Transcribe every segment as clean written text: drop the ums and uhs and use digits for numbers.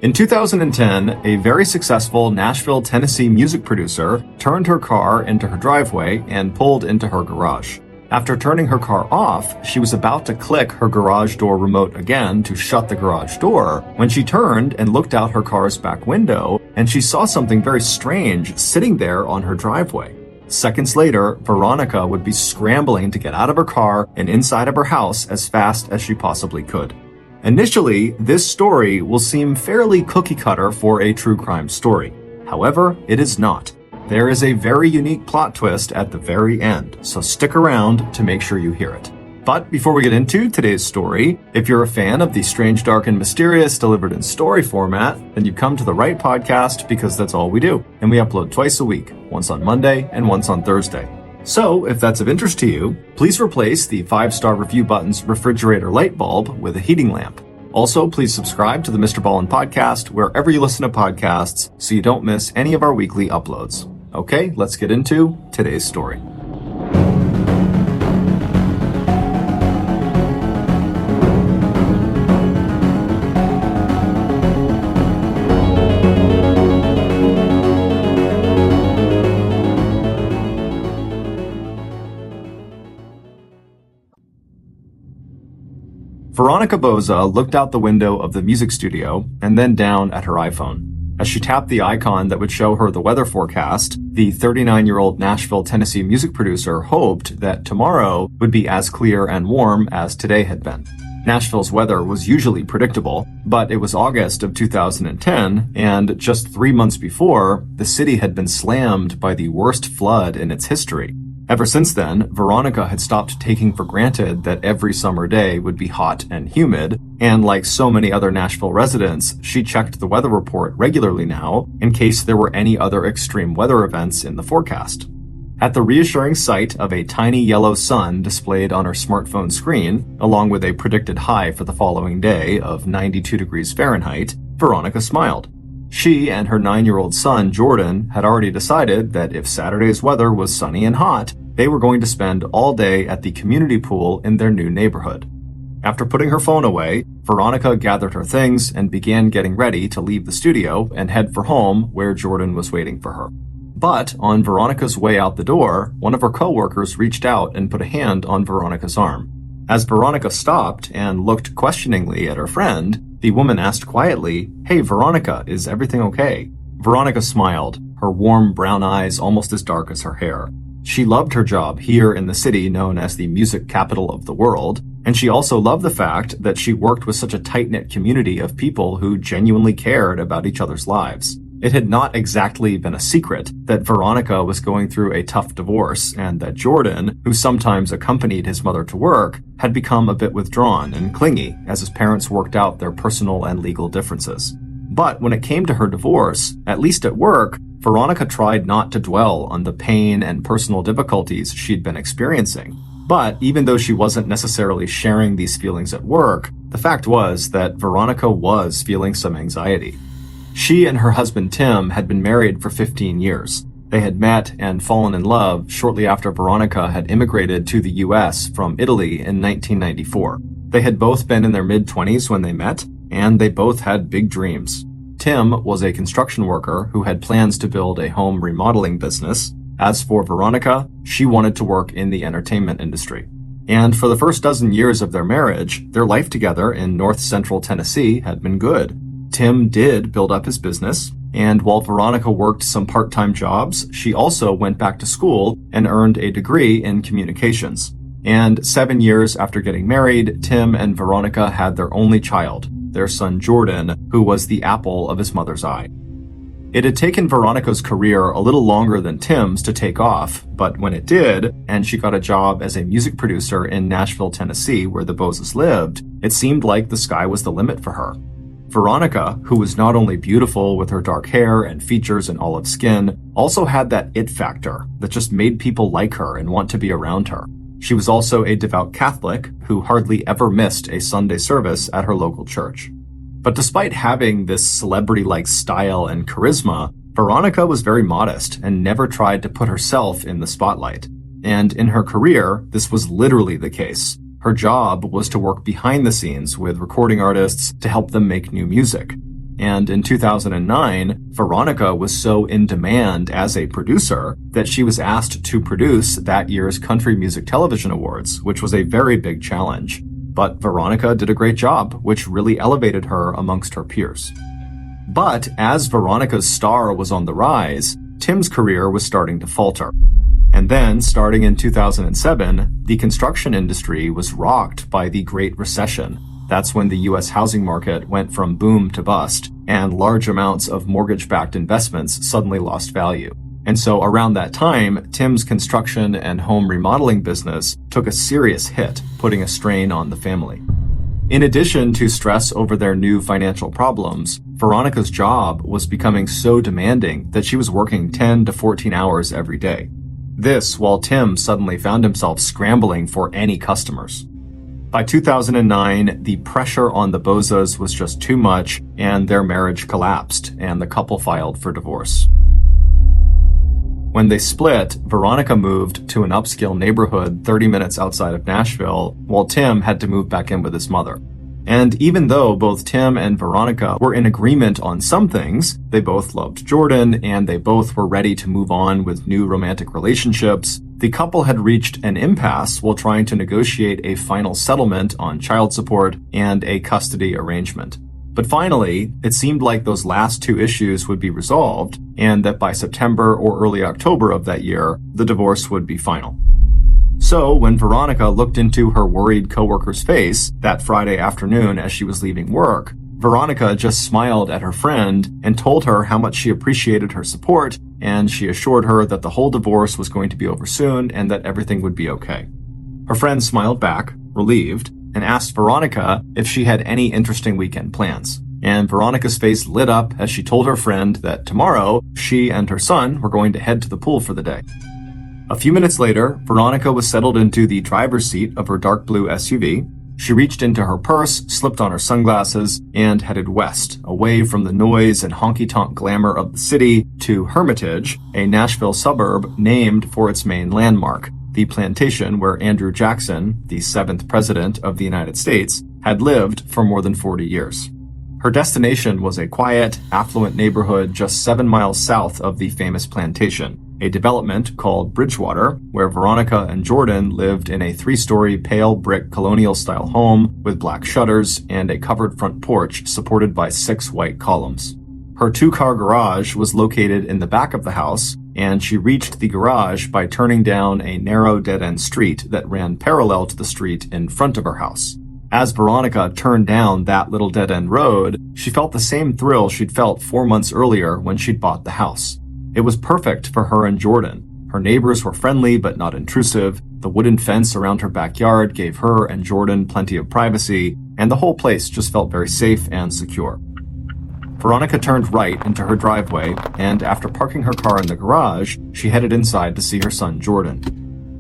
In 2010, a very successful Nashville, Tennessee music producer turned her car into her driveway and pulled into her garage. After turning her car off, she was about to click her garage door remote again to shut the garage door when she turned and looked out her car's back window, and she saw something very strange sitting there on her driveway. Seconds later, Veronica would be scrambling to get out of her car and inside of her house as fast as she possibly could. Initially, this story will seem fairly cookie-cutter for a true crime story. However, it is not. There is a very unique plot twist at the very end, so stick around to make sure you hear it. But before we get into today's story, if you're a fan of the strange, dark, and mysterious delivered in story format, then you've come to the right podcast because that's all we do. And we upload twice a week, once on Monday and once on Thursday. So, if that's of interest to you, please replace the 5-star review button's refrigerator light bulb with a heating lamp. Also, please subscribe to the MrBallen podcast wherever you listen to podcasts so you don't miss any of our weekly uploads. Okay, let's get into today's story. Veronica Boza looked out the window of the music studio and then down at her iPhone. As she tapped the icon that would show her the weather forecast, the 39-year-old Nashville, Tennessee music producer hoped that tomorrow would be as clear and warm as today had been. Nashville's weather was usually predictable, but it was August of 2010, and just 3 months before, the city had been slammed by the worst flood in its history. Ever since then, Veronica had stopped taking for granted that every summer day would be hot and humid, and like so many other Nashville residents, she checked the weather report regularly now in case there were any other extreme weather events in the forecast. At the reassuring sight of a tiny yellow sun displayed on her smartphone screen, along with a predicted high for the following day of 92 degrees Fahrenheit, Veronica smiled. She and her 9-year-old son, Jordan, had already decided that if Saturday's weather was sunny and hot, they were going to spend all day at the community pool in their new neighborhood. After putting her phone away, Veronica gathered her things and began getting ready to leave the studio and head for home where Jordan was waiting for her. But on Veronica's way out the door, one of her coworkers reached out and put a hand on Veronica's arm. As Veronica stopped and looked questioningly at her friend, the woman asked quietly, "Hey, Veronica, is everything okay?" Veronica smiled, her warm brown eyes almost as dark as her hair. She loved her job here in the city known as the music capital of the world, and she also loved the fact that she worked with such a tight-knit community of people who genuinely cared about each other's lives. It had not exactly been a secret that Veronica was going through a tough divorce and that Jordan, who sometimes accompanied his mother to work, had become a bit withdrawn and clingy as his parents worked out their personal and legal differences. But when it came to her divorce, at least at work, Veronica tried not to dwell on the pain and personal difficulties she'd been experiencing. But even though she wasn't necessarily sharing these feelings at work, the fact was that Veronica was feeling some anxiety. She and her husband Tim had been married for 15 years. They had met and fallen in love shortly after Veronica had immigrated to the US from Italy in 1994. They had both been in their mid-20s when they met, and they both had big dreams. Tim was a construction worker who had plans to build a home remodeling business. As for Veronica, she wanted to work in the entertainment industry. And for the first dozen years of their marriage, their life together in north central Tennessee had been good. Tim did build up his business, and while Veronica worked some part-time jobs, she also went back to school and earned a degree in communications. And 7 years after getting married, Tim and Veronica had their only child, their son Jordan, who was the apple of his mother's eye. It had taken Veronica's career a little longer than Tim's to take off, but when it did, and she got a job as a music producer in Nashville, Tennessee, where the Bozes lived, it seemed like the sky was the limit for her. Veronica, who was not only beautiful with her dark hair and features and olive skin, also had that it factor that just made people like her and want to be around her. She was also a devout Catholic who hardly ever missed a Sunday service at her local church. But despite having this celebrity-like style and charisma, Veronica was very modest and never tried to put herself in the spotlight. And in her career, this was literally the case. Her job was to work behind the scenes with recording artists to help them make new music. and in 2009, Veronica was so in demand as a producer that she was asked to produce that year's Country Music Television Awards, which was a very big challenge. But Veronica did a great job, which really elevated her amongst her peers. But as Veronica's star was on the rise, Tim's career was starting to falter. And then, starting in 2007, the construction industry was rocked by the Great Recession. That's when the U.S. housing market went from boom to bust, and large amounts of mortgage-backed investments suddenly lost value. And so around that time, Tim's construction and home remodeling business took a serious hit, putting a strain on the family. In addition to stress over their new financial problems, Veronica's job was becoming so demanding that she was working 10 to 14 hours every day. This while Tim suddenly found himself scrambling for any customers. By 2009, the pressure on the Bozas was just too much, and their marriage collapsed, and the couple filed for divorce. When they split, Veronica moved to an upscale neighborhood 30 minutes outside of Nashville, while Tim had to move back in with his mother. And even though both Tim and Veronica were in agreement on some things, they both loved Jordan and they both were ready to move on with new romantic relationships, the couple had reached an impasse while trying to negotiate a final settlement on child support and a custody arrangement. But finally, it seemed like those last two issues would be resolved, and that by September or early October of that year, the divorce would be final. So when Veronica looked into her worried coworker's face that Friday afternoon as she was leaving work, Veronica just smiled at her friend and told her how much she appreciated her support, and she assured her that the whole divorce was going to be over soon and that everything would be okay. Her friend smiled back, relieved, and asked Veronica if she had any interesting weekend plans. And Veronica's face lit up as she told her friend that tomorrow she and her son were going to head to the pool for the day. A few minutes later, Veronica was settled into the driver's seat of her dark blue SUV. She reached into her purse, slipped on her sunglasses, and headed west, away from the noise and honky-tonk glamour of the city to Hermitage, a Nashville suburb named for its main landmark, the plantation where Andrew Jackson, the 7th president of the United States, had lived for more than 40 years. Her destination was a quiet, affluent neighborhood just 7 miles south of the famous plantation, a development called Bridgewater, where Veronica and Jordan lived in a 3-story pale brick colonial-style home with black shutters and a covered front porch supported by 6 white columns. Her 2-car garage was located in the back of the house, and she reached the garage by turning down a narrow dead-end street that ran parallel to the street in front of her house. As Veronica turned down that little dead-end road, she felt the same thrill she'd felt 4 months earlier when she'd bought the house. It was perfect for her and Jordan. Her neighbors were friendly but not intrusive, the wooden fence around her backyard gave her and Jordan plenty of privacy, and the whole place just felt very safe and secure. Veronica turned right into her driveway, and after parking her car in the garage, she headed inside to see her son Jordan.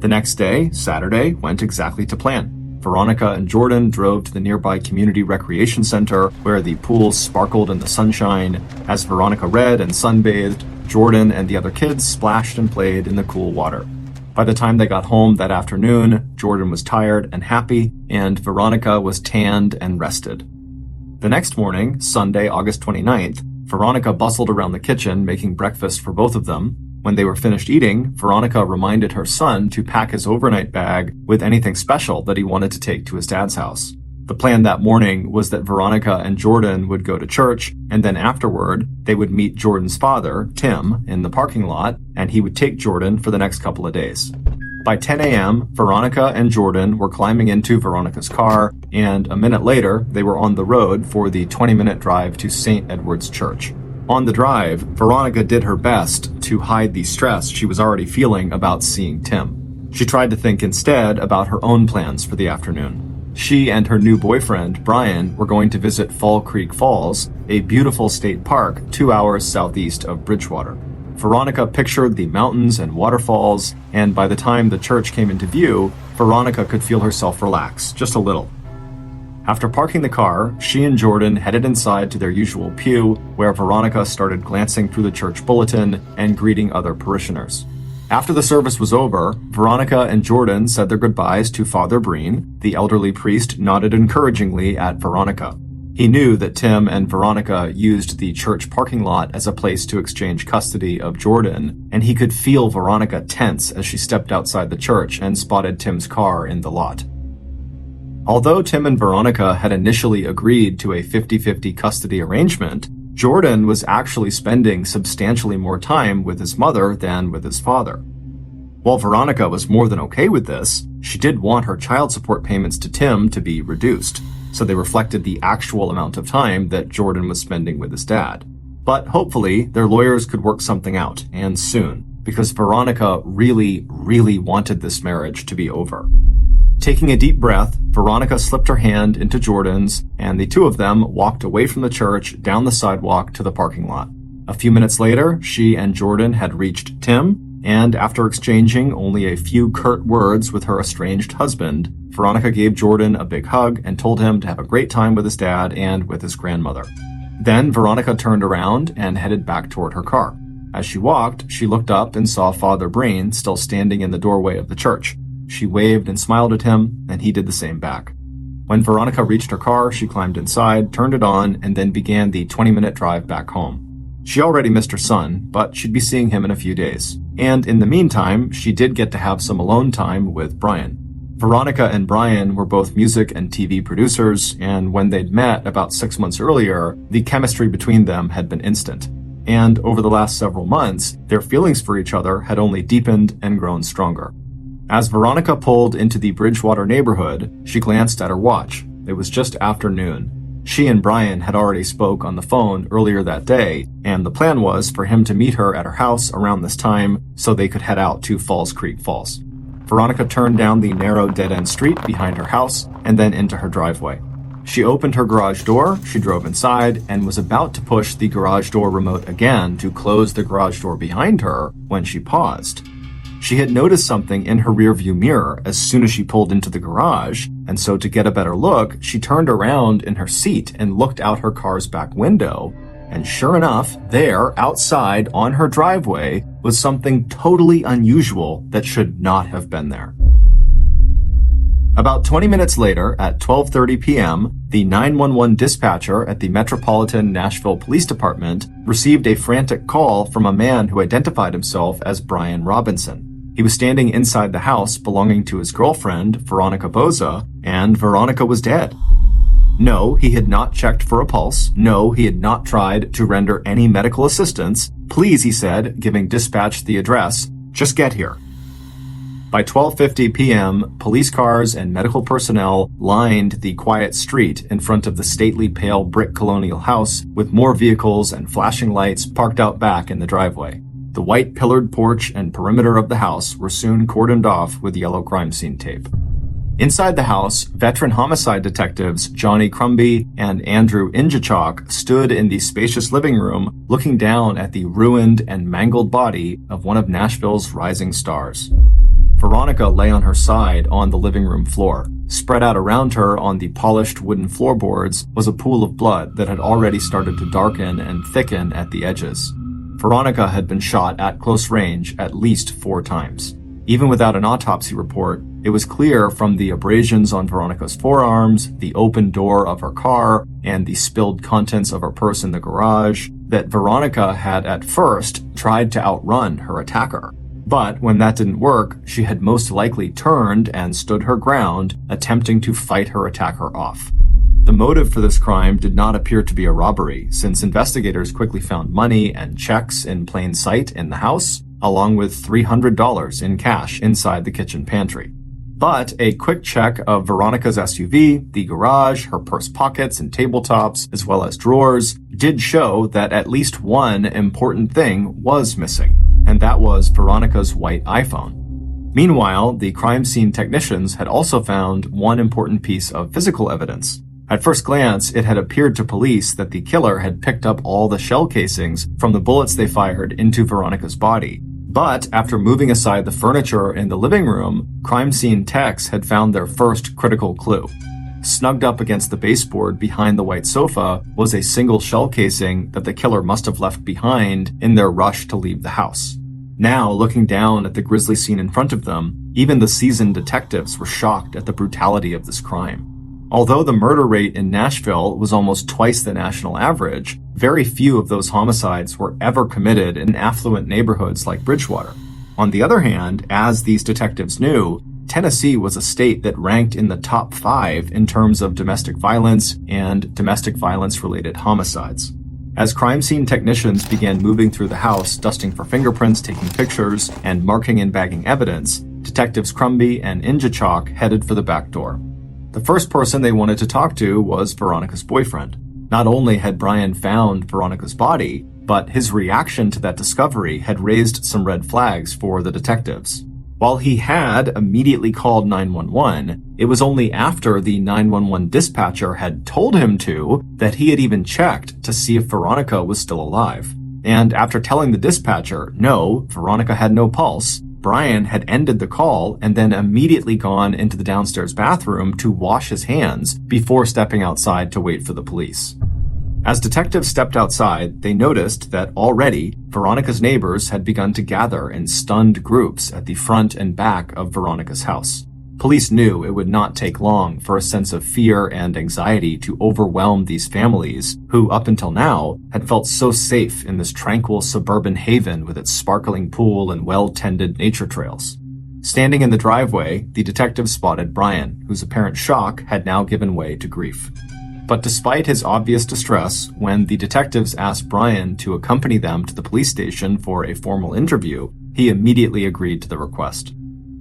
The next day, Saturday, went exactly to plan. Veronica and Jordan drove to the nearby community recreation center where the pools sparkled in the sunshine. As Veronica read and sunbathed, Jordan and the other kids splashed and played in the cool water. By the time they got home that afternoon, Jordan was tired and happy, and Veronica was tanned and rested. The next morning, Sunday, August 29th, Veronica bustled around the kitchen making breakfast for both of them. When they were finished eating, Veronica reminded her son to pack his overnight bag with anything special that he wanted to take to his dad's house. The plan that morning was that Veronica and Jordan would go to church, and then afterward, they would meet Jordan's father, Tim, in the parking lot, and he would take Jordan for the next couple of days. By 10 a.m., Veronica and Jordan were climbing into Veronica's car, and a minute later, they were on the road for the 20-minute drive to St. Edward's Church. On the drive, Veronica did her best to hide the stress she was already feeling about seeing Tim. She tried to think instead about her own plans for the afternoon. She and her new boyfriend, Brian, were going to visit Fall Creek Falls, a beautiful state park 2 hours southeast of Bridgewater. Veronica pictured the mountains and waterfalls, and by the time the church came into view, Veronica could feel herself relax, just a little. After parking the car, she and Jordan headed inside to their usual pew, where Veronica started glancing through the church bulletin and greeting other parishioners. After the service was over, Veronica and Jordan said their goodbyes to Father Breen. The elderly priest nodded encouragingly at Veronica. He knew that Tim and Veronica used the church parking lot as a place to exchange custody of Jordan, and he could feel Veronica tense as she stepped outside the church and spotted Tim's car in the lot. Although Tim and Veronica had initially agreed to a 50-50 custody arrangement, Jordan was actually spending substantially more time with his mother than with his father. While Veronica was more than okay with this, she did want her child support payments to Tim to be reduced, so they reflected the actual amount of time that Jordan was spending with his dad. But hopefully, their lawyers could work something out, and soon, because Veronica really wanted this marriage to be over. Taking a deep breath, Veronica slipped her hand into Jordan's, and the two of them walked away from the church down the sidewalk to the parking lot. A few minutes later, she and Jordan had reached Tim, and after exchanging only a few curt words with her estranged husband, Veronica gave Jordan a big hug and told him to have a great time with his dad and with his grandmother. Then Veronica turned around and headed back toward her car. As she walked, she looked up and saw Father Brain still standing in the doorway of the church. She waved and smiled at him, and he did the same back. When Veronica reached her car, she climbed inside, turned it on, and then began the 20-minute drive back home. She already missed her son, but she'd be seeing him in a few days. And in the meantime, she did get to have some alone time with Brian. Veronica and Brian were both music and TV producers, and when they'd met about 6 months earlier, the chemistry between them had been instant. And over the last several months, their feelings for each other had only deepened and grown stronger. As Veronica pulled into the Bridgewater neighborhood, she glanced at her watch. It was just after noon. She and Brian had already spoke on the phone earlier that day, and the plan was for him to meet her at her house around this time so they could head out to Falls Creek Falls. Veronica turned down the narrow dead-end street behind her house and then into her driveway. She opened her garage door, she drove inside, and was about to push the garage door remote again to close the garage door behind her when she paused. She had noticed something in her rearview mirror as soon as she pulled into the garage, and so to get a better look, she turned around in her seat and looked out her car's back window, and sure enough, there, outside on her driveway, was something totally unusual that should not have been there. About 20 minutes later, at 12:30 p.m., the 911 dispatcher at the Metropolitan Nashville Police Department received a frantic call from a man who identified himself as Brian Robinson. He was standing inside the house belonging to his girlfriend, Veronica Boza, and Veronica was dead. No, he had not checked for a pulse. No, he had not tried to render any medical assistance. Please, he said, giving dispatch the address, just get here. By 12:50 p.m., police cars and medical personnel lined the quiet street in front of the stately pale brick colonial house with more vehicles and flashing lights parked out back in the driveway. The white pillared porch and perimeter of the house were soon cordoned off with yellow crime scene tape. Inside the house, veteran homicide detectives Johnny Crumby and Andrew Injachok stood in the spacious living room looking down at the ruined and mangled body of one of Nashville's rising stars. Veronica lay on her side on the living room floor. Spread out around her on the polished wooden floorboards was a pool of blood that had already started to darken and thicken at the edges. Veronica had been shot at close range at least 4 times. Even without an autopsy report, it was clear from the abrasions on Veronica's forearms, the open door of her car, and the spilled contents of her purse in the garage that Veronica had at first tried to outrun her attacker. But when that didn't work, she had most likely turned and stood her ground, attempting to fight her attacker off. The motive for this crime did not appear to be a robbery, since investigators quickly found money and checks in plain sight in the house, along with $300 in cash inside the kitchen pantry. But a quick check of Veronica's SUV, the garage, her purse pockets and tabletops, as well as drawers, did show that at least one important thing was missing, and that was Veronica's white iPhone. Meanwhile, the crime scene technicians had also found one important piece of physical evidence. At first glance, it had appeared to police that the killer had picked up all the shell casings from the bullets they fired into Veronica's body. But after moving aside the furniture in the living room, crime scene techs had found their first critical clue. Snugged up against the baseboard behind the white sofa was a single shell casing that the killer must have left behind in their rush to leave the house. Now, looking down at the grisly scene in front of them, even the seasoned detectives were shocked at the brutality of this crime. Although the murder rate in Nashville was almost twice the national average, very few of those homicides were ever committed in affluent neighborhoods like Bridgewater. On the other hand, as these detectives knew, Tennessee was a state that ranked in the top 5 in terms of domestic violence and domestic violence-related homicides. As crime scene technicians began moving through the house, dusting for fingerprints, taking pictures, and marking and bagging evidence, Detectives Crumby and Injachok headed for the back door. The first person they wanted to talk to was Veronica's boyfriend. Not only had Brian found Veronica's body, but his reaction to that discovery had raised some red flags for the detectives. While he had immediately called 911, it was only after the 911 dispatcher had told him to that he had even checked to see if Veronica was still alive. And after telling the dispatcher, no, Veronica had no pulse, Brian had ended the call and then immediately gone into the downstairs bathroom to wash his hands before stepping outside to wait for the police. As detectives stepped outside, they noticed that already Veronica's neighbors had begun to gather in stunned groups at the front and back of Veronica's house. Police knew it would not take long for a sense of fear and anxiety to overwhelm these families who, up until now, had felt so safe in this tranquil suburban haven with its sparkling pool and well-tended nature trails. Standing in the driveway, the detectives spotted Brian, whose apparent shock had now given way to grief. But despite his obvious distress, when the detectives asked Brian to accompany them to the police station for a formal interview, he immediately agreed to the request.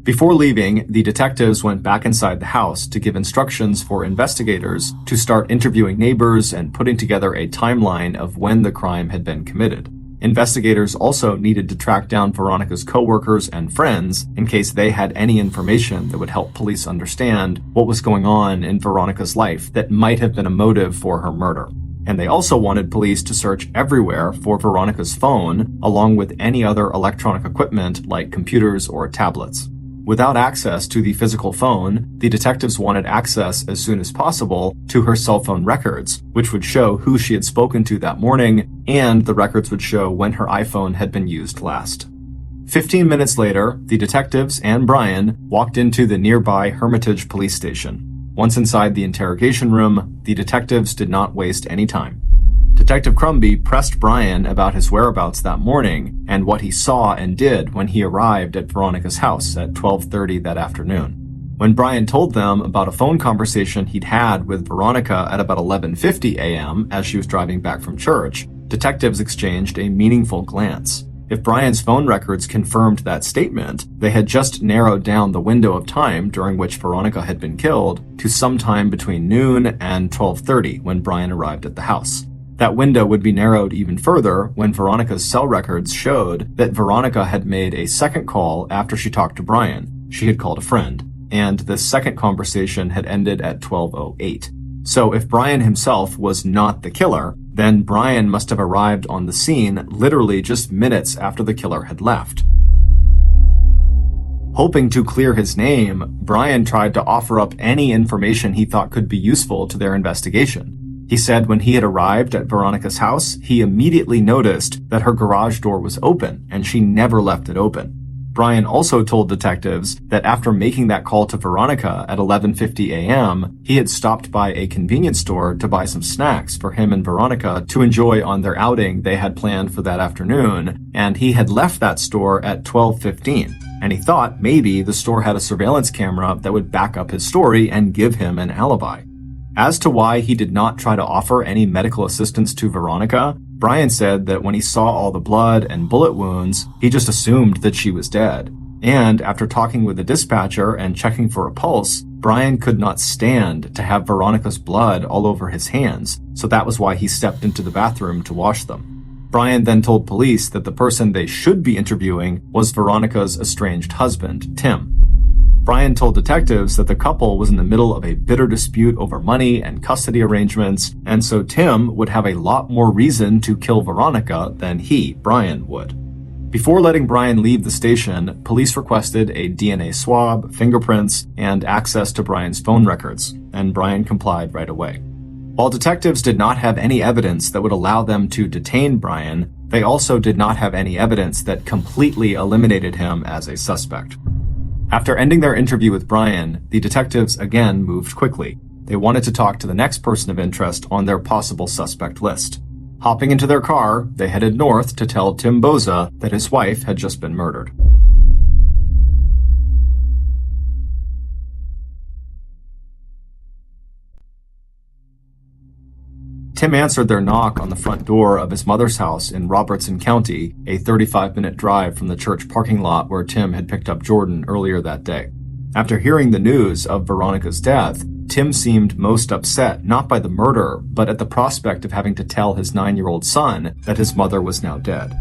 Before leaving, the detectives went back inside the house to give instructions for investigators to start interviewing neighbors and putting together a timeline of when the crime had been committed. Investigators also needed to track down Veronica's coworkers and friends in case they had any information that would help police understand what was going on in Veronica's life that might have been a motive for her murder. And they also wanted police to search everywhere for Veronica's phone, along with any other electronic equipment like computers or tablets. Without access to the physical phone, the detectives wanted access as soon as possible to her cell phone records, which would show who she had spoken to that morning, and the records would show when her iPhone had been used last. 15 minutes later, the detectives and Brian walked into the nearby Hermitage police station. Once inside the interrogation room, the detectives did not waste any time. Detective Crumby pressed Brian about his whereabouts that morning and what he saw and did when he arrived at Veronica's house at 12:30 that afternoon. When Brian told them about a phone conversation he'd had with Veronica at about 11:50 a.m. as she was driving back from church, detectives exchanged a meaningful glance. If Brian's phone records confirmed that statement, they had just narrowed down the window of time during which Veronica had been killed to sometime between noon and 12:30 when Brian arrived at the house. That window would be narrowed even further when Veronica's cell records showed that Veronica had made a second call after she talked to Brian. She had called a friend, and this second conversation had ended at 12:08. So if Brian himself was not the killer, then Brian must have arrived on the scene literally just minutes after the killer had left. Hoping to clear his name, Brian tried to offer up any information he thought could be useful to their investigation. He said when he had arrived at Veronica's house, he immediately noticed that her garage door was open and she never left it open. Brian also told detectives that after making that call to Veronica at 11:50 a.m., he had stopped by a convenience store to buy some snacks for him and Veronica to enjoy on their outing they had planned for that afternoon, and he had left that store at 12:15, and he thought maybe the store had a surveillance camera that would back up his story and give him an alibi. As to why he did not try to offer any medical assistance to Veronica, Brian said that when he saw all the blood and bullet wounds, he just assumed that she was dead. And after talking with the dispatcher and checking for a pulse, Brian could not stand to have Veronica's blood all over his hands, so that was why he stepped into the bathroom to wash them. Brian then told police that the person they should be interviewing was Veronica's estranged husband, Tim. Brian told detectives that the couple was in the middle of a bitter dispute over money and custody arrangements, and so Tim would have a lot more reason to kill Veronica than he, Brian, would. Before letting Brian leave the station, police requested a DNA swab, fingerprints, and access to Brian's phone records, and Brian complied right away. While detectives did not have any evidence that would allow them to detain Brian, they also did not have any evidence that completely eliminated him as a suspect. After ending their interview with Brian, the detectives again moved quickly. They wanted to talk to the next person of interest on their possible suspect list. Hopping into their car, they headed north to tell Tim Boza that his wife had just been murdered. Tim answered their knock on the front door of his mother's house in Robertson County, a 35-minute drive from the church parking lot where Tim had picked up Jordan earlier that day. After hearing the news of Veronica's death, Tim seemed most upset not by the murder, but at the prospect of having to tell his 9-year-old son that his mother was now dead.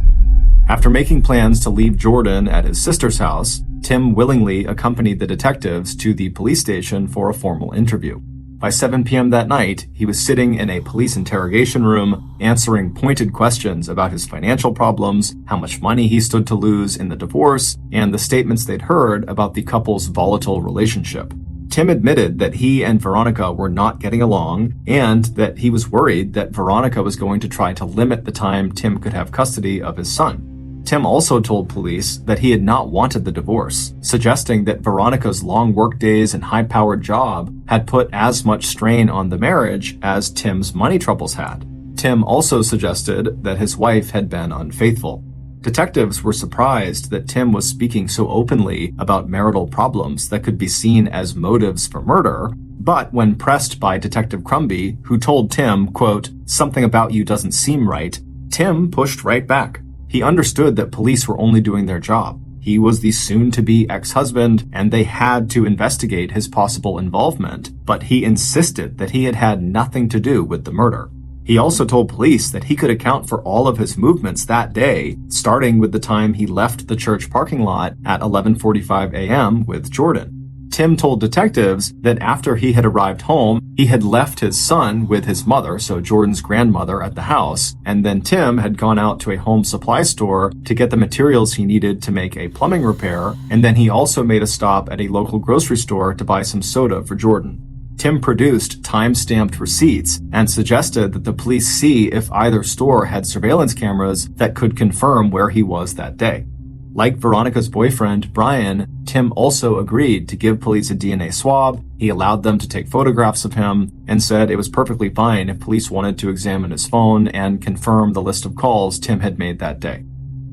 After making plans to leave Jordan at his sister's house, Tim willingly accompanied the detectives to the police station for a formal interview. By 7 p.m. that night, he was sitting in a police interrogation room, answering pointed questions about his financial problems, how much money he stood to lose in the divorce, and the statements they'd heard about the couple's volatile relationship. Tim admitted that he and Veronica were not getting along, and that he was worried that Veronica was going to try to limit the time Tim could have custody of his son. Tim also told police that he had not wanted the divorce, suggesting that Veronica's long workdays and high-powered job had put as much strain on the marriage as Tim's money troubles had. Tim also suggested that his wife had been unfaithful. Detectives were surprised that Tim was speaking so openly about marital problems that could be seen as motives for murder, but when pressed by Detective Crumby, who told Tim, quote, "Something about you doesn't seem right," Tim pushed right back. He understood that police were only doing their job. He was the soon-to-be ex-husband, and they had to investigate his possible involvement, but he insisted that he had had nothing to do with the murder. He also told police that he could account for all of his movements that day, starting with the time he left the church parking lot at 11:45 a.m. with Jordan. Tim told detectives that after he had arrived home, he had left his son with his mother, so Jordan's grandmother, at the house, and then Tim had gone out to a home supply store to get the materials he needed to make a plumbing repair, and then he also made a stop at a local grocery store to buy some soda for Jordan. Tim produced time-stamped receipts and suggested that the police see if either store had surveillance cameras that could confirm where he was that day. Like Veronica's boyfriend, Brian, Tim also agreed to give police a DNA swab. He allowed them to take photographs of him and said it was perfectly fine if police wanted to examine his phone and confirm the list of calls Tim had made that day.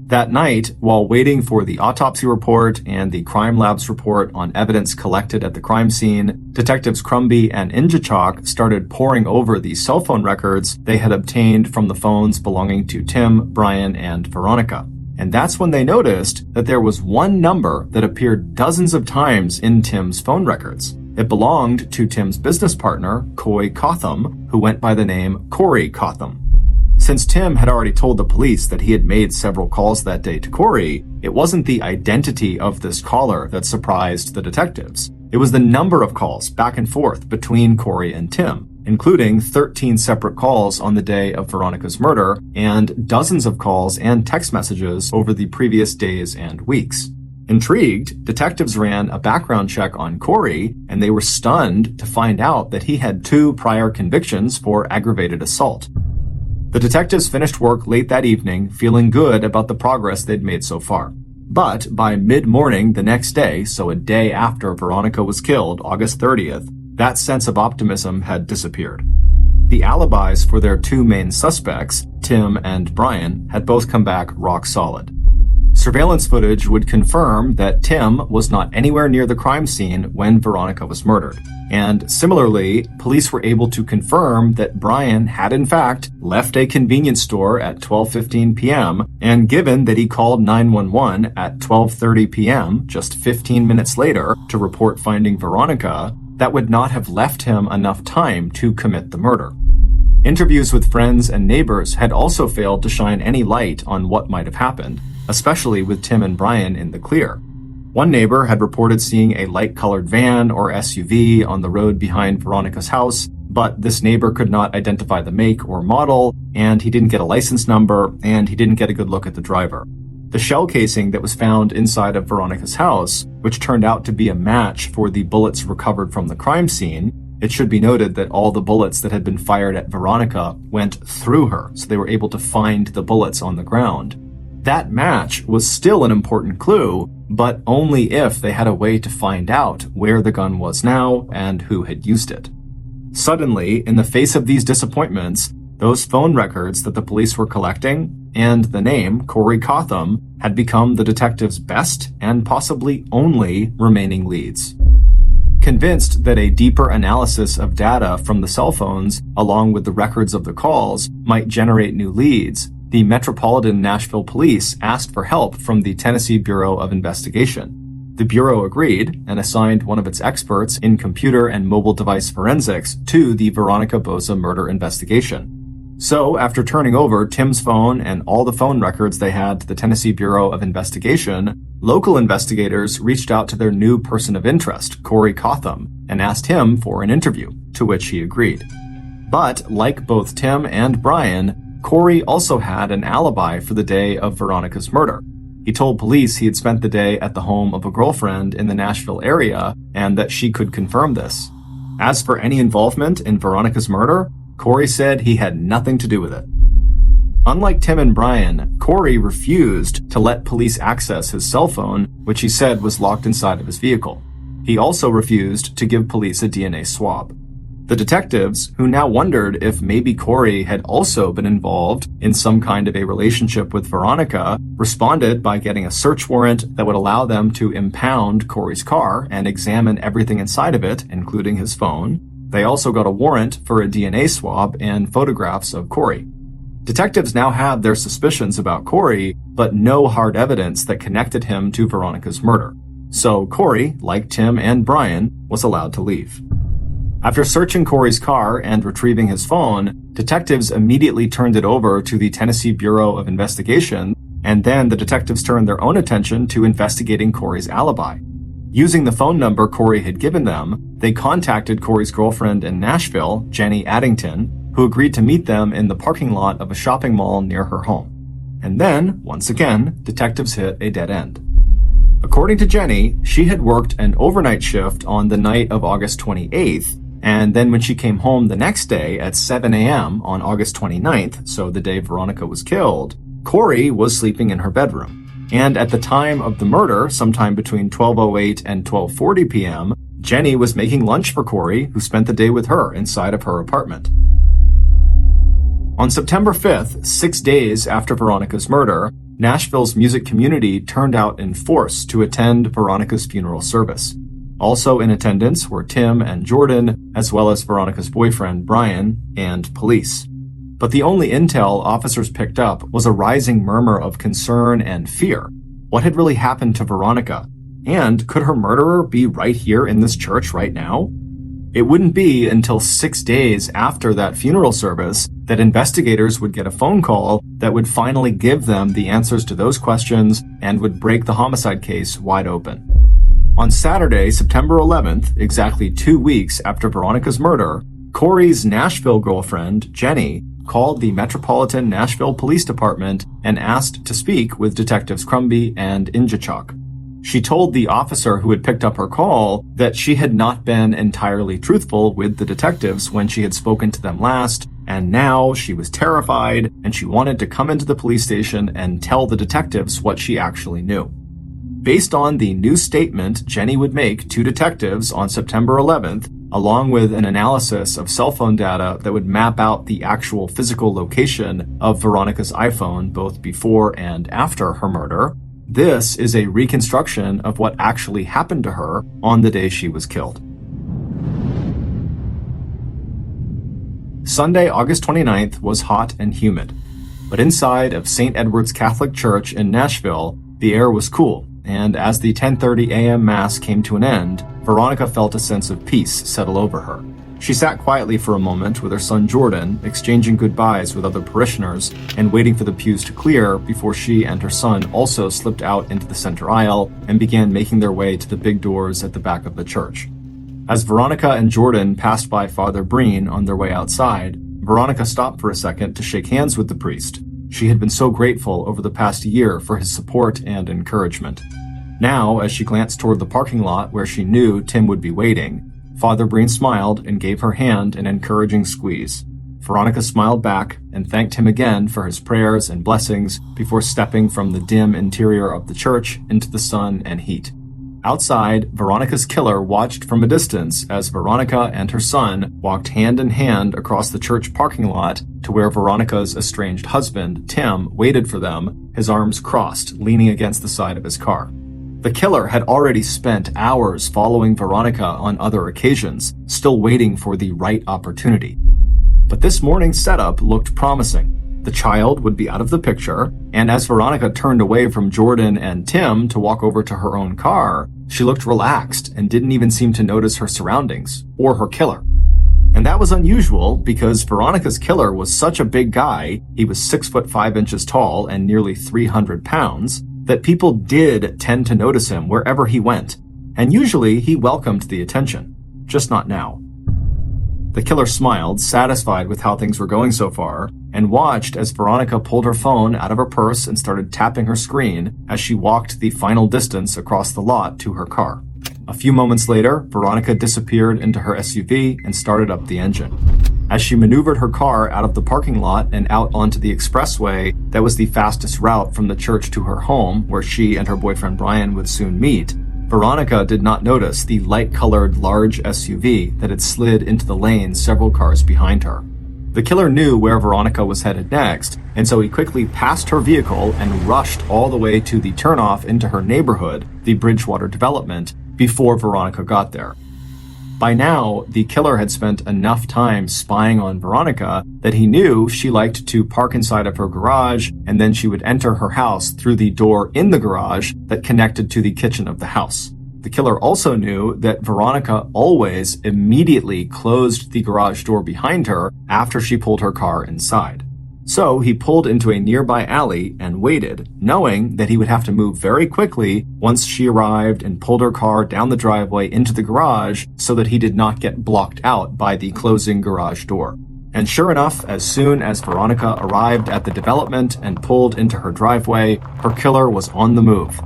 That night, while waiting for the autopsy report and the crime lab's report on evidence collected at the crime scene, Detectives Crumby and Injachok started poring over the cell phone records they had obtained from the phones belonging to Tim, Brian, and Veronica. And that's when they noticed that there was one number that appeared dozens of times in Tim's phone records. It belonged to Tim's business partner, Coy Cotham, who went by the name Corey Cotham. Since Tim had already told the police that he had made several calls that day to Corey, it wasn't the identity of this caller that surprised the detectives. It was the number of calls back and forth between Corey and Tim, including 13 separate calls on the day of Veronica's murder and dozens of calls and text messages over the previous days and weeks. Intrigued, detectives ran a background check on Corey, and they were stunned to find out that he had 2 prior convictions for aggravated assault. The detectives finished work late that evening, feeling good about the progress they'd made so far. But by mid-morning the next day, so a day after Veronica was killed, August 30th, that sense of optimism had disappeared. The alibis for their 2 main suspects, Tim and Brian, had both come back rock solid. Surveillance footage would confirm that Tim was not anywhere near the crime scene when Veronica was murdered. And similarly, police were able to confirm that Brian had in fact left a convenience store at 12:15 p.m. and given that he called 911 at 12:30 p.m., just 15 minutes later, to report finding Veronica, that would not have left him enough time to commit the murder. Interviews with friends and neighbors had also failed to shine any light on what might have happened, especially with Tim and Brian in the clear. One neighbor had reported seeing a light-colored van or SUV on the road behind Veronica's house, but this neighbor could not identify the make or model, and he didn't get a license number, and he didn't get a good look at the driver. The shell casing that was found inside of Veronica's house, which turned out to be a match for the bullets recovered from the crime scene, it should be noted that all the bullets that had been fired at Veronica went through her, so they were able to find the bullets on the ground. That match was still an important clue, but only if they had a way to find out where the gun was now and who had used it. Suddenly, in the face of these disappointments, those phone records that the police were collecting and the name Corey Cotham had become the detectives' best and possibly only remaining leads. Convinced that a deeper analysis of data from the cell phones, along with the records of the calls, might generate new leads, the Metropolitan Nashville Police asked for help from the Tennessee Bureau of Investigation. The Bureau agreed and assigned one of its experts in computer and mobile device forensics to the Veronica Boza murder investigation. So, after turning over Tim's phone and all the phone records they had to the Tennessee Bureau of Investigation, local investigators reached out to their new person of interest, Corey Cotham, and asked him for an interview, to which he agreed. But, like both Tim and Brian, Corey also had an alibi for the day of Veronica's murder. He told police he had spent the day at the home of a girlfriend in the Nashville area and that she could confirm this. As for any involvement in Veronica's murder, Corey said he had nothing to do with it. Unlike Tim and Brian, Corey refused to let police access his cell phone, which he said was locked inside of his vehicle. He also refused to give police a DNA swab. The detectives, who now wondered if maybe Corey had also been involved in some kind of a relationship with Veronica, responded by getting a search warrant that would allow them to impound Corey's car and examine everything inside of it, including his phone. They also got a warrant for a DNA swab and photographs of Corey. Detectives now had their suspicions about Corey, but no hard evidence that connected him to Veronica's murder. So Corey, like Tim and Brian, was allowed to leave. After searching Corey's car and retrieving his phone, detectives immediately turned it over to the Tennessee Bureau of Investigation, and then the detectives turned their own attention to investigating Corey's alibi. Using the phone number Corey had given them, they contacted Corey's girlfriend in Nashville, Jenny Addington, who agreed to meet them in the parking lot of a shopping mall near her home. And then, once again, detectives hit a dead end. According to Jenny, she had worked an overnight shift on the night of August 28th, and then when she came home the next day at 7 a.m. on August 29th, so the day Veronica was killed, Corey was sleeping in her bedroom. And at the time of the murder, sometime between 12:08 and 12:40 p.m., Jenny was making lunch for Corey, who spent the day with her inside of her apartment. On September 5th, 6 days after Veronica's murder, Nashville's music community turned out in force to attend Veronica's funeral service. Also in attendance were Tim and Jordan, as well as Veronica's boyfriend, Brian, and police. But the only intel officers picked up was a rising murmur of concern and fear. What had really happened to Veronica? And could her murderer be right here in this church right now? It wouldn't be until 6 days after that funeral service that investigators would get a phone call that would finally give them the answers to those questions and would break the homicide case wide open. On Saturday, September 11th, exactly 2 weeks after Veronica's murder, Corey's Nashville girlfriend, Jenny, called the Metropolitan Nashville Police Department and asked to speak with Detectives Crumby and Injachok. She told the officer who had picked up her call that she had not been entirely truthful with the detectives when she had spoken to them last, and now she was terrified and she wanted to come into the police station and tell the detectives what she actually knew. Based on the new statement Jenny would make to detectives on September 11th, along with an analysis of cell phone data that would map out the actual physical location of Veronica's iPhone both before and after her murder, this is a reconstruction of what actually happened to her on the day she was killed. Sunday, August 29th was hot and humid, but inside of St. Edward's Catholic Church in Nashville, the air was cool, and as the 10:30 a.m. Mass came to an end, Veronica felt a sense of peace settle over her. She sat quietly for a moment with her son Jordan, exchanging goodbyes with other parishioners and waiting for the pews to clear before she and her son also slipped out into the center aisle and began making their way to the big doors at the back of the church. As Veronica and Jordan passed by Father Breen on their way outside, Veronica stopped for a second to shake hands with the priest. She had been so grateful over the past year for his support and encouragement. Now, as she glanced toward the parking lot where she knew Tim would be waiting, Father Breen smiled and gave her hand an encouraging squeeze. Veronica smiled back and thanked him again for his prayers and blessings before stepping from the dim interior of the church into the sun and heat. Outside, Veronica's killer watched from a distance as Veronica and her son walked hand in hand across the church parking lot to where Veronica's estranged husband, Tim, waited for them, his arms crossed, leaning against the side of his car. The killer had already spent hours following Veronica on other occasions, still waiting for the right opportunity. But this morning's setup looked promising. The child would be out of the picture, and as Veronica turned away from Jordan and Tim to walk over to her own car, she looked relaxed and didn't even seem to notice her surroundings, or her killer. And that was unusual because Veronica's killer was such a big guy, he was 6'5" tall and nearly 300 pounds, that people did tend to notice him wherever he went, and usually he welcomed the attention, just not now. The killer smiled, satisfied with how things were going so far, and watched as Veronica pulled her phone out of her purse and started tapping her screen as she walked the final distance across the lot to her car. A few moments later, Veronica disappeared into her SUV and started up the engine. As she maneuvered her car out of the parking lot and out onto the expressway that was the fastest route from the church to her home, where she and her boyfriend Brian would soon meet, Veronica did not notice the light-colored large SUV that had slid into the lane several cars behind her. The killer knew where Veronica was headed next, and so he quickly passed her vehicle and rushed all the way to the turnoff into her neighborhood, the Bridgewater development, before Veronica got there. By now, the killer had spent enough time spying on Veronica that he knew she liked to park inside of her garage, and then she would enter her house through the door in the garage that connected to the kitchen of the house. The killer also knew that Veronica always immediately closed the garage door behind her after she pulled her car inside. So he pulled into a nearby alley and waited, knowing that he would have to move very quickly once she arrived and pulled her car down the driveway into the garage so that he did not get blocked out by the closing garage door. And sure enough, as soon as Veronica arrived at the development and pulled into her driveway, her killer was on the move.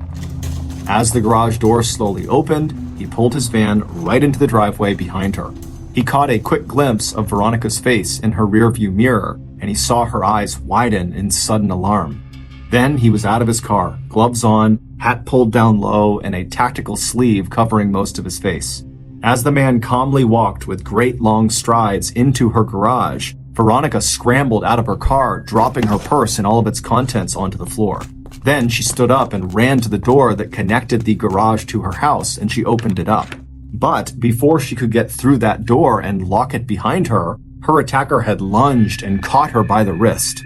As the garage door slowly opened, he pulled his van right into the driveway behind her. He caught a quick glimpse of Veronica's face in her rearview mirror, and he saw her eyes widen in sudden alarm. Then he was out of his car, gloves on, hat pulled down low, and a tactical sleeve covering most of his face. As the man calmly walked with great long strides into her garage, Veronica scrambled out of her car, dropping her purse and all of its contents onto the floor. Then she stood up and ran to the door that connected the garage to her house, and she opened it up. But before she could get through that door and lock it behind her, her attacker had lunged and caught her by the wrist.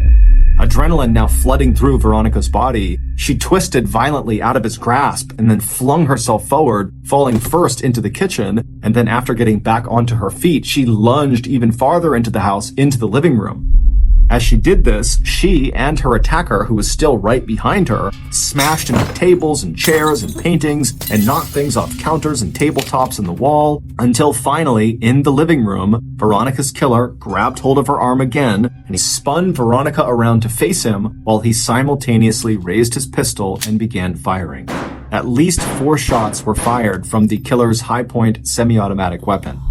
Adrenaline now flooding through Veronica's body, she twisted violently out of his grasp and then flung herself forward, falling first into the kitchen, and then after getting back onto her feet, she lunged even farther into the house, into the living room. As she did this, she and her attacker, who was still right behind her, smashed into tables and chairs and paintings and knocked things off counters and tabletops in the wall, until finally, in the living room, Veronica's killer grabbed hold of her arm again, and he spun Veronica around to face him while he simultaneously raised his pistol and began firing. At least 4 shots were fired from the killer's high-point semi-automatic weapon.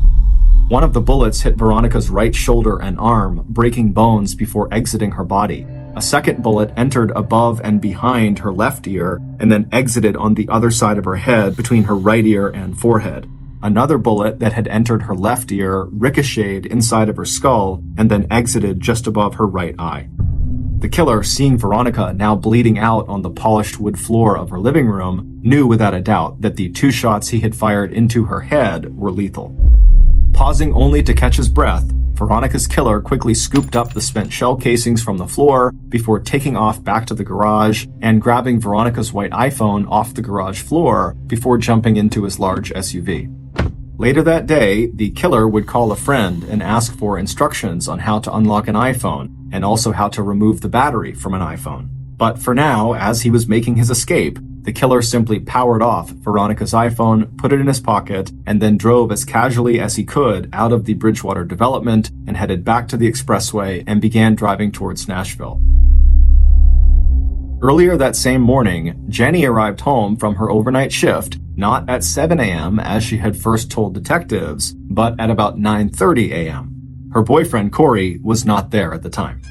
One of the bullets hit Veronica's right shoulder and arm, breaking bones before exiting her body. A second bullet entered above and behind her left ear, and then exited on the other side of her head between her right ear and forehead. Another bullet that had entered her left ear ricocheted inside of her skull, and then exited just above her right eye. The killer, seeing Veronica now bleeding out on the polished wood floor of her living room, knew without a doubt that the 2 shots he had fired into her head were lethal. Pausing only to catch his breath, Veronica's killer quickly scooped up the spent shell casings from the floor before taking off back to the garage and grabbing Veronica's white iPhone off the garage floor before jumping into his large SUV. Later that day, the killer would call a friend and ask for instructions on how to unlock an iPhone and also how to remove the battery from an iPhone. But for now, as he was making his escape, the killer simply powered off Veronica's iPhone, put it in his pocket, and then drove as casually as he could out of the Bridgewater development and headed back to the expressway and began driving towards Nashville. Earlier that same morning, Jenny arrived home from her overnight shift, not at 7 a.m. as she had first told detectives, but at about 9:30 a.m. Her boyfriend, Corey, was not there at the time.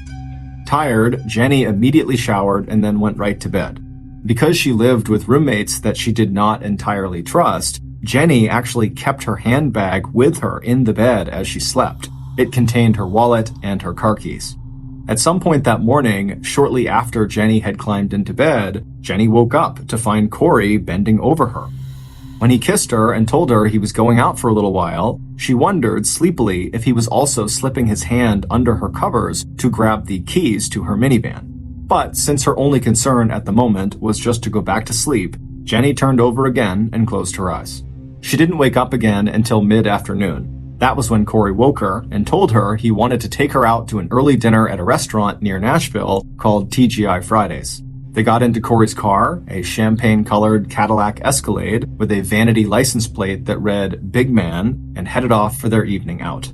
Tired, Jenny immediately showered and then went right to bed. Because she lived with roommates that she did not entirely trust, Jenny actually kept her handbag with her in the bed as she slept. It contained her wallet and her car keys. At some point that morning, shortly after Jenny had climbed into bed, Jenny woke up to find Corey bending over her. When he kissed her and told her he was going out for a little while, she wondered sleepily if he was also slipping his hand under her covers to grab the keys to her minivan. But since her only concern at the moment was just to go back to sleep, Jenny turned over again and closed her eyes. She didn't wake up again until mid-afternoon. That was when Corey woke her and told her he wanted to take her out to an early dinner at a restaurant near Nashville called TGI Fridays. They got into Corey's car, a champagne-colored Cadillac Escalade with a vanity license plate that read Big Man, and headed off for their evening out.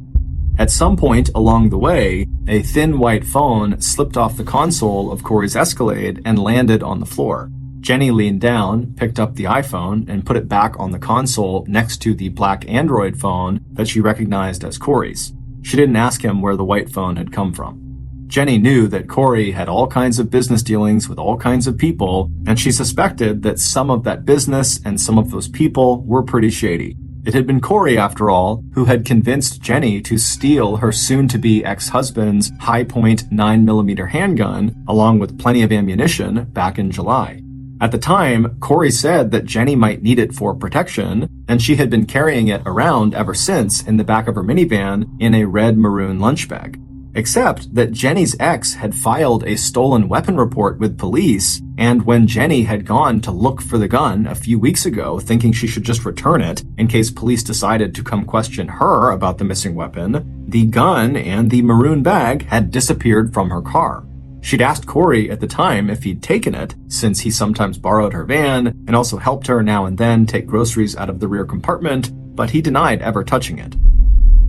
At some point along the way, a thin white phone slipped off the console of Corey's Escalade and landed on the floor. Jenny leaned down, picked up the iPhone, and put it back on the console next to the black Android phone that she recognized as Corey's. She didn't ask him where the white phone had come from. Jenny knew that Corey had all kinds of business dealings with all kinds of people, and she suspected that some of that business and some of those people were pretty shady. It had been Corey, after all, who had convinced Jenny to steal her soon-to-be ex-husband's high-point 9mm handgun, along with plenty of ammunition, back in July. At the time, Corey said that Jenny might need it for protection, and she had been carrying it around ever since in the back of her minivan in a red-maroon lunch bag. Except that Jenny's ex had filed a stolen weapon report with police, and when Jenny had gone to look for the gun a few weeks ago, thinking she should just return it in case police decided to come question her about the missing weapon, the gun and the maroon bag had disappeared from her car. She'd asked Corey at the time if he'd taken it, since he sometimes borrowed her van and also helped her now and then take groceries out of the rear compartment, but he denied ever touching it.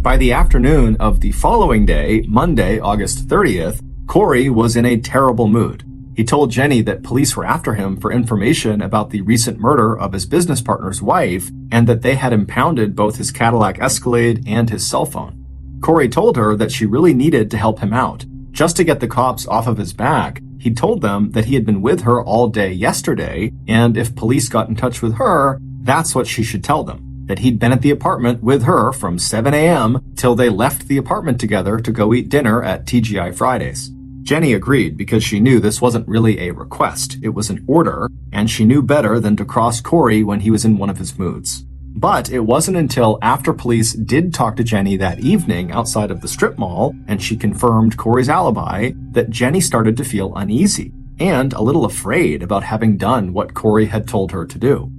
By the afternoon of the following day, Monday, August 30th, Corey was in a terrible mood. He told Jenny that police were after him for information about the recent murder of his business partner's wife, and that they had impounded both his Cadillac Escalade and his cell phone. Corey told her that she really needed to help him out. Just to get the cops off of his back, he told them that he had been with her all day yesterday, and if police got in touch with her, that's what she should tell them. That he'd been at the apartment with her from 7 a.m. till they left the apartment together to go eat dinner at TGI Fridays. Jenny agreed because she knew this wasn't really a request, it was an order, and she knew better than to cross Corey when he was in one of his moods. But it wasn't until after police did talk to Jenny that evening outside of the strip mall, and she confirmed Corey's alibi, that Jenny started to feel uneasy and a little afraid about having done what Corey had told her to do.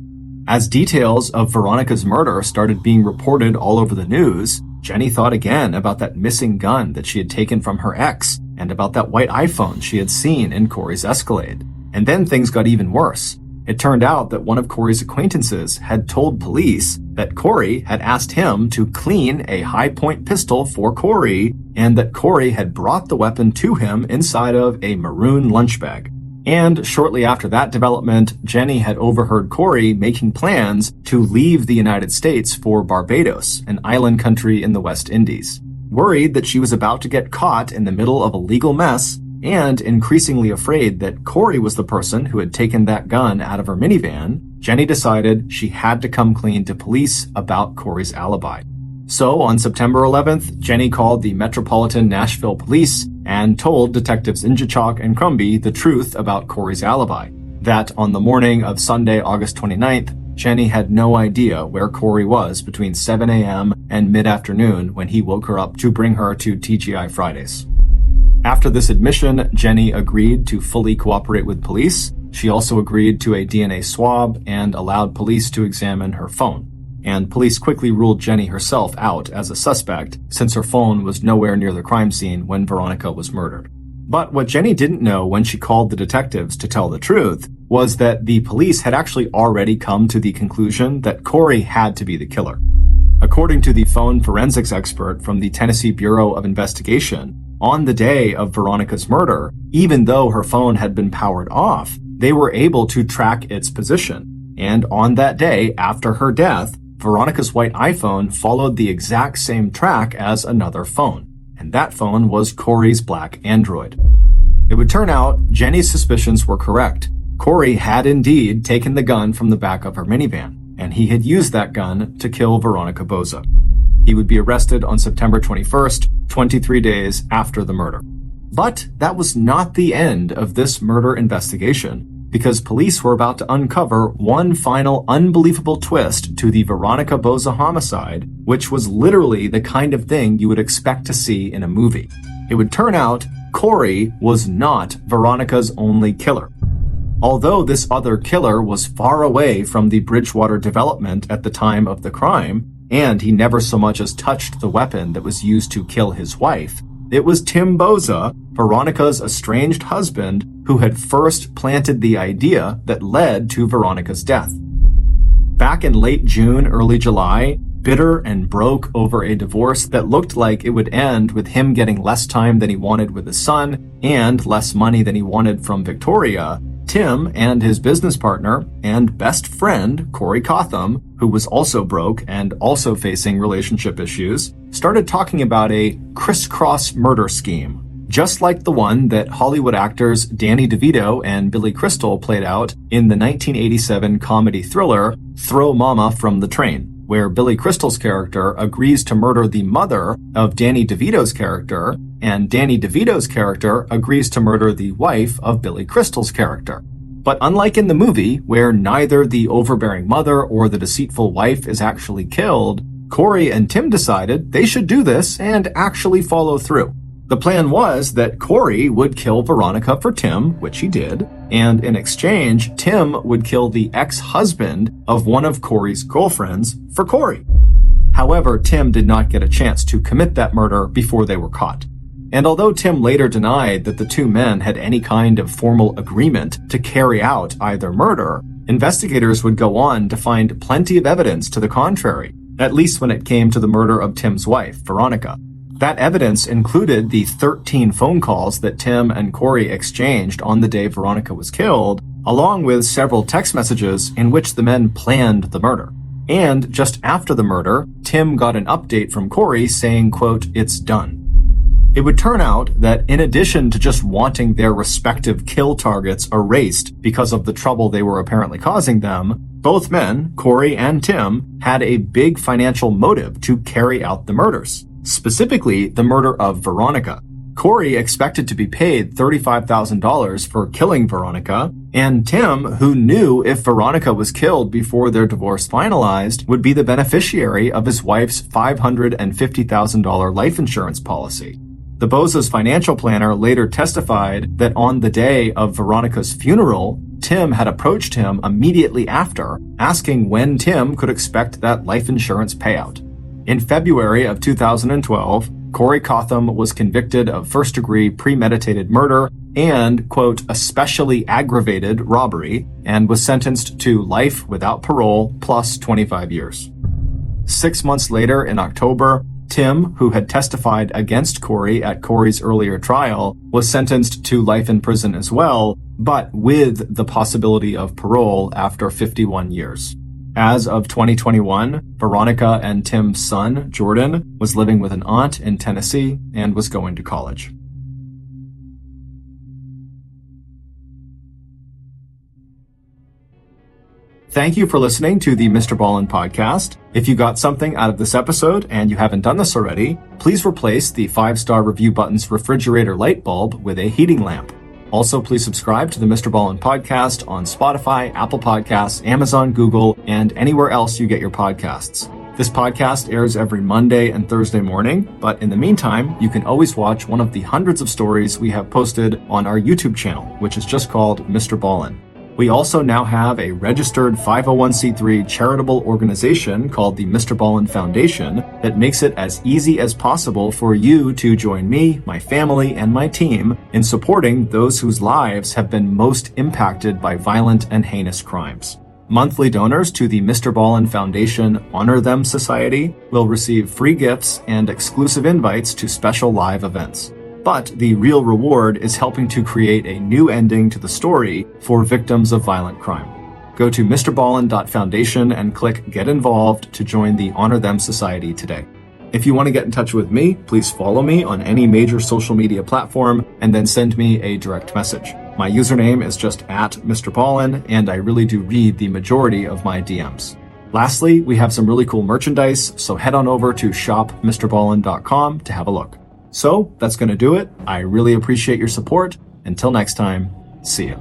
As details of Veronica's murder started being reported all over the news, Jenny thought again about that missing gun that she had taken from her ex and about that white iPhone she had seen in Corey's Escalade. And then things got even worse. It turned out that one of Corey's acquaintances had told police that Corey had asked him to clean a high-point pistol for Corey, and that Corey had brought the weapon to him inside of a maroon lunch bag. And shortly after that development, Jenny had overheard Corey making plans to leave the United States for Barbados, an island country in the West Indies. Worried that she was about to get caught in the middle of a legal mess, and increasingly afraid that Corey was the person who had taken that gun out of her minivan, Jenny decided she had to come clean to police about Corey's alibi. So on September 11th, Jenny called the Metropolitan Nashville Police and told Detectives Injachok and Crumby the truth about Corey's alibi. That on the morning of Sunday, August 29th, Jenny had no idea where Corey was between 7 a.m. and mid-afternoon when he woke her up to bring her to TGI Fridays. After this admission, Jenny agreed to fully cooperate with police. She also agreed to a DNA swab and allowed police to examine her phone. And police quickly ruled Jenny herself out as a suspect, since her phone was nowhere near the crime scene when Veronica was murdered. But what Jenny didn't know when she called the detectives to tell the truth was that the police had actually already come to the conclusion that Corey had to be the killer. According to the phone forensics expert from the Tennessee Bureau of Investigation, on the day of Veronica's murder, even though her phone had been powered off, they were able to track its position. And on that day, after her death, Veronica's white iPhone followed the exact same track as another phone, and that phone was Corey's black Android. It would turn out Jenny's suspicions were correct. Corey had indeed taken the gun from the back of her minivan, and he had used that gun to kill Veronica Boza. He would be arrested on September 21st, 23 days after the murder. But that was not the end of this murder investigation, because police were about to uncover one final unbelievable twist to the Veronica Boza homicide, which was literally the kind of thing you would expect to see in a movie. It would turn out Corey was not Veronica's only killer. Although this other killer was far away from the Bridgewater development at the time of the crime, and he never so much as touched the weapon that was used to kill his wife, it was Tim Boza, Veronica's estranged husband, who had first planted the idea that led to Veronica's death. Back in late June, early July, bitter and broke over a divorce that looked like it would end with him getting less time than he wanted with his son and less money than he wanted from Victoria, Tim and his business partner and best friend, Corey Cotham, who was also broke and also facing relationship issues, started talking about a Criss Cross murder scheme, just like the one that Hollywood actors Danny DeVito and Billy Crystal played out in the 1987 comedy thriller Throw Mama from the Train, where Billy Crystal's character agrees to murder the mother of Danny DeVito's character, and Danny DeVito's character agrees to murder the wife of Billy Crystal's character. But unlike in the movie, where neither the overbearing mother or the deceitful wife is actually killed, Corey and Tim decided they should do this and actually follow through. The plan was that Corey would kill Veronica for Tim, which he did, and in exchange, Tim would kill the ex-husband of one of Corey's girlfriends for Corey. However, Tim did not get a chance to commit that murder before they were caught. And although Tim later denied that the two men had any kind of formal agreement to carry out either murder, investigators would go on to find plenty of evidence to the contrary, at least when it came to the murder of Tim's wife, Veronica. That evidence included the 13 phone calls that Tim and Corey exchanged on the day Veronica was killed, along with several text messages in which the men planned the murder. And just after the murder, Tim got an update from Corey saying, quote, "It's done." It would turn out that in addition to just wanting their respective kill targets erased because of the trouble they were apparently causing them, both men, Corey and Tim, had a big financial motive to carry out the murders. Specifically, the murder of Veronica. Corey expected to be paid $35,000 for killing Veronica, and Tim, who knew if Veronica was killed before their divorce finalized, would be the beneficiary of his wife's $550,000 life insurance policy. The Boza's financial planner later testified that on the day of Veronica's funeral, Tim had approached him immediately after, asking when Tim could expect that life insurance payout. In February of 2012, Corey Cotham was convicted of first-degree premeditated murder and, quote, especially aggravated robbery, and was sentenced to life without parole plus 25 years. 6 months later, in October, Tim, who had testified against Corey at Corey's earlier trial, was sentenced to life in prison as well, but with the possibility of parole after 51 years. As of 2021, Veronica and Tim's son, Jordan, was living with an aunt in Tennessee and was going to college. Thank you for listening to the MrBallen podcast. If you got something out of this episode and you haven't done this already, please replace the 5-star review button's refrigerator light bulb with a heating lamp. Also, please subscribe to the MrBallen podcast on Spotify, Apple Podcasts, Amazon, Google, and anywhere else you get your podcasts. This podcast airs every Monday and Thursday morning, but in the meantime, you can always watch one of the hundreds of stories we have posted on our YouTube channel, which is just called MrBallen. We also now have a registered 501c3 charitable organization called the MrBallen Foundation that makes it as easy as possible for you to join me, my family, and my team in supporting those whose lives have been most impacted by violent and heinous crimes. Monthly donors to the MrBallen Foundation Honor Them Society will receive free gifts and exclusive invites to special live events. But the real reward is helping to create a new ending to the story for victims of violent crime. Go to mrballen.foundation and click Get Involved to join the Honor Them Society today. If you want to get in touch with me, please follow me on any major social media platform and then send me a direct message. My username is just at MrBallen, and I really do read the majority of my DMs. Lastly, we have some really cool merchandise, so head on over to shopmrballen.com to have a look. So that's going to do it. I really appreciate your support. Until next time, see ya.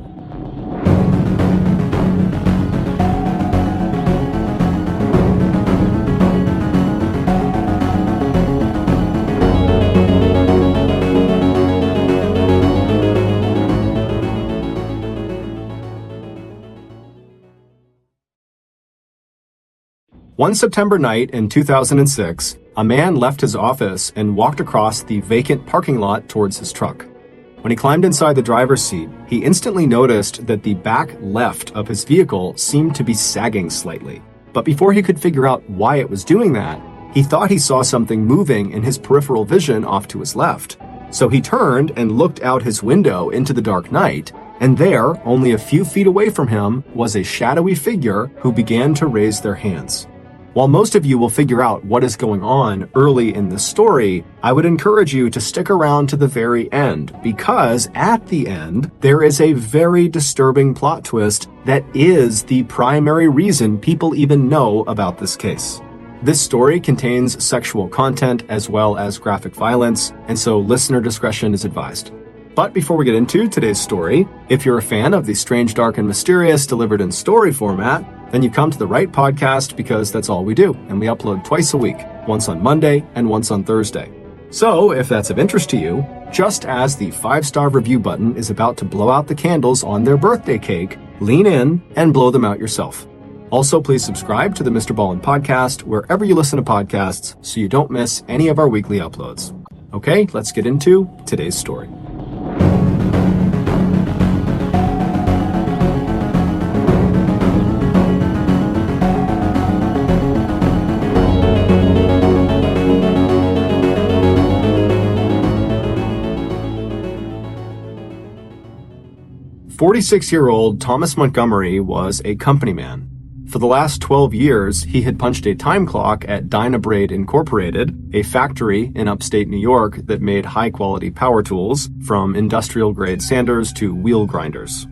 One September night in 2006, a man left his office and walked across the vacant parking lot towards his truck. When he climbed inside the driver's seat, he instantly noticed that the back left of his vehicle seemed to be sagging slightly. But before he could figure out why it was doing that, he thought he saw something moving in his peripheral vision off to his left. So he turned and looked out his window into the dark night, and there, only a few feet away from him, was a shadowy figure who began to raise their hands. While most of you will figure out what is going on early in the story, I would encourage you to stick around to the very end, because at the end, there is a very disturbing plot twist that is the primary reason people even know about this case. This story contains sexual content as well as graphic violence, and so listener discretion is advised. But before we get into today's story, if you're a fan of the strange, dark, and mysterious delivered in story format, then you come to the right podcast, because that's all we do, and we upload twice a week, once on Monday and once on Thursday. So if that's of interest to you, just as the 5-star review button is about to blow out the candles on their birthday cake, lean in and blow them out yourself. Also, please subscribe to the MrBallen podcast wherever you listen to podcasts so you don't miss any of our weekly uploads. Okay, let's get into today's story. "46-year-old Thomas Montgomery was a company man. For the last 12 years, he had punched a time clock at Dynabrade Incorporated, a factory in upstate New York that made high-quality power tools, from industrial-grade sanders to wheel grinders.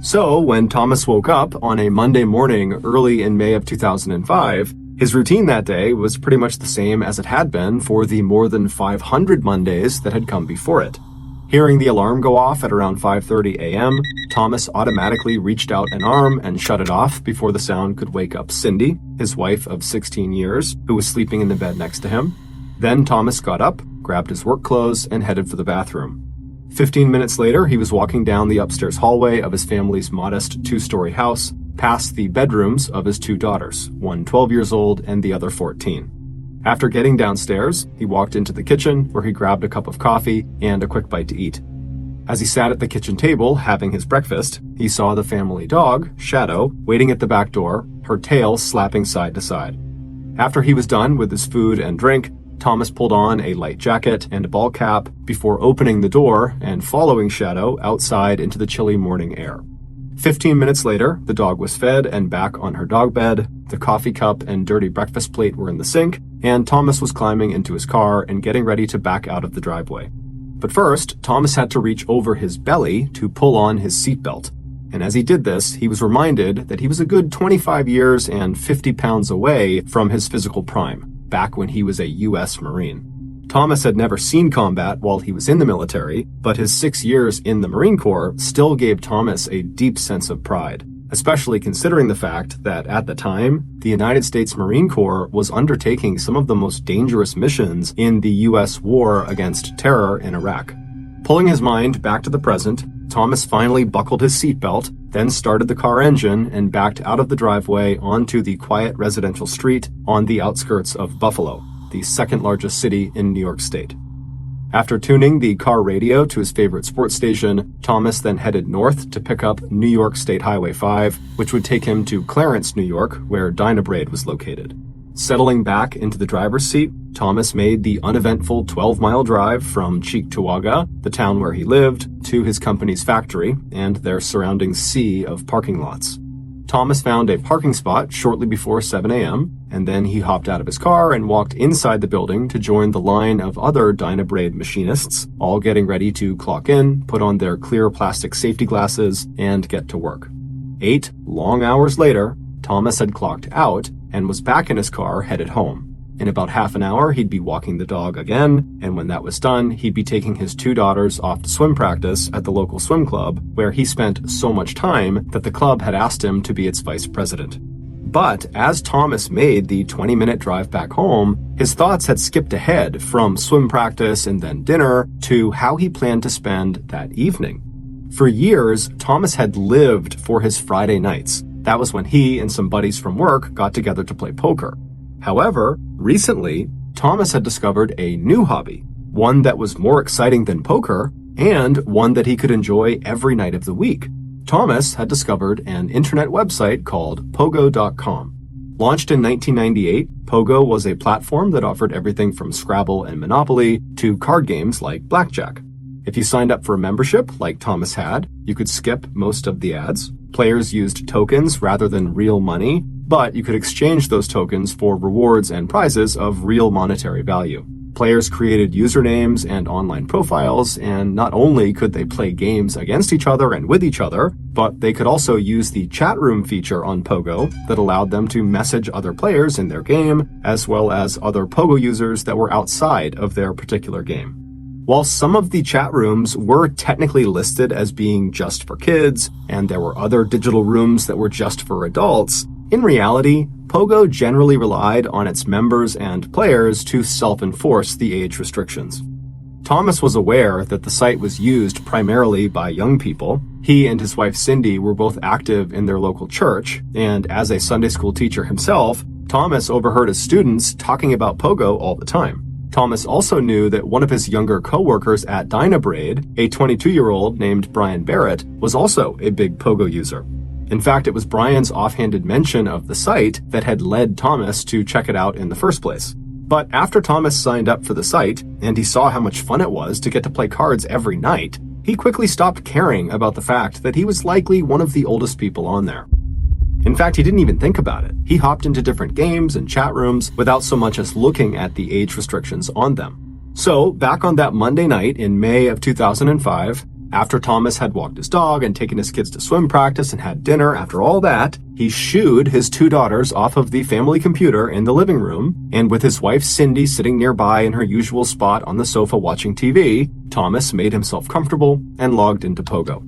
So, when Thomas woke up on a Monday morning early in May of 2005, his routine that day was pretty much the same as it had been for the more than 500 Mondays that had come before it. Hearing the alarm go off at around 5:30 a.m., Thomas automatically reached out an arm and shut it off before the sound could wake up Cindy, his wife of 16 years, who was sleeping in the bed next to him. Then Thomas got up, grabbed his work clothes, and headed for the bathroom. 15 minutes later, he was walking down the upstairs hallway of his family's modest 2-story house, past the bedrooms of his 2 daughters, one 12 years old and the other 14. After getting downstairs, he walked into the kitchen, where he grabbed a cup of coffee and a quick bite to eat. As he sat at the kitchen table having his breakfast, he saw the family dog, Shadow, waiting at the back door, her tail slapping side to side. After he was done with his food and drink, Thomas pulled on a light jacket and a ball cap before opening the door and following Shadow outside into the chilly morning air. 15 minutes later, the dog was fed and back on her dog bed, the coffee cup and dirty breakfast plate were in the sink, and Thomas was climbing into his car and getting ready to back out of the driveway. But first, Thomas had to reach over his belly to pull on his seatbelt. And as he did this, he was reminded that he was a good 25 years and 50 pounds away from his physical prime, back when he was a U.S. Marine. Thomas had never seen combat while he was in the military, but his 6 years in the Marine Corps still gave Thomas a deep sense of pride, especially considering the fact that at the time, the United States Marine Corps was undertaking some of the most dangerous missions in the U.S. war against terror in Iraq. Pulling his mind back to the present, Thomas finally buckled his seatbelt, then started the car engine and backed out of the driveway onto the quiet residential street on the outskirts of Buffalo, the second largest city in New York State. After tuning the car radio to his favorite sports station, Thomas then headed north to pick up New York State Highway 5, which would take him to Clarence, New York, where Dynabrade was located. Settling back into the driver's seat, Thomas made the uneventful 12-mile drive from Cheektowaga, the town where he lived, to his company's factory and their surrounding sea of parking lots. Thomas found a parking spot shortly before 7 a.m., and then he hopped out of his car and walked inside the building to join the line of other Dynabraid machinists, all getting ready to clock in, put on their clear plastic safety glasses, and get to work. 8 long hours later, Thomas had clocked out and was back in his car headed home. In about half an hour, he'd be walking the dog again, and when that was done, he'd be taking his 2 daughters off to swim practice at the local swim club, where he spent so much time that the club had asked him to be its vice president. But as Thomas made the 20-minute drive back home, his thoughts had skipped ahead from swim practice and then dinner to how he planned to spend that evening. For years, Thomas had lived for his Friday nights. That was when he and some buddies from work got together to play poker. However, recently, Thomas had discovered a new hobby, one that was more exciting than poker, and one that he could enjoy every night of the week. Thomas had discovered an internet website called Pogo.com. Launched in 1998, Pogo was a platform that offered everything from Scrabble and Monopoly to card games like Blackjack. If you signed up for a membership, like Thomas had, you could skip most of the ads. Players used tokens rather than real money, but you could exchange those tokens for rewards and prizes of real monetary value. Players created usernames and online profiles, and not only could they play games against each other and with each other, but they could also use the chat room feature on Pogo that allowed them to message other players in their game, as well as other Pogo users that were outside of their particular game. While some of the chat rooms were technically listed as being just for kids, and there were other digital rooms that were just for adults, in reality, Pogo generally relied on its members and players to self-enforce the age restrictions. Thomas was aware that the site was used primarily by young people. He and his wife Cindy were both active in their local church, and as a Sunday school teacher himself, Thomas overheard his students talking about Pogo all the time. Thomas also knew that one of his younger co-workers at Dynabraid, a 22-year-old named Brian Barrett, was also a big Pogo user. In fact, it was Brian's offhanded mention of the site that had led Thomas to check it out in the first place. But after Thomas signed up for the site, and he saw how much fun it was to get to play cards every night, he quickly stopped caring about the fact that he was likely one of the oldest people on there. In fact, he didn't even think about it. He hopped into different games and chat rooms without so much as looking at the age restrictions on them. So, back on that Monday night in May of 2005, after Thomas had walked his dog and taken his kids to swim practice and had dinner, after all that, he shooed his 2 daughters off of the family computer in the living room, and with his wife Cindy sitting nearby in her usual spot on the sofa watching TV, Thomas made himself comfortable and logged into Pogo.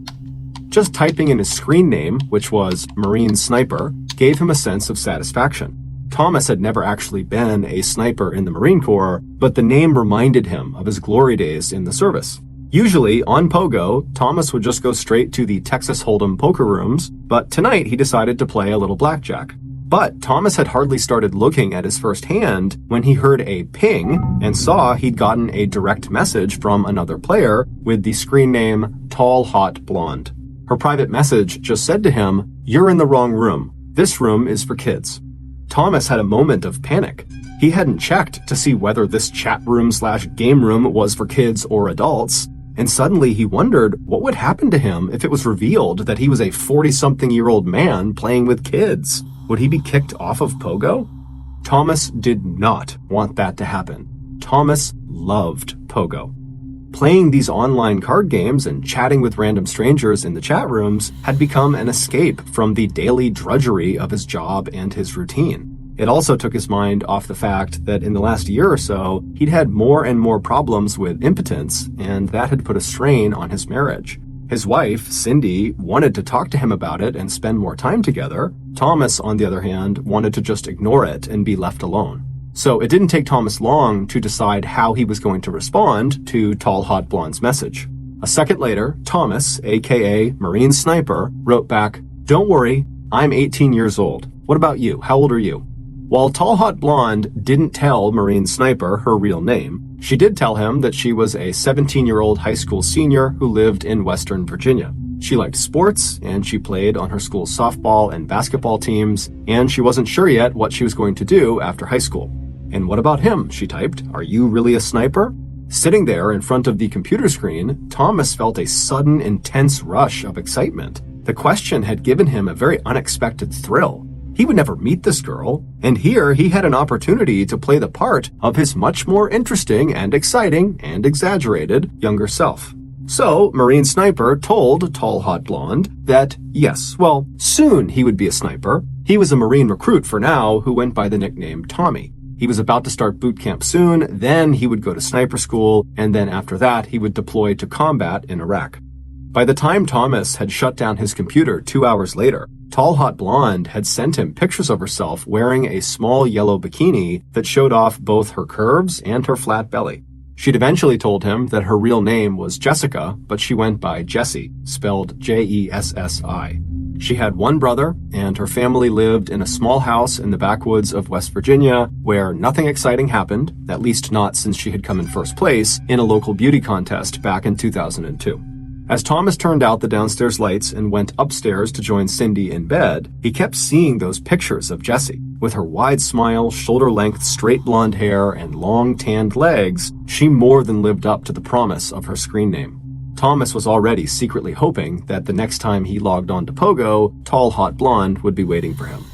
Just typing in his screen name, which was Marine Sniper, gave him a sense of satisfaction. Thomas had never actually been a sniper in the Marine Corps, but the name reminded him of his glory days in the service. Usually, on Pogo, Thomas would just go straight to the Texas Hold'em poker rooms, but tonight he decided to play a little blackjack. But Thomas had hardly started looking at his first hand when he heard a ping and saw he'd gotten a direct message from another player with the screen name Tall Hot Blonde. Her private message just said to him, "You're in the wrong room. This room is for kids." Thomas had a moment of panic. He hadn't checked to see whether this chat room/game room was for kids or adults, and suddenly he wondered what would happen to him if it was revealed that he was a 40-something-year-old man playing with kids. Would he be kicked off of Pogo? Thomas did not want that to happen. Thomas loved Pogo. Playing these online card games and chatting with random strangers in the chat rooms had become an escape from the daily drudgery of his job and his routine. It also took his mind off the fact that in the last year or so, he'd had more and more problems with impotence, and that had put a strain on his marriage. His wife, Cindy, wanted to talk to him about it and spend more time together. Thomas, on the other hand, wanted to just ignore it and be left alone. So it didn't take Thomas long to decide how he was going to respond to Tall Hot Blonde's message. A second later, Thomas, aka Marine Sniper, wrote back, "Don't worry, I'm 18 years old. What about you? How old are you?" While Tall Hot Blonde didn't tell Marine Sniper her real name, she did tell him that she was a 17-year-old high school senior who lived in Western Virginia. She liked sports, and she played on her school's softball and basketball teams, and she wasn't sure yet what she was going to do after high school. "And what about him?" she typed. "Are you really a sniper?" Sitting there in front of the computer screen, Thomas felt a sudden, intense rush of excitement. The question had given him a very unexpected thrill. He would never meet this girl, and here he had an opportunity to play the part of his much more interesting and exciting and exaggerated younger self. So, Marine Sniper told Tall Hot Blonde that, yes, well, soon he would be a sniper. He was a Marine recruit for now who went by the nickname Tommy. He was about to start boot camp soon, then he would go to sniper school, and then after that he would deploy to combat in Iraq. By the time Thomas had shut down his computer 2 hours later, Tall Hot Blonde had sent him pictures of herself wearing a small yellow bikini that showed off both her curves and her flat belly. She'd eventually told him that her real name was Jessica, but she went by Jessie, spelled Jessi. She had one brother, and her family lived in a small house in the backwoods of West Virginia where nothing exciting happened, at least not since she had come in first place in a local beauty contest back in 2002. As Thomas turned out the downstairs lights and went upstairs to join Cindy in bed, he kept seeing those pictures of Jessie. With her wide smile, shoulder-length straight blonde hair, and long tanned legs, she more than lived up to the promise of her screen name. Thomas was already secretly hoping that the next time he logged on to Pogo, Tall Hot Blonde would be waiting for him.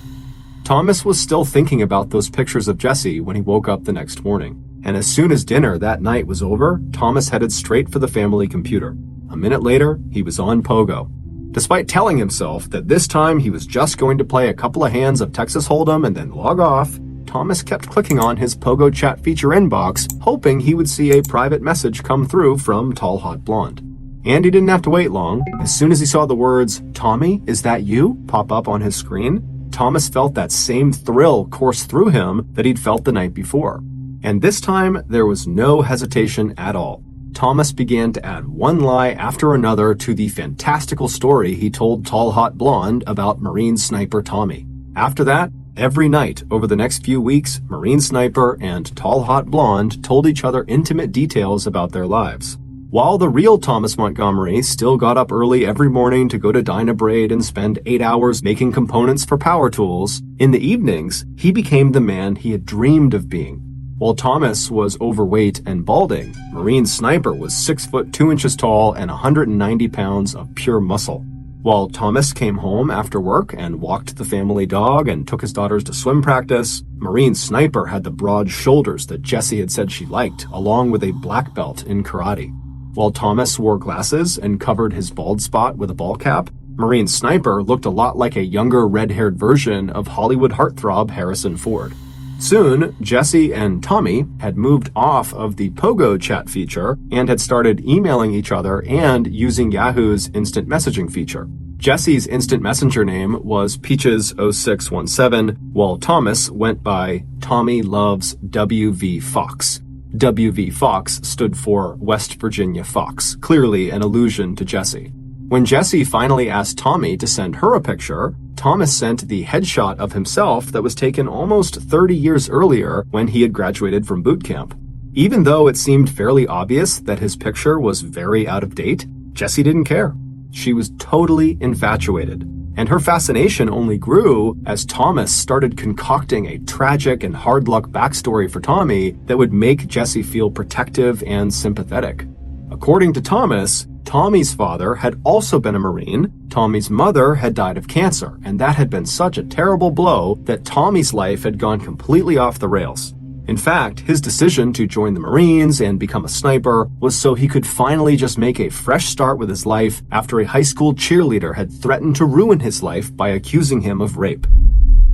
Thomas was still thinking about those pictures of Jessie when he woke up the next morning, and as soon as dinner that night was over, Thomas headed straight for the family computer. A minute later, he was on Pogo. Despite telling himself that this time he was just going to play a couple of hands of Texas Hold'em and then log off, Thomas kept clicking on his Pogo chat feature inbox, hoping he would see a private message come through from Tall Hot Blonde. And he didn't have to wait long. As soon as he saw the words, "Tommy, is that you?" pop up on his screen, Thomas felt that same thrill course through him that he'd felt the night before. And this time, there was no hesitation at all. Thomas began to add one lie after another to the fantastical story he told Tall Hot Blonde about Marine Sniper Tommy. After that, every night over the next few weeks, Marine Sniper and Tall Hot Blonde told each other intimate details about their lives. While the real Thomas Montgomery still got up early every morning to go to Dynabraid and spend 8 hours making components for power tools, in the evenings, he became the man he had dreamed of being. While Thomas was overweight and balding, Marine Sniper was 6 foot 2 inches tall and 190 pounds of pure muscle. While Thomas came home after work and walked the family dog and took his daughters to swim practice, Marine Sniper had the broad shoulders that Jessie had said she liked, along with a black belt in karate. While Thomas wore glasses and covered his bald spot with a ball cap, Marine Sniper looked a lot like a younger red-haired version of Hollywood heartthrob Harrison Ford. Soon, Jessie and Tommy had moved off of the Pogo chat feature and had started emailing each other and using Yahoo's instant messaging feature. Jessie's instant messenger name was Peaches0617, while Thomas went by Tommy Loves WV Fox. WV Fox stood for West Virginia Fox, clearly an allusion to Jessie. When Jessie finally asked Tommy to send her a picture, Thomas sent the headshot of himself that was taken almost 30 years earlier when he had graduated from boot camp. Even though it seemed fairly obvious that his picture was very out of date, Jessie didn't care. She was totally infatuated. And her fascination only grew as Thomas started concocting a tragic and hard-luck backstory for Tommy that would make Jessie feel protective and sympathetic. According to Thomas, Tommy's father had also been a Marine, Tommy's mother had died of cancer, and that had been such a terrible blow that Tommy's life had gone completely off the rails. In fact, his decision to join the Marines and become a sniper was so he could finally just make a fresh start with his life after a high school cheerleader had threatened to ruin his life by accusing him of rape.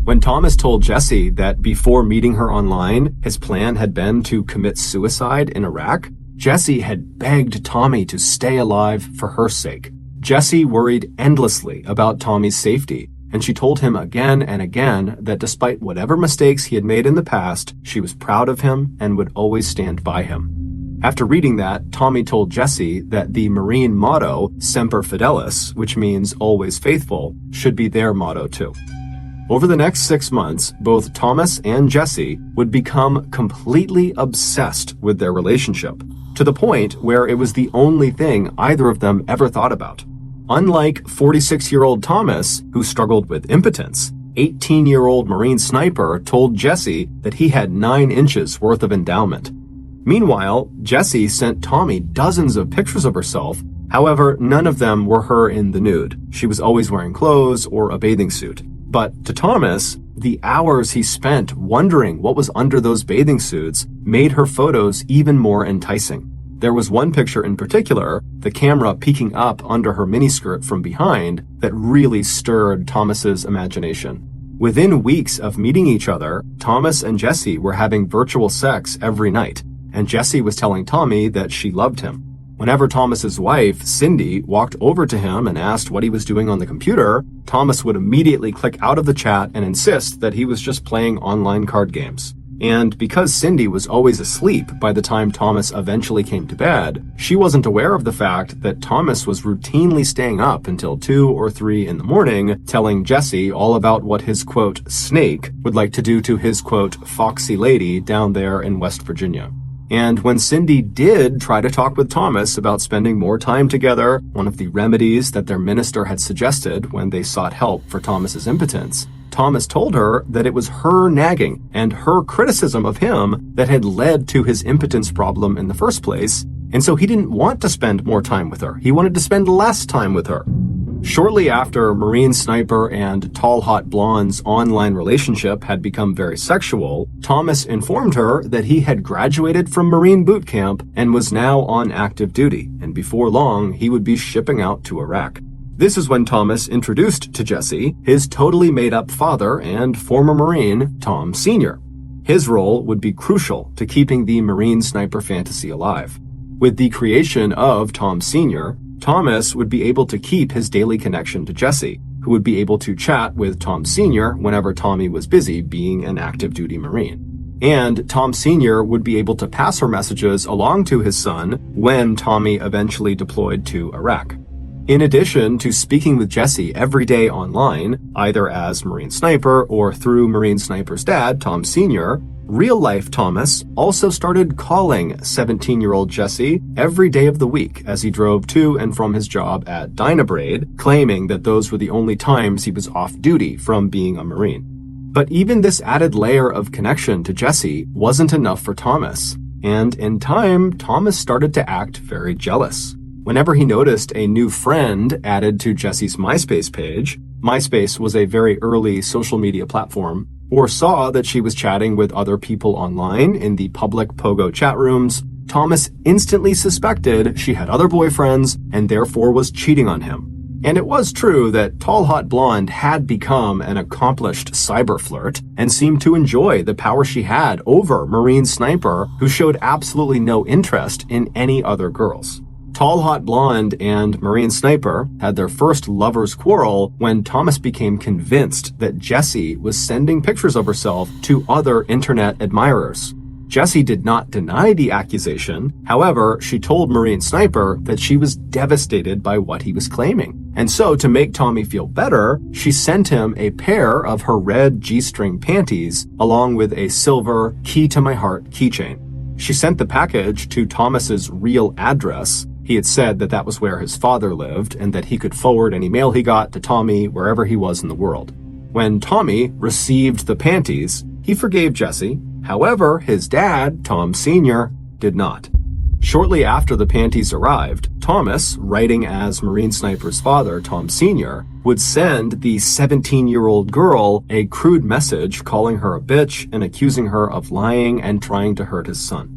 When Thomas told Jessie that before meeting her online, his plan had been to commit suicide in Iraq, Jessie had begged Tommy to stay alive for her sake. Jessie worried endlessly about Tommy's safety, and she told him again and again that despite whatever mistakes he had made in the past, she was proud of him and would always stand by him. After reading that, Tommy told Jessie that the Marine motto, Semper Fidelis, which means always faithful, should be their motto too. Over the next 6 months, both Thomas and Jessie would become completely obsessed with their relationship, to the point where it was the only thing either of them ever thought about. Unlike 46-year-old Thomas, who struggled with impotence, 18-year-old Marine Sniper told Jessie that he had 9 inches worth of endowment. Meanwhile, Jessie sent Tommy dozens of pictures of herself. However, none of them were her in the nude. She was always wearing clothes or a bathing suit. But to Thomas, the hours he spent wondering what was under those bathing suits made her photos even more enticing. There was one picture in particular, the camera peeking up under her miniskirt from behind, that really stirred Thomas's imagination. Within weeks of meeting each other, Thomas and Jessie were having virtual sex every night, and Jessie was telling Tommy that she loved him. Whenever Thomas's wife, Cindy, walked over to him and asked what he was doing on the computer, Thomas would immediately click out of the chat and insist that he was just playing online card games. And because Cindy was always asleep by the time Thomas eventually came to bed, she wasn't aware of the fact that Thomas was routinely staying up until 2 or 3 in the morning, telling Jessie all about what his, quote, snake would like to do to his, quote, foxy lady down there in West Virginia. And when Cindy did try to talk with Thomas about spending more time together, one of the remedies that their minister had suggested when they sought help for Thomas's impotence, Thomas told her that it was her nagging and her criticism of him that had led to his impotence problem in the first place, and so he didn't want to spend more time with her. He wanted to spend less time with her. Shortly after Marine Sniper and Tall Hot Blonde's online relationship had become very sexual, Thomas informed her that he had graduated from Marine boot camp and was now on active duty, and before long, he would be shipping out to Iraq. This is when Thomas introduced to Jessie his totally made-up father and former Marine, Tom Sr. His role would be crucial to keeping the Marine Sniper fantasy alive. With the creation of Tom Sr., Thomas would be able to keep his daily connection to Jessie, who would be able to chat with Tom Sr. whenever Tommy was busy being an active duty Marine. And Tom Sr. would be able to pass her messages along to his son when Tommy eventually deployed to Iraq. In addition to speaking with Jessie every day online, either as Marine Sniper or through Marine Sniper's dad, Tom Sr., real-life Thomas also started calling 17-year-old Jessie every day of the week as he drove to and from his job at Dynabraid, claiming that those were the only times he was off duty from being a Marine. But even this added layer of connection to Jessie wasn't enough for Thomas, and in time, Thomas started to act very jealous. Whenever he noticed a new friend added to Jessie's MySpace page, MySpace was a very early social media platform, or saw that she was chatting with other people online in the public Pogo chat rooms, Thomas instantly suspected she had other boyfriends and therefore was cheating on him. And it was true that Tall Hot Blonde had become an accomplished cyber flirt and seemed to enjoy the power she had over Marine Sniper, who showed absolutely no interest in any other girls. Tall Hot Blonde and Marine Sniper had their first lovers' quarrel when Thomas became convinced that Jessie was sending pictures of herself to other internet admirers. Jessie did not deny the accusation. However, she told Marine Sniper that she was devastated by what he was claiming. And so, to make Tommy feel better, she sent him a pair of her red G-string panties along with a silver Key to My Heart keychain. She sent the package to Thomas's real address. He had said that that was where his father lived and that he could forward any mail he got to Tommy wherever he was in the world. When Tommy received the panties, he forgave Jessie. However, his dad, Tom Sr., did not. Shortly after the panties arrived, Thomas, writing as Marine Sniper's father, Tom Sr., would send the 17-year-old girl a crude message calling her a bitch and accusing her of lying and trying to hurt his son.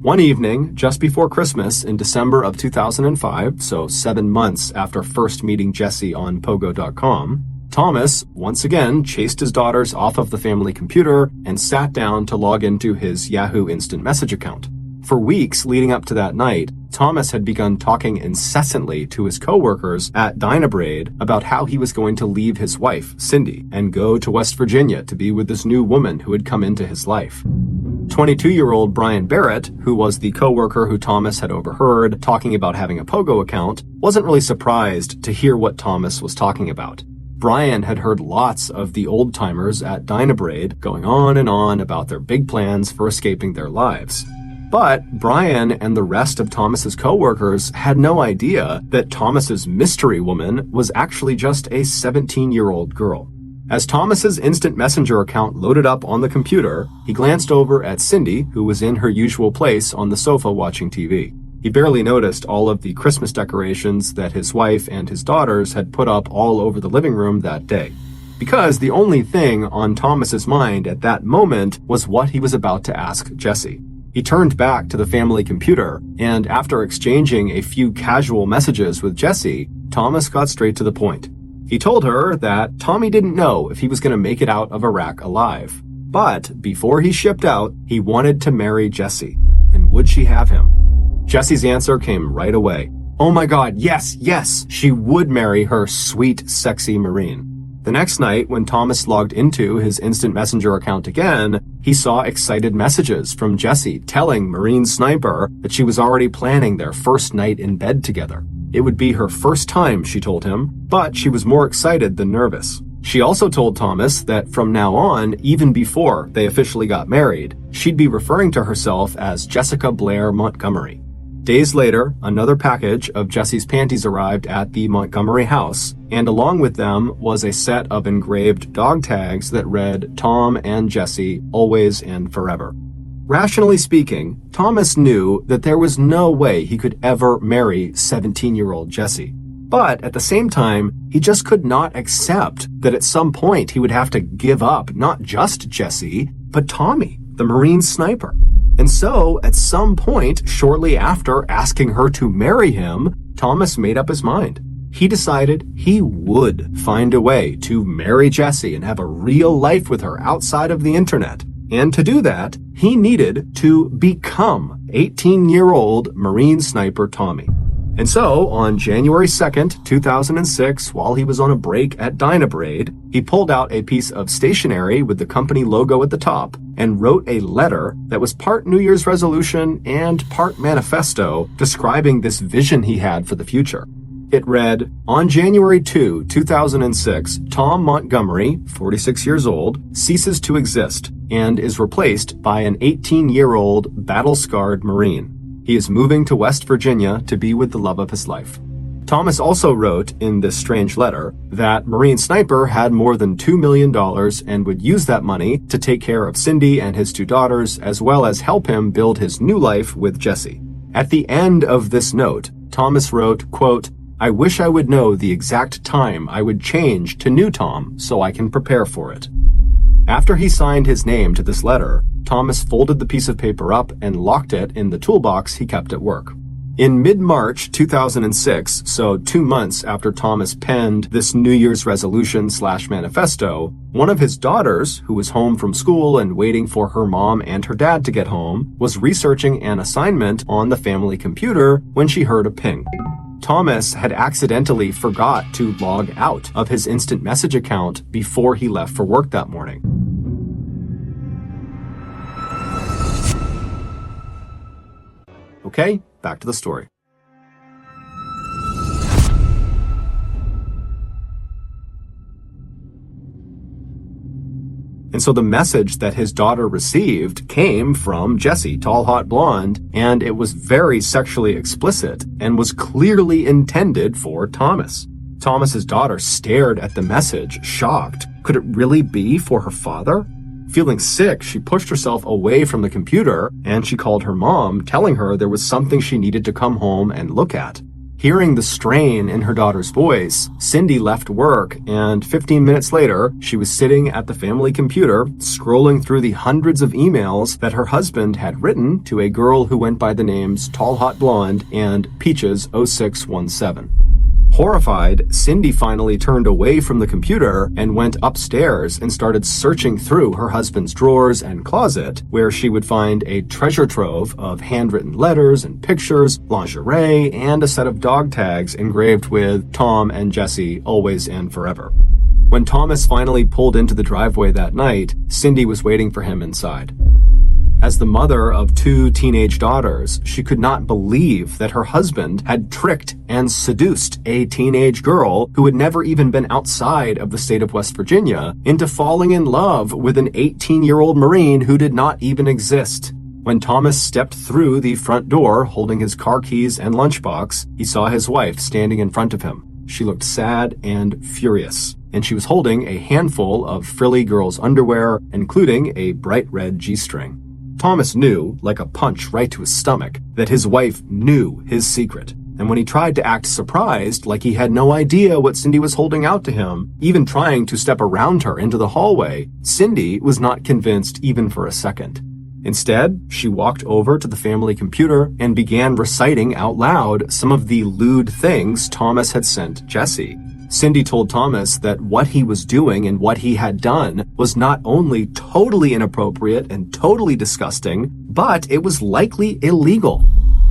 One evening, just before Christmas in December of 2005, so 7 months after first meeting Jessie on Pogo.com, Thomas once again chased his daughters off of the family computer and sat down to log into his Yahoo Instant Message account. For weeks leading up to that night, Thomas had begun talking incessantly to his coworkers at Dynabraid about how he was going to leave his wife, Cindy, and go to West Virginia to be with this new woman who had come into his life. 22-year-old Brian Barrett, who was the coworker who Thomas had overheard talking about having a Pogo account, wasn't really surprised to hear what Thomas was talking about. Brian had heard lots of the old-timers at Dynabraid going on and on about their big plans for escaping their lives. But Brian and the rest of Thomas's coworkers had no idea that Thomas's mystery woman was actually just a 17-year-old girl. As Thomas's instant messenger account loaded up on the computer, he glanced over at Cindy, who was in her usual place on the sofa watching TV. He barely noticed all of the Christmas decorations that his wife and his daughters had put up all over the living room that day. because the only thing on Thomas's mind at that moment was what he was about to ask Jessie. He turned back to the family computer, and after exchanging a few casual messages with Jessie, Thomas got straight to the point. He told her that Tommy didn't know if he was going to make it out of Iraq alive. But before he shipped out, he wanted to marry Jessie. And would she have him? Jessie's answer came right away. Oh my God, yes, yes, she would marry her sweet, sexy Marine. The next night, when Thomas logged into his instant messenger account again, he saw excited messages from Jessie telling Marine Sniper that she was already planning their first night in bed together. It would be her first time, she told him, but she was more excited than nervous. She also told Thomas that from now on, even before they officially got married, she'd be referring to herself as Jessica Blair Montgomery. Days later, another package of Jessie's panties arrived at the Montgomery house, and along with them was a set of engraved dog tags that read Tom and Jessie, always and forever. Rationally speaking, Thomas knew that there was no way he could ever marry 17-year-old Jessie. But at the same time, he just could not accept that at some point he would have to give up not just Jessie, but Tommy, the Marine Sniper. And so, at some point, shortly after asking her to marry him, Thomas made up his mind. He decided he would find a way to marry Jessie and have a real life with her outside of the internet. And to do that, he needed to become 18-year-old Marine Sniper Tommy. And so, on January 2nd, 2006, while he was on a break at Dynabraid, he pulled out a piece of stationery with the company logo at the top and wrote a letter that was part New Year's resolution and part manifesto describing this vision he had for the future. It read, on January 2, 2006, Tom Montgomery, 46 years old, ceases to exist and is replaced by an 18-year-old battle-scarred Marine. He is moving to West Virginia to be with the love of his life. Thomas also wrote in this strange letter that Marine Sniper had more than $2 million and would use that money to take care of Cindy and his 2 daughters, as well as help him build his new life with Jessie. At the end of this note, Thomas wrote, quote, I wish I would know the exact time I would change to new Tom so I can prepare for it. After he signed his name to this letter, Thomas folded the piece of paper up and locked it in the toolbox he kept at work. In mid-March 2006, so 2 months after Thomas penned this New Year's resolution/manifesto, one of his daughters, who was home from school and waiting for her mom and her dad to get home, was researching an assignment on the family computer when she heard a ping. Thomas had accidentally forgot to log out of his instant message account before he left for work that morning. Okay, back to the story. And so the message that his daughter received came from Jessie, tall, hot blonde, and it was very sexually explicit and was clearly intended for Thomas. Thomas's daughter stared at the message, shocked. Could it really be for her father? Feeling sick, she pushed herself away from the computer and she called her mom, telling her there was something she needed to come home and look at. Hearing the strain in her daughter's voice, Cindy left work, and 15 minutes later, she was sitting at the family computer, scrolling through the hundreds of emails that her husband had written to a girl who went by the names Tall Hot Blonde and Peaches0617. Horrified, Cindy finally turned away from the computer and went upstairs and started searching through her husband's drawers and closet, where she would find a treasure trove of handwritten letters and pictures, lingerie, and a set of dog tags engraved with Tom and Jessie, always and forever. When Thomas finally pulled into the driveway that night, Cindy was waiting for him inside. As the mother of 2 teenage daughters, she could not believe that her husband had tricked and seduced a teenage girl who had never even been outside of the state of West Virginia into falling in love with an 18-year-old Marine who did not even exist. When Thomas stepped through the front door holding his car keys and lunchbox, he saw his wife standing in front of him. She looked sad and furious, and she was holding a handful of frilly girls' underwear, including a bright red G-string. Thomas knew, like a punch right to his stomach, that his wife knew his secret. And when he tried to act surprised, like he had no idea what Cindy was holding out to him, even trying to step around her into the hallway, Cindy was not convinced even for a second. Instead, she walked over to the family computer and began reciting out loud some of the lewd things Thomas had sent Jesse. Cindy told Thomas that what he was doing and what he had done was not only totally inappropriate and totally disgusting, but it was likely illegal.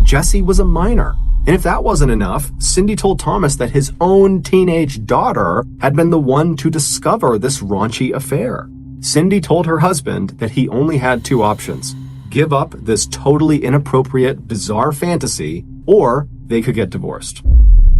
Jesse was a minor. And if that wasn't enough, Cindy told Thomas that his own teenage daughter had been the one to discover this raunchy affair. Cindy told her husband that he only had two options: give up this totally inappropriate, bizarre fantasy, or they could get divorced.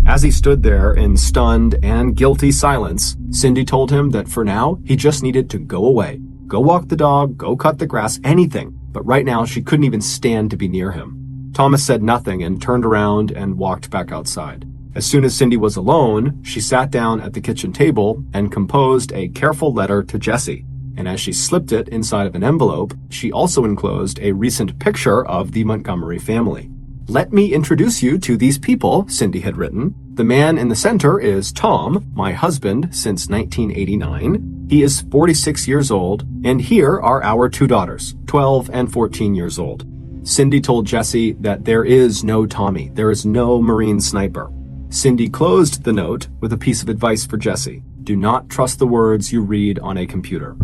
As he stood there in stunned and guilty silence, Cindy told him that for now, he just needed to go away. Go walk the dog, go cut the grass, anything. But right now, she couldn't even stand to be near him. Thomas said nothing and turned around and walked back outside. As soon as Cindy was alone, she sat down at the kitchen table and composed a careful letter to Jesse. And as she slipped it inside of an envelope, she also enclosed a recent picture of the Montgomery family. "Let me introduce you to these people," Cindy had written. "The man in the center is Tom, my husband since 1989. He is 46 years old, and here are our two daughters, 12 and 14 years old." Cindy told Jesse that there is no Tommy, there is no Marine sniper. Cindy closed the note with a piece of advice for Jesse: do not trust the words you read on a computer.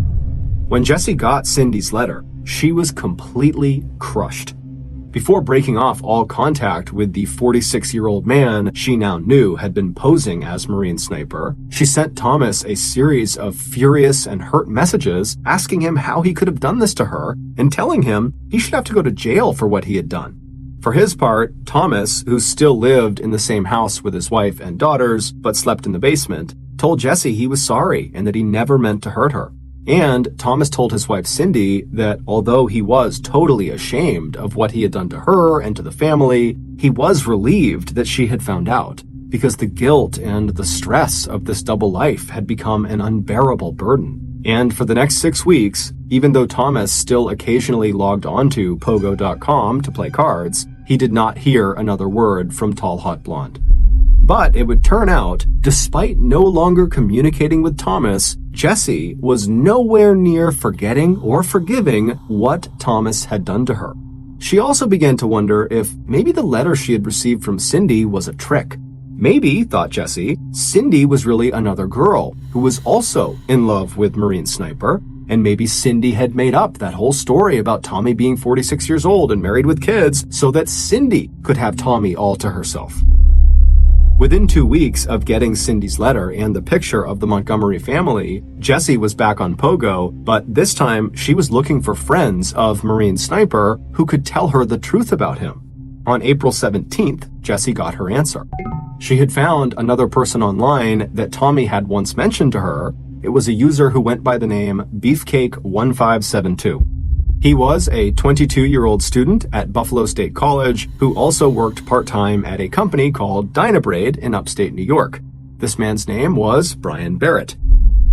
When Jesse got Cindy's letter, she was completely crushed. Before breaking off all contact with the 46-year-old man she now knew had been posing as Marine sniper, she sent Thomas a series of furious and hurt messages asking him how he could have done this to her and telling him he should have to go to jail for what he had done. For his part, Thomas, who still lived in the same house with his wife and daughters but slept in the basement, told Jesse he was sorry and that he never meant to hurt her. And Thomas told his wife Cindy that although he was totally ashamed of what he had done to her and to the family, he was relieved that she had found out, because the guilt and the stress of this double life had become an unbearable burden. And for the next 6 weeks, even though Thomas still occasionally logged onto Pogo.com to play cards, he did not hear another word from Tall Hot Blonde. But it would turn out, despite no longer communicating with Thomas, Jesse was nowhere near forgetting or forgiving what Thomas had done to her. She also began to wonder if maybe the letter she had received from Cindy was a trick. Maybe, thought Jesse, Cindy was really another girl who was also in love with Marine Sniper, and maybe Cindy had made up that whole story about Tommy being 46 years old and married with kids so that Cindy could have Tommy all to herself. Within 2 weeks of getting Cindy's letter and the picture of the Montgomery family, Jesse was back on Pogo, but this time she was looking for friends of Marine Sniper who could tell her the truth about him. On April 17th, Jesse got her answer. She had found another person online that Tommy had once mentioned to her. It was a user who went by the name Beefcake1572. He was a 22-year-old student at Buffalo State College who also worked part-time at a company called Dynabraid in upstate New York. This man's name was Brian Barrett.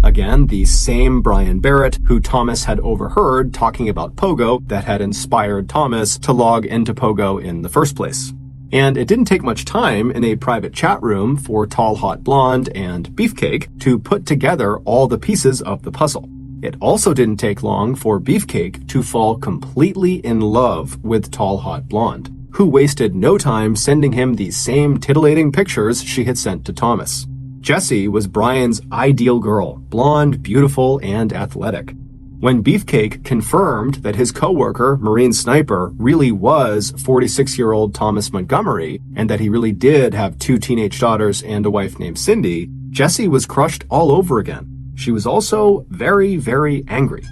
Again, the same Brian Barrett who Thomas had overheard talking about Pogo that had inspired Thomas to log into Pogo in the first place. And it didn't take much time in a private chat room for Tall Hot Blonde and Beefcake to put together all the pieces of the puzzle. It also didn't take long for Beefcake to fall completely in love with Tall Hot Blonde, who wasted no time sending him the same titillating pictures she had sent to Thomas. Jessie was Brian's ideal girl, blonde, beautiful, and athletic. When Beefcake confirmed that his coworker, Marine Sniper, really was 46-year-old Thomas Montgomery, and that he really did have 2 teenage daughters and a wife named Cindy, Jessie was crushed all over again. She was also very, very angry.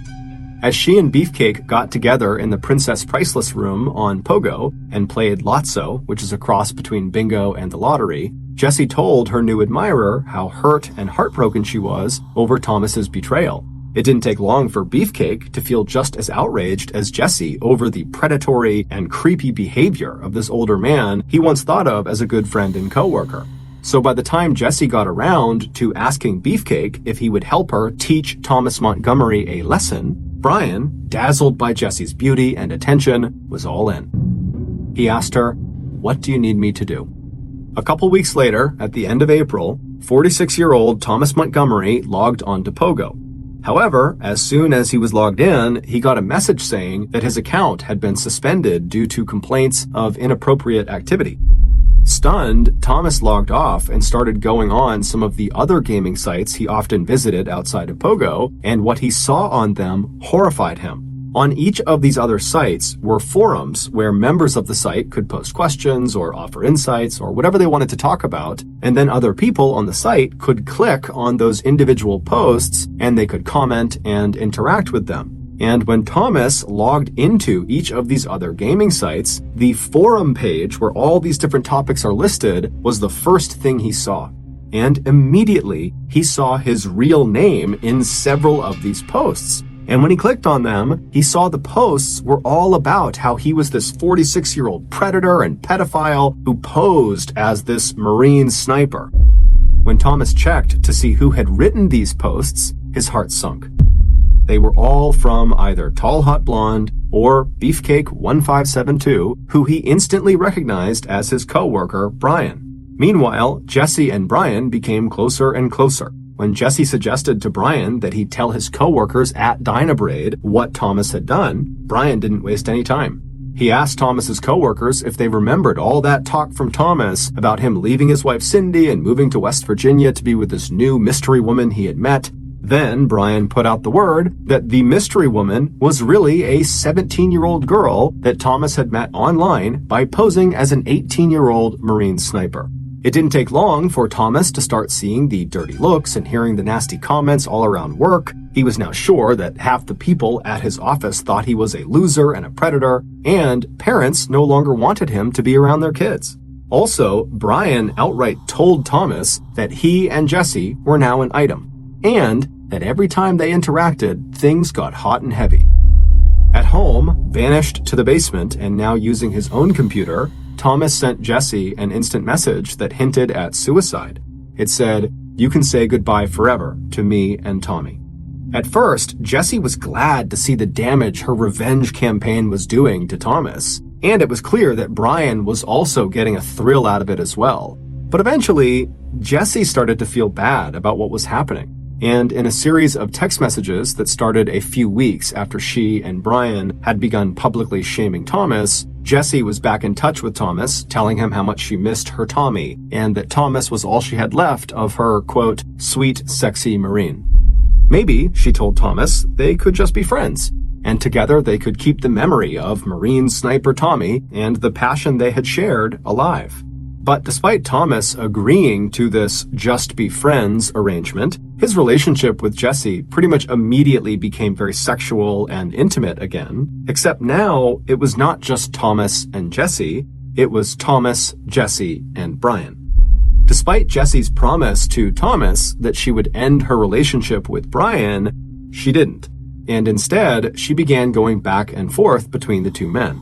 As she and Beefcake got together in the Princess Priceless room on Pogo and played Lotso, which is a cross between bingo and the lottery, Jessie told her new admirer how hurt and heartbroken she was over Thomas's betrayal. It didn't take long for Beefcake to feel just as outraged as Jessie over the predatory and creepy behavior of this older man he once thought of as a good friend and coworker. So by the time Jessie got around to asking Beefcake if he would help her teach Thomas Montgomery a lesson, Brian, dazzled by Jessie's beauty and attention, was all in. He asked her, "What do you need me to do?" A couple weeks later, at the end of April, 46-year-old Thomas Montgomery logged onto Pogo. However, as soon as he was logged in, he got a message saying that his account had been suspended due to complaints of inappropriate activity. Stunned, Thomas logged off and started going on some of the other gaming sites he often visited outside of Pogo, and what he saw on them horrified him. On each of these other sites were forums where members of the site could post questions or offer insights or whatever they wanted to talk about, and then other people on the site could click on those individual posts and they could comment and interact with them. And when Thomas logged into each of these other gaming sites, the forum page where all these different topics are listed was the first thing he saw. And immediately, he saw his real name in several of these posts. And when he clicked on them, he saw the posts were all about how he was this 46-year-old predator and pedophile who posed as this Marine sniper. When Thomas checked to see who had written these posts, his heart sunk. They were all from either Tall Hot Blonde or Beefcake 1572, who he instantly recognized as his co-worker, Brian. Meanwhile, Jesse and Brian became closer and closer. When Jesse suggested to Brian that he tell his co-workers at Dynabraid what Thomas had done, Brian didn't waste any time. He asked Thomas's co-workers if they remembered all that talk from Thomas about him leaving his wife Cindy and moving to West Virginia to be with this new mystery woman he had met. Then Brian put out the word that the mystery woman was really a 17-year-old girl that Thomas had met online by posing as an 18-year-old Marine sniper. It didn't take long for Thomas to start seeing the dirty looks and hearing the nasty comments all around work. He was now sure that half the people at his office thought he was a loser and a predator, and parents no longer wanted him to be around their kids. Also, Brian outright told Thomas that he and Jesse were now an item, and that every time they interacted, things got hot and heavy. At home, banished to the basement and now using his own computer, Thomas sent Jesse an instant message that hinted at suicide. It said, "You can say goodbye forever to me and Tommy." At first, Jesse was glad to see the damage her revenge campaign was doing to Thomas, and it was clear that Brian was also getting a thrill out of it as well. But eventually, Jesse started to feel bad about what was happening. And in a series of text messages that started a few weeks after she and Brian had begun publicly shaming Thomas, Jesse was back in touch with Thomas, telling him how much she missed her Tommy, and that Thomas was all she had left of her, quote, sweet, sexy Marine. Maybe, she told Thomas, they could just be friends, and together they could keep the memory of Marine sniper Tommy and the passion they had shared alive. But despite Thomas agreeing to this just be friends arrangement, his relationship with Jesse pretty much immediately became very sexual and intimate again, except now it was not just Thomas and Jesse, it was Thomas, Jesse, and Brian. Despite Jesse's promise to Thomas that she would end her relationship with Brian, she didn't, and instead she began going back and forth between the two men.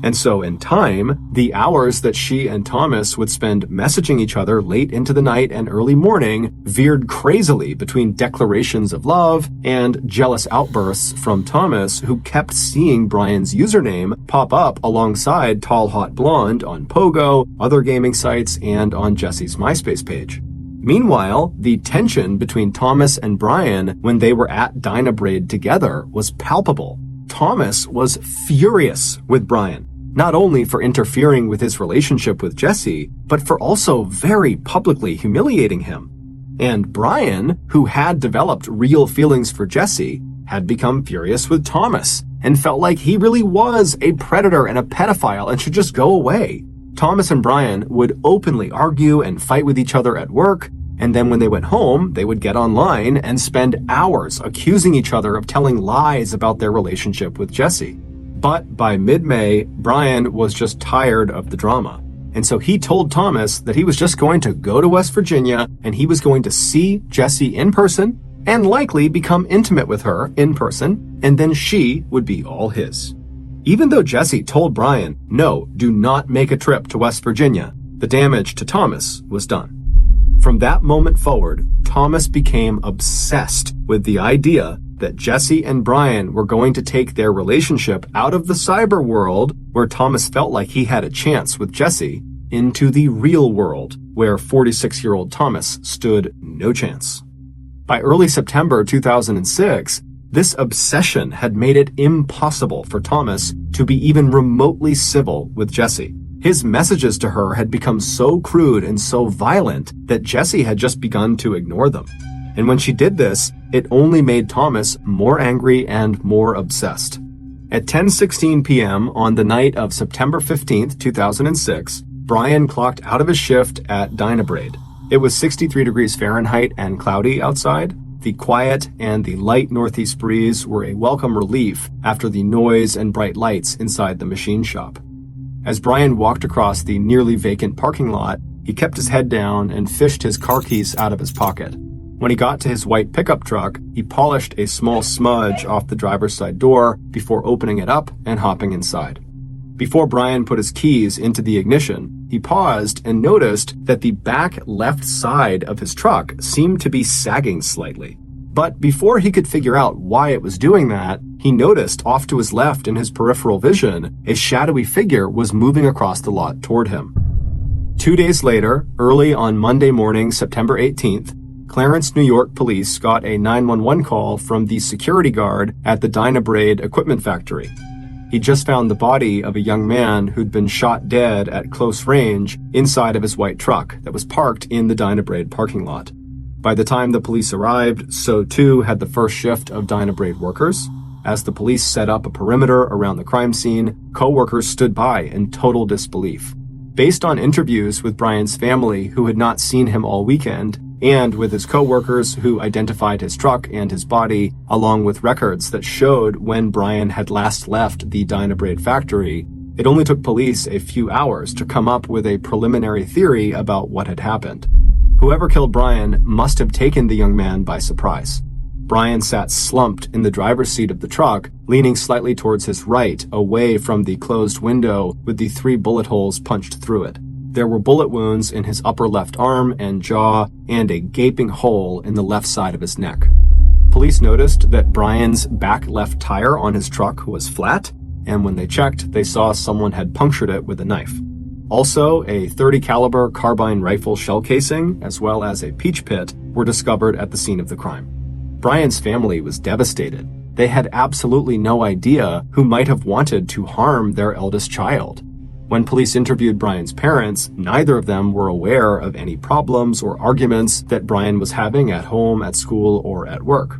And so in time, the hours that she and Thomas would spend messaging each other late into the night and early morning veered crazily between declarations of love and jealous outbursts from Thomas, who kept seeing Brian's username pop up alongside Tall Hot Blonde on Pogo, other gaming sites, and on Jesse's MySpace page. Meanwhile, the tension between Thomas and Brian when they were at Dynabraid together was palpable. Thomas was furious with Brian, not only for interfering with his relationship with Jesse, but for also very publicly humiliating him. And Brian, who had developed real feelings for Jesse, had become furious with Thomas and felt like he really was a predator and a pedophile and should just go away. Thomas and Brian would openly argue and fight with each other at work, and then when they went home, they would get online and spend hours accusing each other of telling lies about their relationship with Jesse. But by mid-May, Brian was just tired of the drama. And so he told Thomas that he was just going to go to West Virginia and he was going to see Jesse in person and likely become intimate with her in person, and then she would be all his. Even though Jesse told Brian, no, do not make a trip to West Virginia, the damage to Thomas was done. From that moment forward, Thomas became obsessed with the idea that Jesse and Brian were going to take their relationship out of the cyber world, where Thomas felt like he had a chance with Jesse, into the real world, where 46-year-old Thomas stood no chance. By early September 2006, this obsession had made it impossible for Thomas to be even remotely civil with Jessie. His messages to her had become so crude and so violent that Jessie had just begun to ignore them. And when she did this, it only made Thomas more angry and more obsessed. At 10:16 p.m. on the night of September 15, 2006, Brian clocked out of his shift at Dynabraid. It was 63 degrees Fahrenheit and cloudy outside. The quiet and the light northeast breeze were a welcome relief after the noise and bright lights inside the machine shop. As Brian walked across the nearly vacant parking lot, he kept his head down and fished his car keys out of his pocket. When he got to his white pickup truck, he polished a small smudge off the driver's side door before opening it up and hopping inside. Before Brian put his keys into the ignition, he paused and noticed that the back left side of his truck seemed to be sagging slightly. But before he could figure out why it was doing that, he noticed off to his left in his peripheral vision, a shadowy figure was moving across the lot toward him. 2 days later, early on Monday morning, September 18th, Clarence, New York police got a 911 call from the security guard at the Dynabraid equipment factory. He just found the body of a young man who'd been shot dead at close range inside of his white truck that was parked in the Dynabraid parking lot. By the time the police arrived, so too had the first shift of Dynabraid workers. As the police set up a perimeter around the crime scene, co-workers stood by in total disbelief. Based on interviews with Brian's family who had not seen him all weekend, and with his co-workers who identified his truck and his body, along with records that showed when Brian had last left the Dynabraid factory, it only took police a few hours to come up with a preliminary theory about what had happened. Whoever killed Brian must have taken the young man by surprise. Brian sat slumped in the driver's seat of the truck, leaning slightly towards his right, away from the closed window with the 3 bullet holes punched through it. There were bullet wounds in his upper left arm and jaw, and a gaping hole in the left side of his neck. Police noticed that Brian's back left tire on his truck was flat, and when they checked, they saw someone had punctured it with a knife. Also, a .30 caliber carbine rifle shell casing, as well as a peach pit, were discovered at the scene of the crime. Brian's family was devastated. They had absolutely no idea who might have wanted to harm their eldest child. When police interviewed Brian's parents, neither of them were aware of any problems or arguments that Brian was having at home, at school, or at work.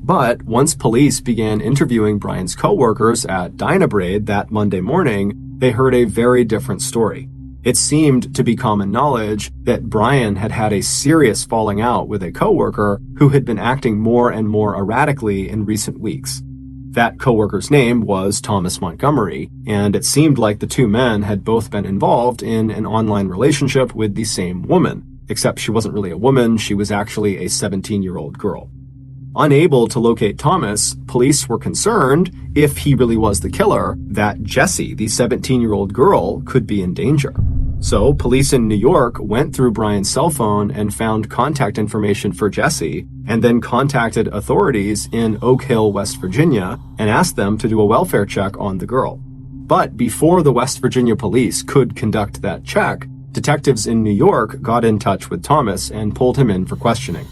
But once police began interviewing Brian's co-workers at Dynabraid that Monday morning, they heard a very different story. It seemed to be common knowledge that Brian had had a serious falling out with a co-worker who had been acting more and more erratically in recent weeks. That co-worker's name was Thomas Montgomery, and it seemed like the two men had both been involved in an online relationship with the same woman, except she wasn't really a woman, she was actually a 17-year-old girl. Unable to locate Thomas, police were concerned, if he really was the killer, that Jessie, the 17-year-old girl, could be in danger. So police in New York went through Brian's cell phone and found contact information for Jessie, and then contacted authorities in Oak Hill, West Virginia, and asked them to do a welfare check on the girl. But before the West Virginia police could conduct that check, detectives in New York got in touch with Thomas and pulled him in for questioning.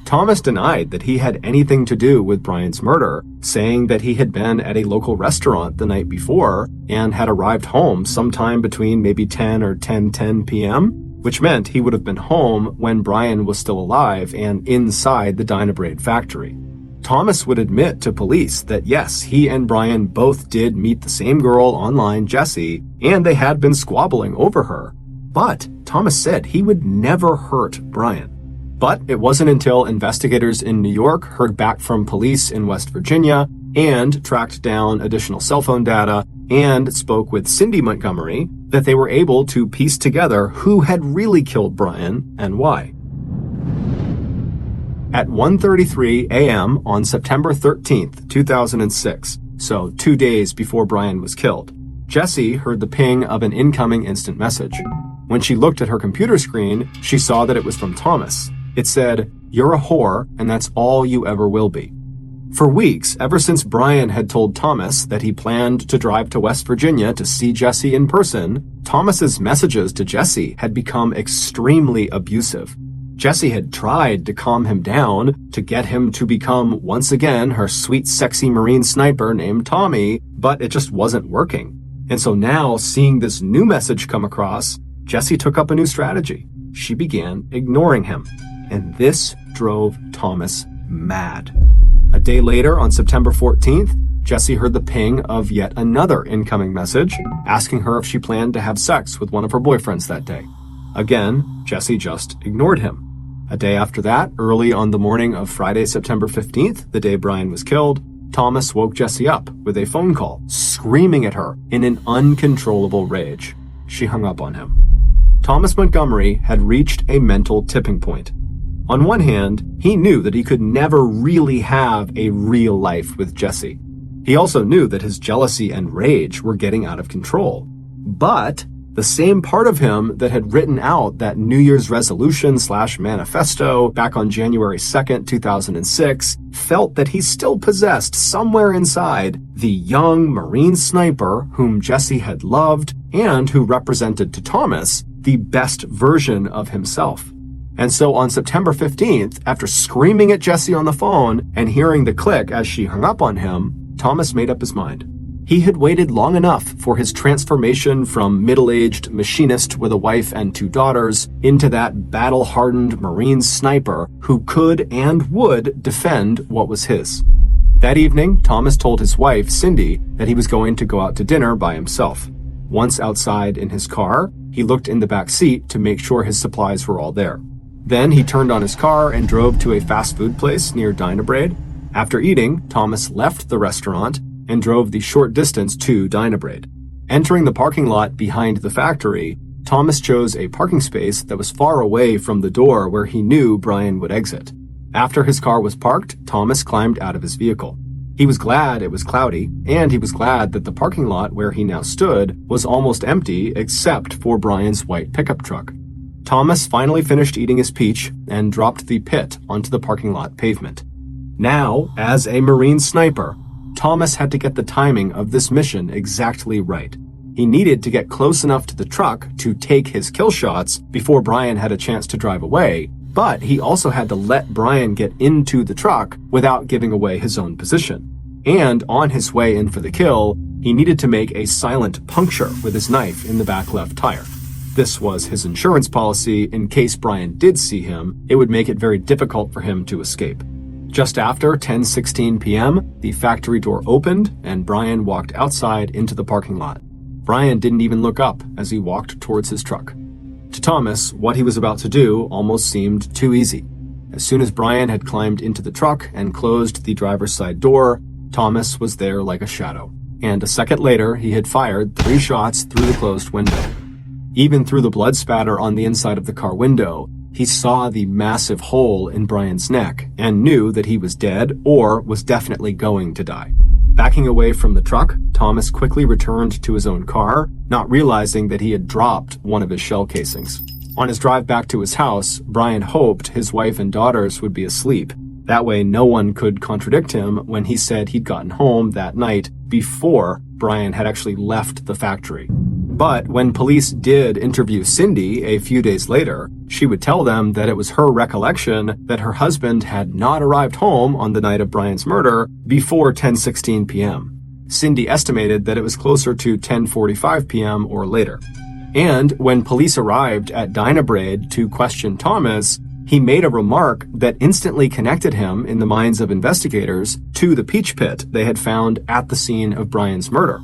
Thomas denied that he had anything to do with Brian's murder, saying that he had been at a local restaurant the night before and had arrived home sometime between maybe 10 or 10:10 p.m., which meant he would have been home when Brian was still alive and inside the Dynabraid factory. Thomas would admit to police that yes, he and Brian both did meet the same girl online, Jessie, and they had been squabbling over her. But Thomas said he would never hurt Brian. But it wasn't until investigators in New York heard back from police in West Virginia and tracked down additional cell phone data and spoke with Cindy Montgomery that they were able to piece together who had really killed Brian and why. At 1:33 a.m. on September 13th, 2006, so 2 days before Brian was killed, Jessie heard the ping of an incoming instant message. When she looked at her computer screen, she saw that it was from Thomas. It said, "You're a whore, and that's all you ever will be." For weeks, ever since Brian had told Thomas that he planned to drive to West Virginia to see Jessie in person, Thomas's messages to Jesse had become extremely abusive. Jesse had tried to calm him down, to get him to become, once again, her sweet, sexy Marine sniper named Tommy, but it just wasn't working. And so now, seeing this new message come across, Jesse took up a new strategy. She began ignoring him, and this drove Thomas mad. A day later, on September 14th, Jesse heard the ping of yet another incoming message, asking her if she planned to have sex with one of her boyfriends that day. Again, Jesse just ignored him. A day after that, early on the morning of Friday, September 15th, the day Brian was killed, Thomas woke Jesse up with a phone call, screaming at her in an uncontrollable rage. She hung up on him. Thomas Montgomery had reached a mental tipping point. On one hand, he knew that he could never really have a real life with Jesse. He also knew that his jealousy and rage were getting out of control. But the same part of him that had written out that New Year's resolution/manifesto back on January 2nd, 2006, felt that he still possessed somewhere inside the young Marine sniper whom Jesse had loved and who represented to Thomas the best version of himself. And so on September 15th, after screaming at Jesse on the phone and hearing the click as she hung up on him, Thomas made up his mind. He had waited long enough for his transformation from middle-aged machinist with a wife and 2 daughters into that battle-hardened Marine sniper who could and would defend what was his. That evening, Thomas told his wife, Cindy, that he was going to go out to dinner by himself. Once outside in his car, he looked in the back seat to make sure his supplies were all there. Then he turned on his car and drove to a fast food place near Dynabrade. After eating, Thomas left the restaurant and drove the short distance to Dynabrade. Entering the parking lot behind the factory, Thomas chose a parking space that was far away from the door where he knew Brian would exit. After his car was parked, Thomas climbed out of his vehicle. He was glad it was cloudy, and he was glad that the parking lot where he now stood was almost empty except for Brian's white pickup truck. Thomas finally finished eating his peach and dropped the pit onto the parking lot pavement. Now, as a Marine sniper, Thomas had to get the timing of this mission exactly right. He needed to get close enough to the truck to take his kill shots before Brian had a chance to drive away, but he also had to let Brian get into the truck without giving away his own position. And on his way in for the kill, he needed to make a silent puncture with his knife in the back left tire. This was his insurance policy. In case Brian did see him, it would make it very difficult for him to escape. Just after 10:16 p.m., the factory door opened and Brian walked outside into the parking lot. Brian didn't even look up as he walked towards his truck. To Thomas, what he was about to do almost seemed too easy. As soon as Brian had climbed into the truck and closed the driver's side door, Thomas was there like a shadow. And a second later, he had fired 3 shots through the closed window. Even through the blood spatter on the inside of the car window, he saw the massive hole in Brian's neck and knew that he was dead or was definitely going to die. Backing away from the truck, Thomas quickly returned to his own car, not realizing that he had dropped one of his shell casings. On his drive back to his house, Brian hoped his wife and daughters would be asleep. That way no one could contradict him when he said he'd gotten home that night before Brian had actually left the factory. But when police did interview Cindy a few days later, she would tell them that it was her recollection that her husband had not arrived home on the night of Brian's murder before 10:16 p.m. Cindy estimated that it was closer to 10:45 p.m. or later. And when police arrived at Dynabrade to question Thomas, he made a remark that instantly connected him in the minds of investigators to the peach pit they had found at the scene of Brian's murder.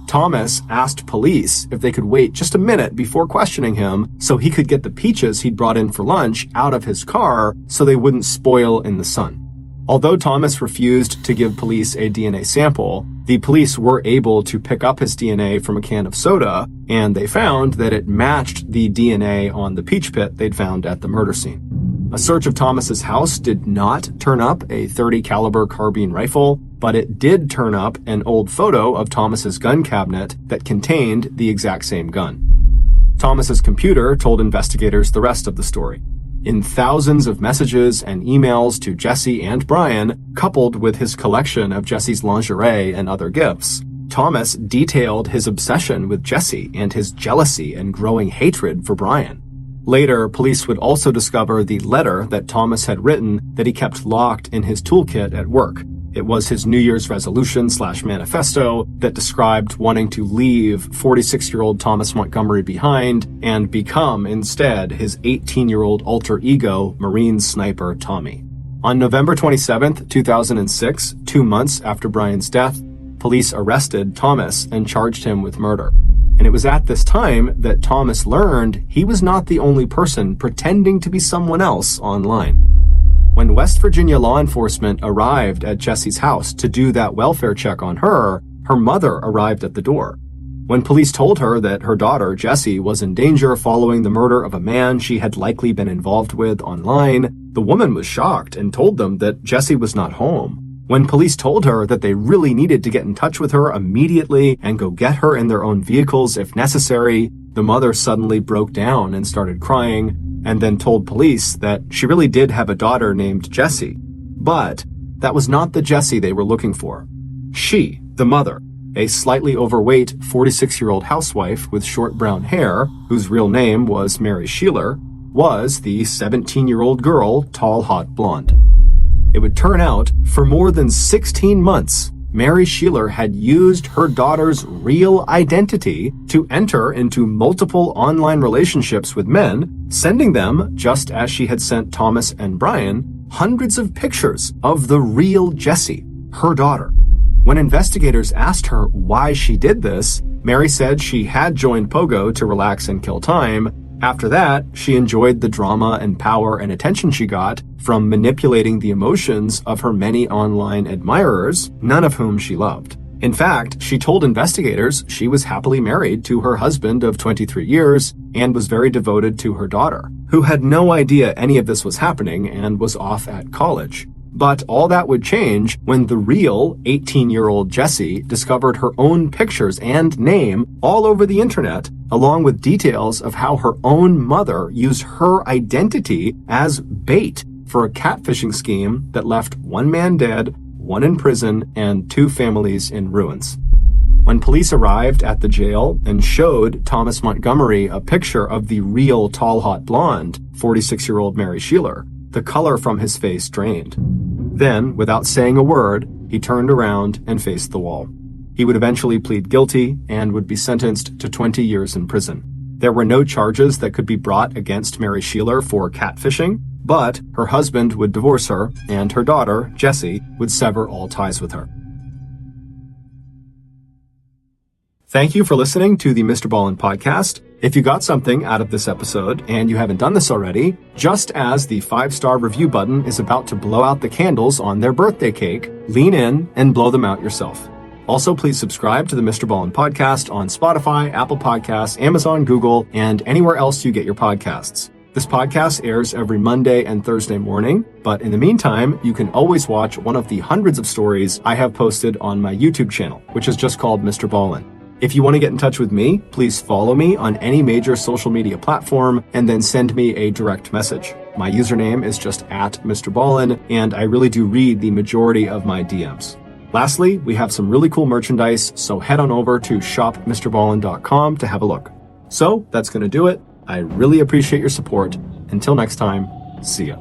Thomas asked police if they could wait just a minute before questioning him so he could get the peaches he'd brought in for lunch out of his car so they wouldn't spoil in the sun. Although Thomas refused to give police a DNA sample, the police were able to pick up his DNA from a can of soda, and they found that it matched the DNA on the peach pit they'd found at the murder scene. A search of Thomas's house did not turn up a .30 caliber carbine rifle, but it did turn up an old photo of Thomas's gun cabinet that contained the exact same gun. Thomas's computer told investigators the rest of the story. In thousands of messages and emails to Jesse and Brian, coupled with his collection of Jesse's lingerie and other gifts, Thomas detailed his obsession with Jesse and his jealousy and growing hatred for Brian. Later, police would also discover the letter that Thomas had written that he kept locked in his toolkit at work. It was his New Year's resolution/manifesto that described wanting to leave 46-year-old Thomas Montgomery behind and become instead his 18-year-old alter ego, Marine sniper Tommy. On November 27, 2006, 2 months after Brian's death, police arrested Thomas and charged him with murder. And it was at this time that Thomas learned he was not the only person pretending to be someone else online. When West Virginia law enforcement arrived at Jesse's house to do that welfare check on her, her mother arrived at the door. When police told her that her daughter, Jessie, was in danger following the murder of a man she had likely been involved with online, the woman was shocked and told them that Jessie was not home. When police told her that they really needed to get in touch with her immediately and go get her in their own vehicles if necessary, the mother suddenly broke down and started crying, and then told police that she really did have a daughter named Jessie. But that was not the Jessie they were looking for. She, the mother, a slightly overweight 46-year-old housewife with short brown hair, whose real name was Mary Sheeler, was the 17-year-old girl, tall, hot blonde. It would turn out, for more than 16 months, Mary Sheeler had used her daughter's real identity to enter into multiple online relationships with men, sending them, just as she had sent Thomas and Brian, hundreds of pictures of the real Jessie, her daughter. When investigators asked her why she did this, Mary said she had joined Pogo to relax and kill time. After that, she enjoyed the drama and power and attention she got from manipulating the emotions of her many online admirers, none of whom she loved. In fact, she told investigators she was happily married to her husband of 23 years and was very devoted to her daughter, who had no idea any of this was happening and was off at college. But all that would change when the real 18-year-old Jessie discovered her own pictures and name all over the internet, along with details of how her own mother used her identity as bait for a catfishing scheme that left one man dead, one in prison, and 2 families in ruins. When police arrived at the jail and showed Thomas Montgomery a picture of the real tall, hot blonde, 46-year-old Mary Sheeler, the color from his face drained. Then, without saying a word, he turned around and faced the wall. He would eventually plead guilty and would be sentenced to 20 years in prison. There were no charges that could be brought against Mary Sheeler for catfishing, but her husband would divorce her, and her daughter, Jessie, would sever all ties with her. Thank you for listening to the MrBallen podcast. If you got something out of this episode and you haven't done this already, just as the 5-star review button is about to blow out the candles on their birthday cake, lean in and blow them out yourself. Also, please subscribe to the MrBallen podcast on Spotify, Apple Podcasts, Amazon, Google, and anywhere else you get your podcasts. This podcast airs every Monday and Thursday morning, but in the meantime, you can always watch one of the hundreds of stories I have posted on my YouTube channel, which is just called MrBallen. If you want to get in touch with me, please follow me on any major social media platform and then send me a direct message. My username is just @MrBallen, and I really do read the majority of my DMs. Lastly, we have some really cool merchandise, so head on over to shopmrballen.com to have a look. So that's going to do it. I really appreciate your support. Until next time, see ya.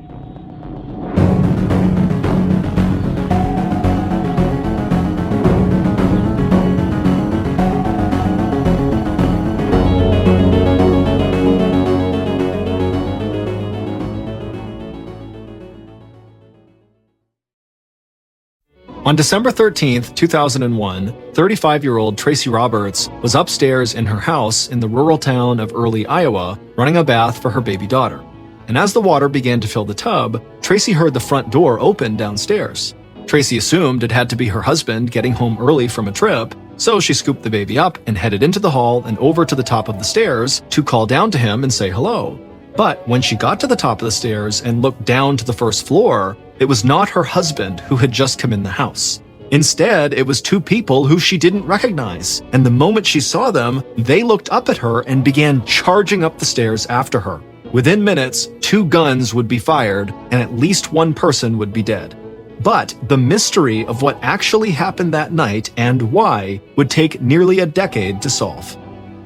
On December 13th, 2001, 35-year-old Tracy Roberts was upstairs in her house in the rural town of Early, Iowa, running a bath for her baby daughter. And as the water began to fill the tub, Tracy heard the front door open downstairs. Tracy assumed it had to be her husband getting home early from a trip, so she scooped the baby up and headed into the hall and over to the top of the stairs to call down to him and say hello. But when she got to the top of the stairs and looked down to the first floor, it was not her husband who had just come in the house. Instead, it was 2 people who she didn't recognize, and the moment she saw them, they looked up at her and began charging up the stairs after her. Within minutes, 2 guns would be fired, and at least 1 person would be dead. But the mystery of what actually happened that night and why would take nearly a decade to solve.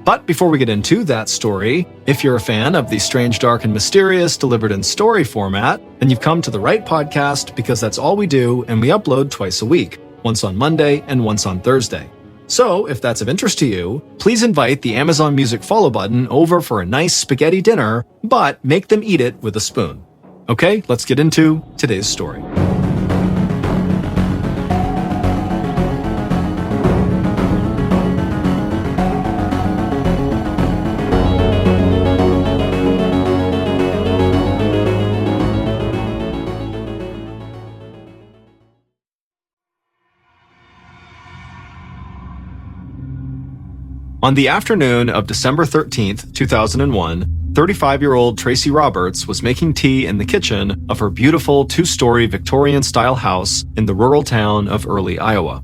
But before we get into that story, if you're a fan of the strange, dark, and mysterious delivered in story format, then you've come to the right podcast because that's all we do, and we upload twice a week, once on Monday and once on Thursday. So, if that's of interest to you, please invite the Amazon Music follow button over for a nice spaghetti dinner, but make them eat it with a spoon. Okay, let's get into today's story. On the afternoon of December 13th, 2001, 35-year-old Tracy Roberts was making tea in the kitchen of her beautiful two-story Victorian-style house in the rural town of Early, Iowa.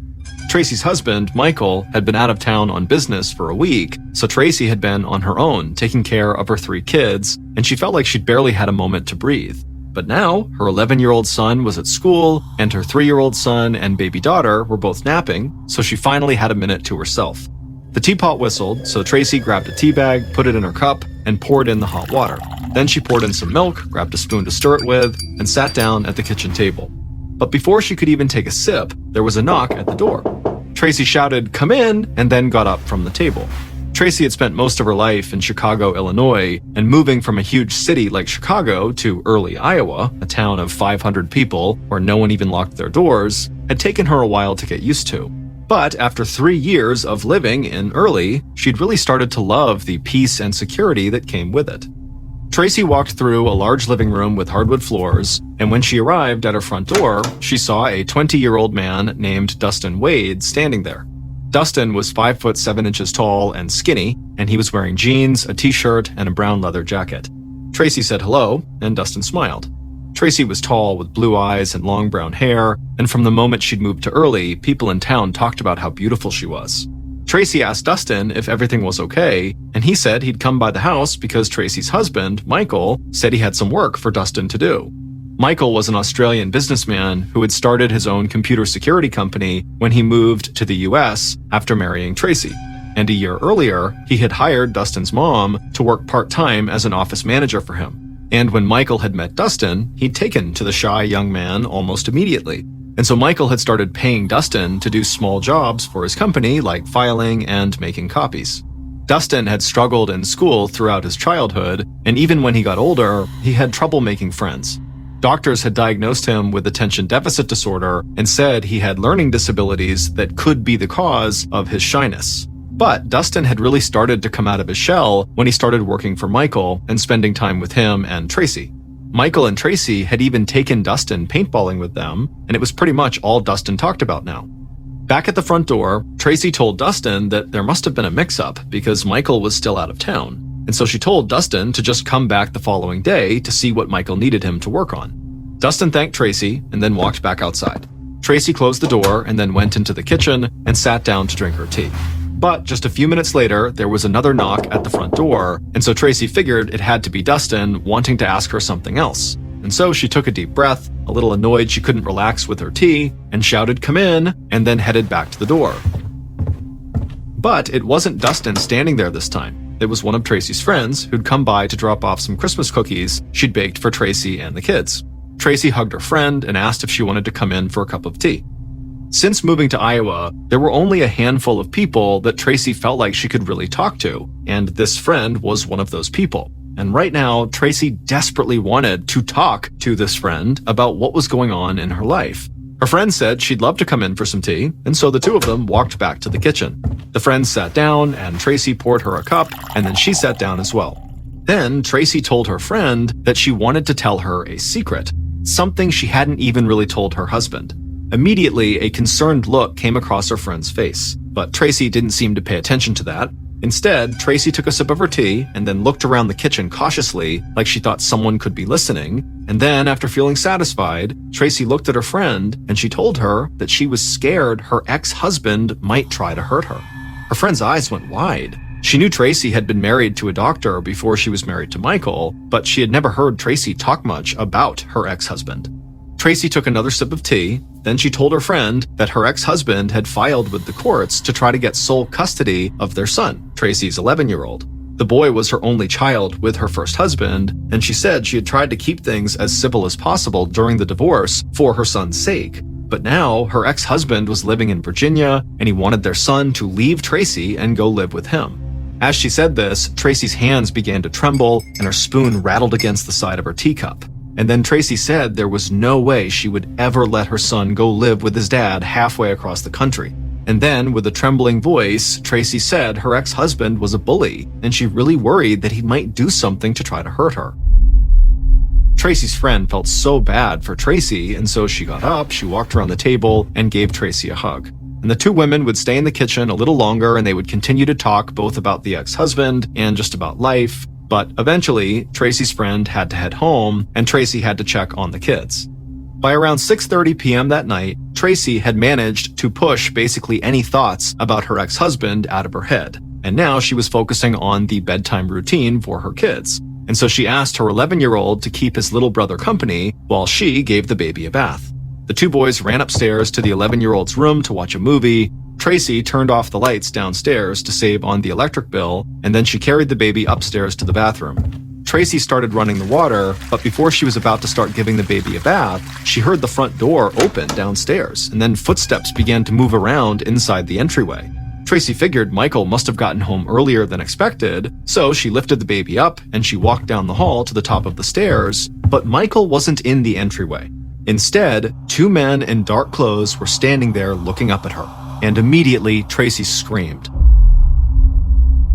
Tracy's husband, Michael, had been out of town on business for a week, so Tracy had been on her own, taking care of her 3 kids, and she felt like she'd barely had a moment to breathe. But now, her 11-year-old son was at school, and her 3-year-old son and baby daughter were both napping, so she finally had a minute to herself. The teapot whistled, so Tracy grabbed a tea bag, put it in her cup, and poured in the hot water. Then she poured in some milk, grabbed a spoon to stir it with, and sat down at the kitchen table. But before she could even take a sip, there was a knock at the door. Tracy shouted, "Come in," and then got up from the table. Tracy had spent most of her life in Chicago, Illinois, and moving from a huge city like Chicago to Early, Iowa, a town of 500 people where no one even locked their doors, had taken her a while to get used to. But after 3 years of living in Early, she'd really started to love the peace and security that came with it. Tracy walked through a large living room with hardwood floors, and when she arrived at her front door, she saw a 20-year-old man named Dustin Wade standing there. Dustin was 5 foot 7 inches tall and skinny, and he was wearing jeans, a t-shirt, and a brown leather jacket. Tracy said hello, and Dustin smiled. Tracy was tall with blue eyes and long brown hair, and from the moment she'd moved to Early, people in town talked about how beautiful she was. Tracy asked Dustin if everything was okay, and he said he'd come by the house because Tracy's husband, Michael, said he had some work for Dustin to do. Michael was an Australian businessman who had started his own computer security company when he moved to the US after marrying Tracy. And a year earlier, he had hired Dustin's mom to work part-time as an office manager for him. And when Michael had met Dustin, he'd taken to the shy young man almost immediately. And so Michael had started paying Dustin to do small jobs for his company, like filing and making copies. Dustin had struggled in school throughout his childhood, and even when he got older, he had trouble making friends. Doctors had diagnosed him with attention deficit disorder and said he had learning disabilities that could be the cause of his shyness. But Dustin had really started to come out of his shell when he started working for Michael and spending time with him and Tracy. Michael and Tracy had even taken Dustin paintballing with them, and it was pretty much all Dustin talked about now. Back at the front door, Tracy told Dustin that there must have been a mix-up because Michael was still out of town, and so she told Dustin to just come back the following day to see what Michael needed him to work on. Dustin thanked Tracy and then walked back outside. Tracy closed the door and then went into the kitchen and sat down to drink her tea. But just a few minutes later, there was another knock at the front door, and so Tracy figured it had to be Dustin wanting to ask her something else. And so she took a deep breath, a little annoyed she couldn't relax with her tea, and shouted, "Come in," and then headed back to the door. But it wasn't Dustin standing there this time. It was one of Tracy's friends who'd come by to drop off some Christmas cookies she'd baked for Tracy and the kids. Tracy hugged her friend and asked if she wanted to come in for a cup of tea. Since moving to Iowa, there were only a handful of people that Tracy felt like she could really talk to, and this friend was one of those people. And right now, Tracy desperately wanted to talk to this friend about what was going on in her life. Her friend said she'd love to come in for some tea, and so the two of them walked back to the kitchen. The friend sat down, and Tracy poured her a cup, and then she sat down as well. Then Tracy told her friend that she wanted to tell her a secret, something she hadn't even really told her husband. Immediately, a concerned look came across her friend's face, but Tracy didn't seem to pay attention to that. Instead, Tracy took a sip of her tea and then looked around the kitchen cautiously, like she thought someone could be listening. And then, after feeling satisfied, Tracy looked at her friend and she told her that she was scared her ex-husband might try to hurt her. Her friend's eyes went wide. She knew Tracy had been married to a doctor before she was married to Michael, but she had never heard Tracy talk much about her ex-husband. Tracy took another sip of tea, then she told her friend that her ex-husband had filed with the courts to try to get sole custody of their son, Tracy's 11-year-old. The boy was her only child with her first husband, and she said she had tried to keep things as civil as possible during the divorce for her son's sake. But now, her ex-husband was living in Virginia, and he wanted their son to leave Tracy and go live with him. As she said this, Tracy's hands began to tremble, and her spoon rattled against the side of her teacup. And then Tracy said there was no way she would ever let her son go live with his dad halfway across the country. And then, with a trembling voice, Tracy said her ex-husband was a bully, and she really worried that he might do something to try to hurt her. Tracy's friend felt so bad for Tracy, and so she got up, she walked around the table, and gave Tracy a hug. And the two women would stay in the kitchen a little longer, and they would continue to talk both about the ex-husband and just about life. But eventually, Tracy's friend had to head home, and Tracy had to check on the kids. By around 6:30 p.m. that night, Tracy had managed to push basically any thoughts about her ex-husband out of her head. And now she was focusing on the bedtime routine for her kids. And so she asked her 11-year-old to keep his little brother company while she gave the baby a bath. The two boys ran upstairs to the 11-year-old's room to watch a movie. Tracy turned off the lights downstairs to save on the electric bill, and then she carried the baby upstairs to the bathroom. Tracy started running the water, but before she was about to start giving the baby a bath, she heard the front door open downstairs, and then footsteps began to move around inside the entryway. Tracy figured Michael must have gotten home earlier than expected, so she lifted the baby up and she walked down the hall to the top of the stairs, but Michael wasn't in the entryway. Instead, two men in dark clothes were standing there looking up at her, and immediately Tracy screamed.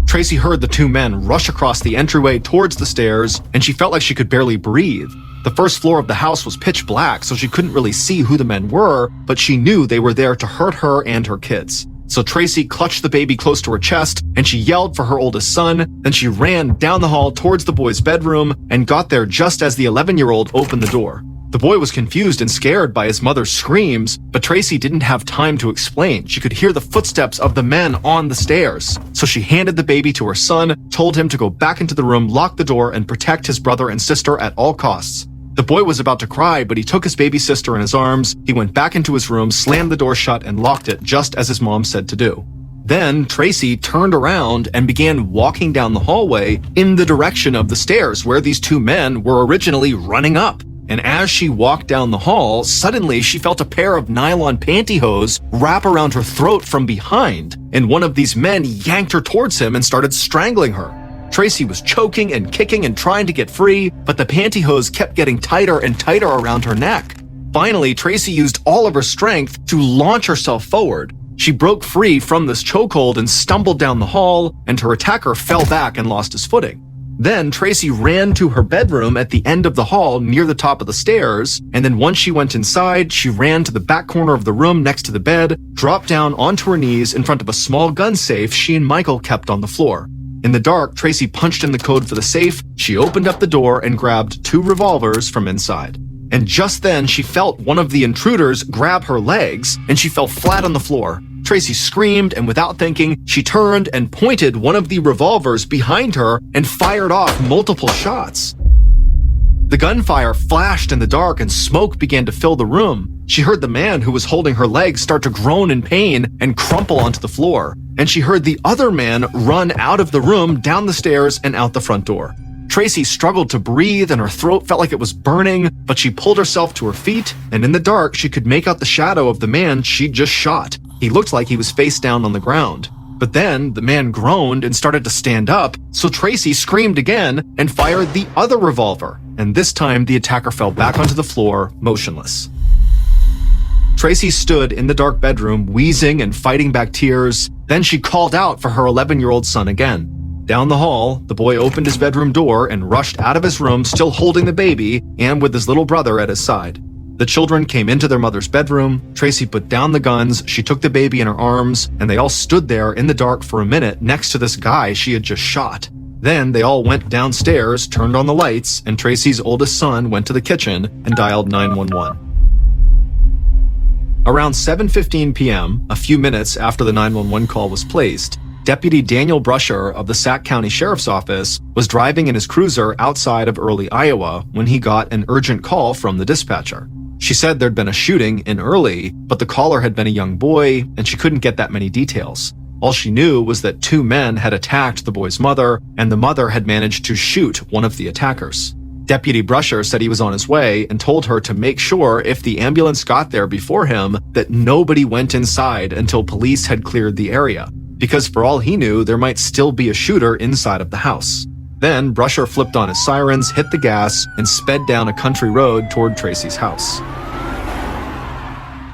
Tracy heard the two men rush across the entryway towards the stairs, and she felt like she could barely breathe. The first floor of the house was pitch black, so she couldn't really see who the men were, but she knew they were there to hurt her and her kids. So Tracy clutched the baby close to her chest, and she yelled for her oldest son. Then she ran down the hall towards the boy's bedroom and got there just as the 11-year-old opened the door. The boy was confused and scared by his mother's screams, but Tracy didn't have time to explain. She could hear the footsteps of the men on the stairs. So she handed the baby to her son, told him to go back into the room, lock the door, and protect his brother and sister at all costs. The boy was about to cry, but he took his baby sister in his arms. He went back into his room, slammed the door shut, and locked it just as his mom said to do. Then Tracy turned around and began walking down the hallway in the direction of the stairs where these two men were originally running up. And as she walked down the hall, suddenly she felt a pair of nylon pantyhose wrap around her throat from behind, and one of these men yanked her towards him and started strangling her. Tracy was choking and kicking and trying to get free, but the pantyhose kept getting tighter and tighter around her neck. Finally, Tracy used all of her strength to launch herself forward. She broke free from this chokehold and stumbled down the hall, and her attacker fell back and lost his footing. Then Tracy ran to her bedroom at the end of the hall near the top of the stairs, and then once she went inside, she ran to the back corner of the room next to the bed, dropped down onto her knees in front of a small gun safe she and Michael kept on the floor. In the dark, Tracy punched in the code for the safe, she opened up the door and grabbed two revolvers from inside. And just then, she felt one of the intruders grab her legs, and she fell flat on the floor. Tracy screamed, and without thinking, she turned and pointed one of the revolvers behind her and fired off multiple shots. The gunfire flashed in the dark and smoke began to fill the room. She heard the man who was holding her legs start to groan in pain and crumple onto the floor. And she heard the other man run out of the room, down the stairs, and out the front door. Tracy struggled to breathe and her throat felt like it was burning, but she pulled herself to her feet, and in the dark, she could make out the shadow of the man she'd just shot. He looked like he was face down on the ground. But then, the man groaned and started to stand up, so Tracy screamed again and fired the other revolver. And this time, the attacker fell back onto the floor, motionless. Tracy stood in the dark bedroom, wheezing and fighting back tears. Then she called out for her 11-year-old son again. Down the hall, the boy opened his bedroom door and rushed out of his room, still holding the baby and with his little brother at his side. The children came into their mother's bedroom. Tracy put down the guns, she took the baby in her arms, and they all stood there in the dark for a minute next to this guy she had just shot. Then they all went downstairs, turned on the lights, and Tracy's oldest son went to the kitchen and dialed 911. Around 7:15 p.m., a few minutes after the 911 call was placed, Deputy Daniel Brusher of the Sac County Sheriff's Office was driving in his cruiser outside of Early, Iowa, when he got an urgent call from the dispatcher. She said there'd been a shooting in Early, but the caller had been a young boy, and she couldn't get that many details. All she knew was that 2 men had attacked the boy's mother, and the mother had managed to shoot one of the attackers. Deputy Brusher said he was on his way and told her to make sure if the ambulance got there before him that nobody went inside until police had cleared the area, because for all he knew, there might still be a shooter inside of the house. Then Brusher flipped on his sirens, hit the gas, and sped down a country road toward Tracy's house.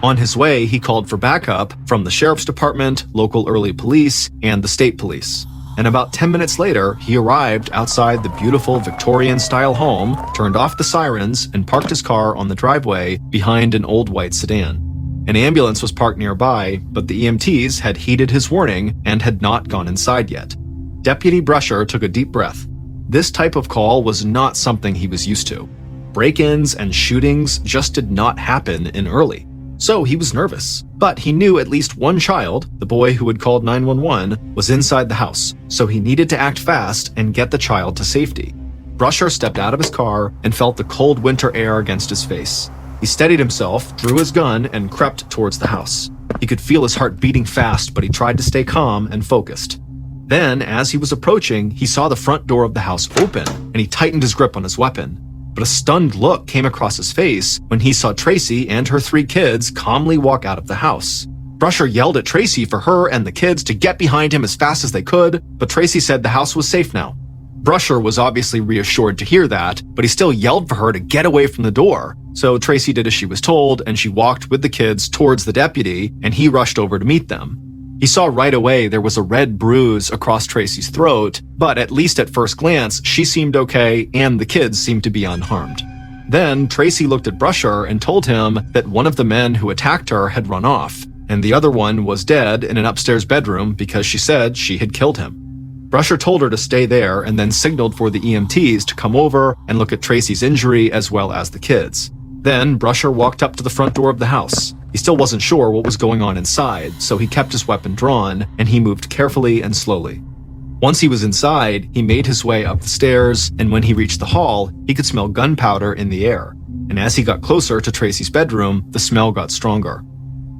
On his way, he called for backup from the sheriff's department, local Early police, and the state police. And about 10 minutes later, he arrived outside the beautiful Victorian-style home, turned off the sirens, and parked his car on the driveway behind an old white sedan. An ambulance was parked nearby, but the EMTs had heeded his warning and had not gone inside yet. Deputy Brusher took a deep breath. This type of call was not something he was used to. Break-ins and shootings just did not happen in Early. So he was nervous, but he knew at least one child, the boy who had called 911, was inside the house, so he needed to act fast and get the child to safety. Brusher stepped out of his car and felt the cold winter air against his face. He steadied himself, drew his gun, and crept towards the house. He could feel his heart beating fast, but he tried to stay calm and focused. Then, as he was approaching, he saw the front door of the house open, and he tightened his grip on his weapon. But a stunned look came across his face when he saw Tracy and her 3 kids calmly walk out of the house. Brusher yelled at Tracy for her and the kids to get behind him as fast as they could, but Tracy said the house was safe now. Brusher was obviously reassured to hear that, but he still yelled for her to get away from the door. So Tracy did as she was told, and she walked with the kids towards the deputy, and he rushed over to meet them. He saw right away there was a red bruise across Tracy's throat, but at least at first glance, she seemed okay and the kids seemed to be unharmed. Then Tracy looked at Brusher and told him that one of the men who attacked her had run off, and the other one was dead in an upstairs bedroom because she said she had killed him. Brusher told her to stay there and then signaled for the EMTs to come over and look at Tracy's injury as well as the kids. Then Brusher walked up to the front door of the house. He still wasn't sure what was going on inside, so he kept his weapon drawn, and he moved carefully and slowly. Once he was inside, he made his way up the stairs, and when he reached the hall, he could smell gunpowder in the air. And as he got closer to Tracy's bedroom, the smell got stronger.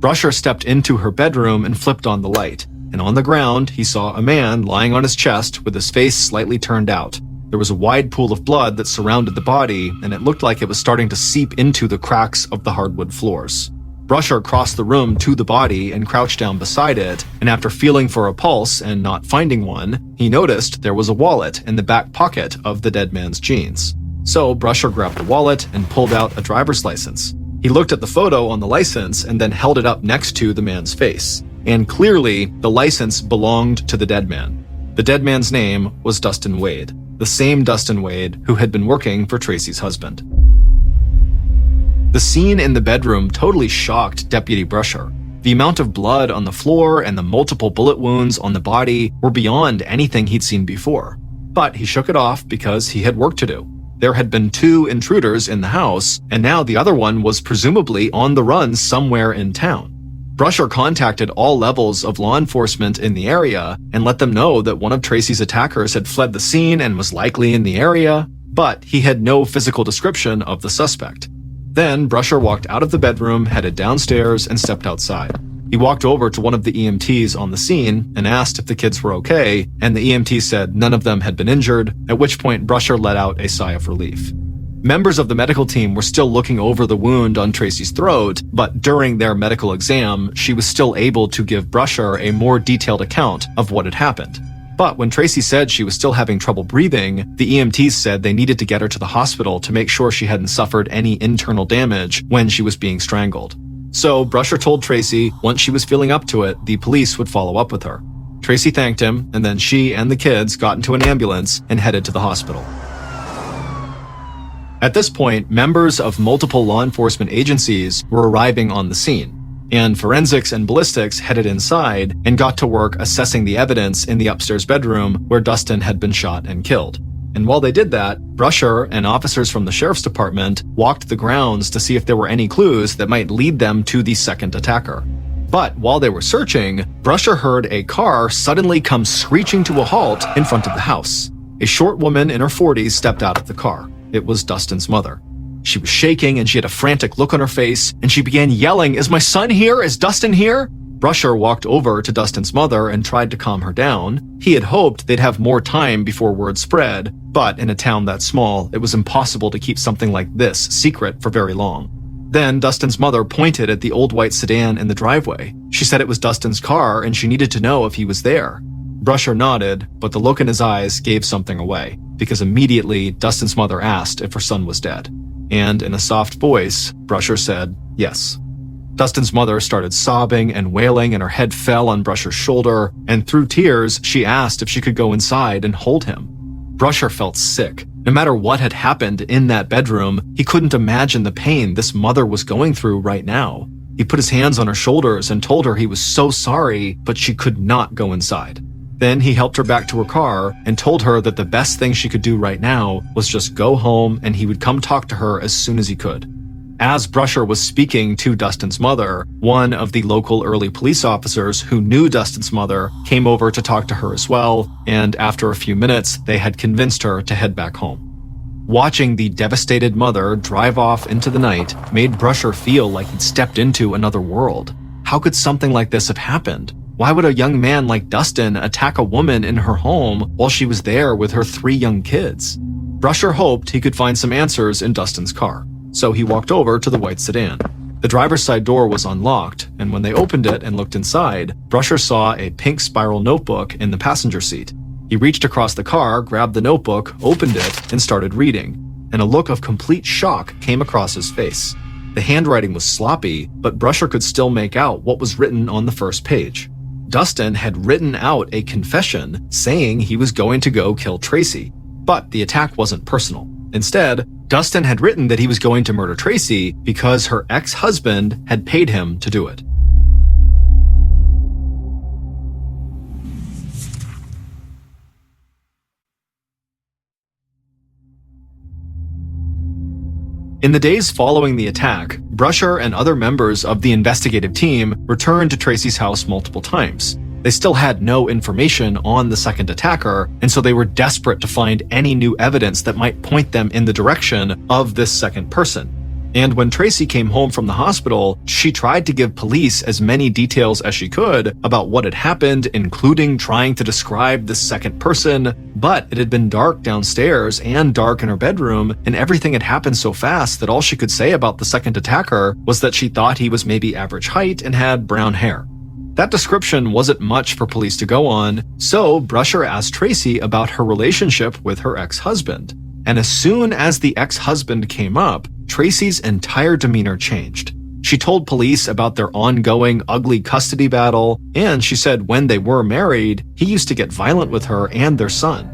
Brusher stepped into her bedroom and flipped on the light, and on the ground, he saw a man lying on his chest with his face slightly turned out. There was a wide pool of blood that surrounded the body, and it looked like it was starting to seep into the cracks of the hardwood floors. Brusher crossed the room to the body and crouched down beside it, and after feeling for a pulse and not finding one, he noticed there was a wallet in the back pocket of the dead man's jeans. So Brusher grabbed the wallet and pulled out a driver's license. He looked at the photo on the license and then held it up next to the man's face. And clearly, the license belonged to the dead man. The dead man's name was Dustin Wade, the same Dustin Wade who had been working for Tracy's husband. The scene in the bedroom totally shocked Deputy Brusher. The amount of blood on the floor and the multiple bullet wounds on the body were beyond anything he'd seen before. But he shook it off because he had work to do. There had been 2 intruders in the house, and now the other one was presumably on the run somewhere in town. Brusher contacted all levels of law enforcement in the area and let them know that one of Tracy's attackers had fled the scene and was likely in the area, but he had no physical description of the suspect. Then Brusher walked out of the bedroom, headed downstairs, and stepped outside. He walked over to one of the EMTs on the scene and asked if the kids were okay, and the EMT said none of them had been injured, at which point Brusher let out a sigh of relief. Members of the medical team were still looking over the wound on Tracy's throat, but during their medical exam, she was still able to give Brusher a more detailed account of what had happened. But when Tracy said she was still having trouble breathing, the EMTs said they needed to get her to the hospital to make sure she hadn't suffered any internal damage when she was being strangled. So Brusher told Tracy once she was feeling up to it, the police would follow up with her. Tracy thanked him, and then she and the kids got into an ambulance and headed to the hospital. At this point, members of multiple law enforcement agencies were arriving on the scene, and forensics and ballistics headed inside and got to work assessing the evidence in the upstairs bedroom where Dustin had been shot and killed. And while they did that, Brusher and officers from the sheriff's department walked the grounds to see if there were any clues that might lead them to the second attacker. But while they were searching, Brusher heard a car suddenly come screeching to a halt in front of the house. A short woman in her 40s stepped out of the car. It was Dustin's mother. She was shaking and she had a frantic look on her face, and she began yelling, "Is my son here? Is Dustin here?" Brusher walked over to Dustin's mother and tried to calm her down. He had hoped they'd have more time before word spread, but in a town that small, it was impossible to keep something like this secret for very long. Then Dustin's mother pointed at the old white sedan in the driveway. She said it was Dustin's car and she needed to know if he was there. Brusher nodded, but the look in his eyes gave something away, because immediately Dustin's mother asked if her son was dead. And in a soft voice, Brusher said, "Yes." Dustin's mother started sobbing and wailing, and her head fell on Brusher's shoulder, and through tears, she asked if she could go inside and hold him. Brusher felt sick. No matter what had happened in that bedroom, he couldn't imagine the pain this mother was going through right now. He put his hands on her shoulders and told her he was so sorry, but she could not go inside. Then he helped her back to her car and told her that the best thing she could do right now was just go home and he would come talk to her as soon as he could. As Brusher was speaking to Dustin's mother, one of the local early police officers who knew Dustin's mother came over to talk to her as well, and after a few minutes, they had convinced her to head back home. Watching the devastated mother drive off into the night made Brusher feel like he'd stepped into another world. How could something like this have happened? Why would a young man like Dustin attack a woman in her home while she was there with her 3 young kids? Brusher hoped he could find some answers in Dustin's car. So he walked over to the white sedan. The driver's side door was unlocked, and when they opened it and looked inside, Brusher saw a pink spiral notebook in the passenger seat. He reached across the car, grabbed the notebook, opened it, and started reading, and a look of complete shock came across his face. The handwriting was sloppy, but Brusher could still make out what was written on the first page. Dustin had written out a confession saying he was going to go kill Tracy, but the attack wasn't personal. Instead, Dustin had written that he was going to murder Tracy because her ex-husband had paid him to do it. In the days following the attack, Brusher and other members of the investigative team returned to Tracy's house multiple times. They still had no information on the second attacker, and so they were desperate to find any new evidence that might point them in the direction of this second person. And when Tracy came home from the hospital, she tried to give police as many details as she could about what had happened, including trying to describe the second person, but it had been dark downstairs and dark in her bedroom, and everything had happened so fast that all she could say about the second attacker was that she thought he was maybe average height and had brown hair. That description wasn't much for police to go on, so Brusher asked Tracy about her relationship with her ex-husband. And as soon as the ex-husband came up, Tracy's entire demeanor changed. She told police about their ongoing ugly custody battle, and she said when they were married, he used to get violent with her and their son.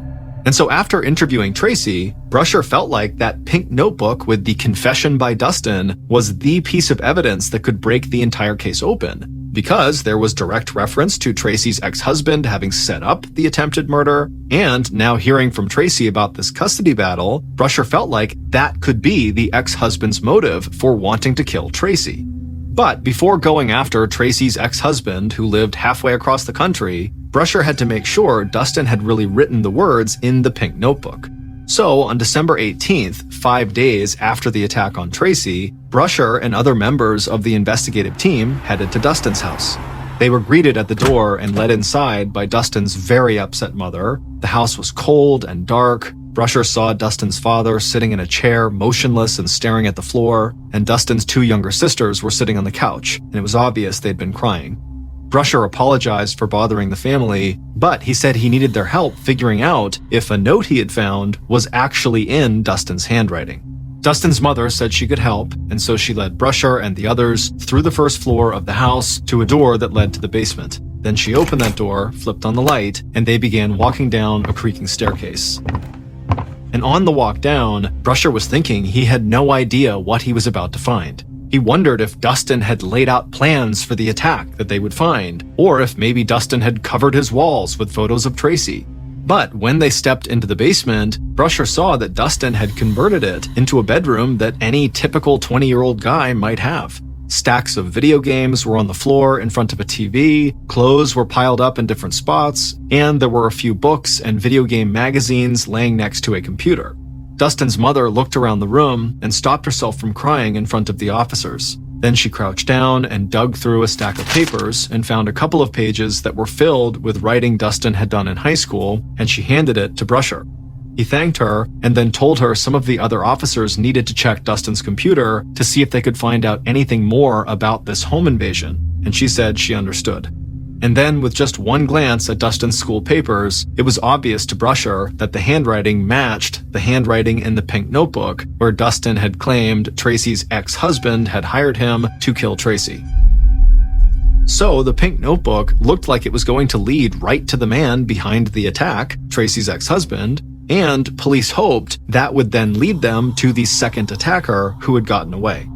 And so after interviewing Tracy, Brusher felt like that pink notebook with the confession by Dustin was the piece of evidence that could break the entire case open, because there was direct reference to Tracy's ex-husband having set up the attempted murder, and now hearing from Tracy about this custody battle, Brusher felt like that could be the ex-husband's motive for wanting to kill Tracy. But before going after Tracy's ex-husband, who lived halfway across the country, Brusher had to make sure Dustin had really written the words in the pink notebook. So on December 18th, 5 days after the attack on Tracy, Brusher and other members of the investigative team headed to Dustin's house. They were greeted at the door and led inside by Dustin's very upset mother. The house was cold and dark. Brusher saw Dustin's father sitting in a chair, motionless and staring at the floor, and Dustin's 2 younger sisters were sitting on the couch, and it was obvious they'd been crying. Brusher apologized for bothering the family, but he said he needed their help figuring out if a note he had found was actually in Dustin's handwriting. Dustin's mother said she could help, and so she led Brusher and the others through the first floor of the house to a door that led to the basement. Then she opened that door, flipped on the light, and they began walking down a creaking staircase. And on the walk down, Brusher was thinking he had no idea what he was about to find. He wondered if Dustin had laid out plans for the attack that they would find, or if maybe Dustin had covered his walls with photos of Tracy. But when they stepped into the basement, Brusher saw that Dustin had converted it into a bedroom that any typical 20-year-old guy might have. Stacks of video games were on the floor in front of a TV, clothes were piled up in different spots, and there were a few books and video game magazines laying next to a computer. Dustin's mother looked around the room and stopped herself from crying in front of the officers. Then she crouched down and dug through a stack of papers and found a couple of pages that were filled with writing Dustin had done in high school, and she handed it to Brusher. He thanked her and then told her some of the other officers needed to check Dustin's computer to see if they could find out anything more about this home invasion, and she said she understood. And then, with just one glance at Dustin's school papers, it was obvious to Brusher that the handwriting matched the handwriting in the pink notebook where Dustin had claimed Tracy's ex-husband had hired him to kill Tracy. So the pink notebook looked like it was going to lead right to the man behind the attack, Tracy's ex-husband, and police hoped that would then lead them to the second attacker who had gotten away.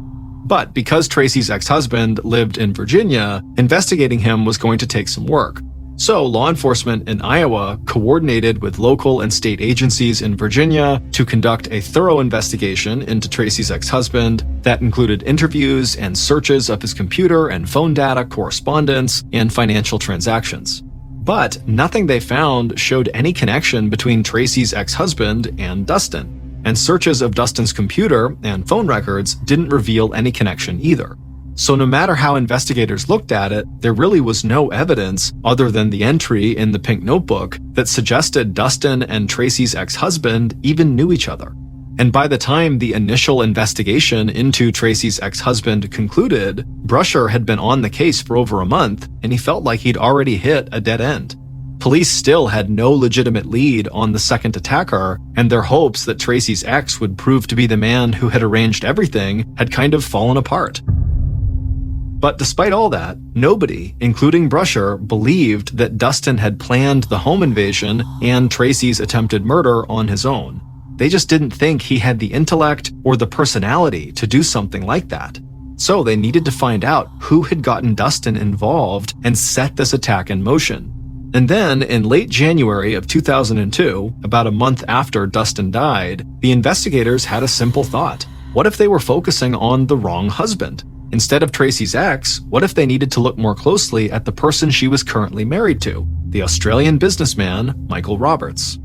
But because Tracy's ex-husband lived in Virginia, investigating him was going to take some work. So law enforcement in Iowa coordinated with local and state agencies in Virginia to conduct a thorough investigation into Tracy's ex-husband that included interviews and searches of his computer and phone data, correspondence, and financial transactions. But nothing they found showed any connection between Tracy's ex-husband and Dustin. And searches of Dustin's computer and phone records didn't reveal any connection either. So no matter how investigators looked at it, there really was no evidence other than the entry in the pink notebook that suggested Dustin and Tracy's ex-husband even knew each other. And by the time the initial investigation into Tracy's ex-husband concluded, Brusher had been on the case for over a month, and he felt like he'd already hit a dead end. Police still had no legitimate lead on the second attacker, and their hopes that Tracy's ex would prove to be the man who had arranged everything had kind of fallen apart. But despite all that, nobody, including Brusher, believed that Dustin had planned the home invasion and Tracy's attempted murder on his own. They just didn't think he had the intellect or the personality to do something like that. So they needed to find out who had gotten Dustin involved and set this attack in motion. And then, in late January of 2002, about a month after Dustin died, the investigators had a simple thought. What if they were focusing on the wrong husband? Instead of Tracy's ex, what if they needed to look more closely at the person she was currently married to, the Australian businessman Michael Roberts?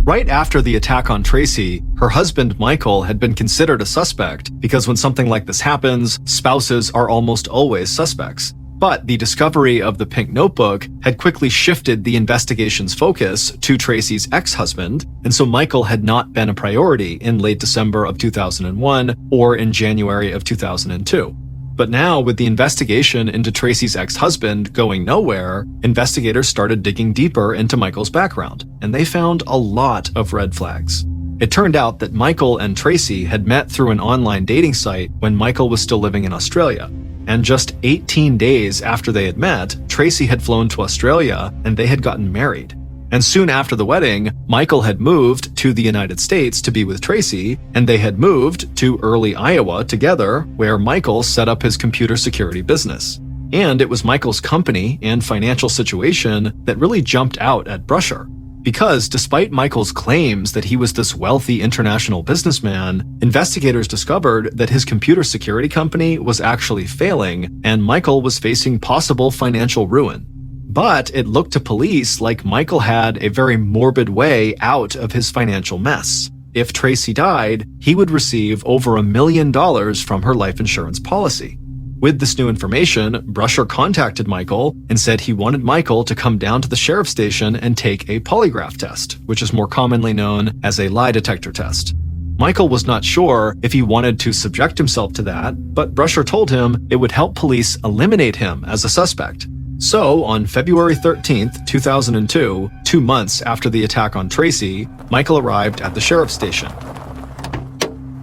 Right after the attack on Tracy, her husband Michael had been considered a suspect because when something like this happens, spouses are almost always suspects. But the discovery of the pink notebook had quickly shifted the investigation's focus to Tracy's ex-husband, and so Michael had not been a priority in late December of 2001 or in January of 2002. But now, with the investigation into Tracy's ex-husband going nowhere, investigators started digging deeper into Michael's background, and they found a lot of red flags. It turned out that Michael and Tracy had met through an online dating site when Michael was still living in Australia. And just 18 days after they had met, Tracy had flown to Australia and they had gotten married. And soon after the wedding, Michael had moved to the United States to be with Tracy, and they had moved to early Iowa together, where Michael set up his computer security business. And it was Michael's company and financial situation that really jumped out at Brusher. Because despite Michael's claims that he was this wealthy international businessman, investigators discovered that his computer security company was actually failing and Michael was facing possible financial ruin. But it looked to police like Michael had a very morbid way out of his financial mess. If Tracy died, he would receive over $1 million from her life insurance policy. With this new information, Brusher contacted Michael and said he wanted Michael to come down to the sheriff's station and take a polygraph test, which is more commonly known as a lie detector test. Michael was not sure if he wanted to subject himself to that, but Brusher told him it would help police eliminate him as a suspect. So, on February 13th, 2002, 2 months after the attack on Tracy, Michael arrived at the sheriff's station.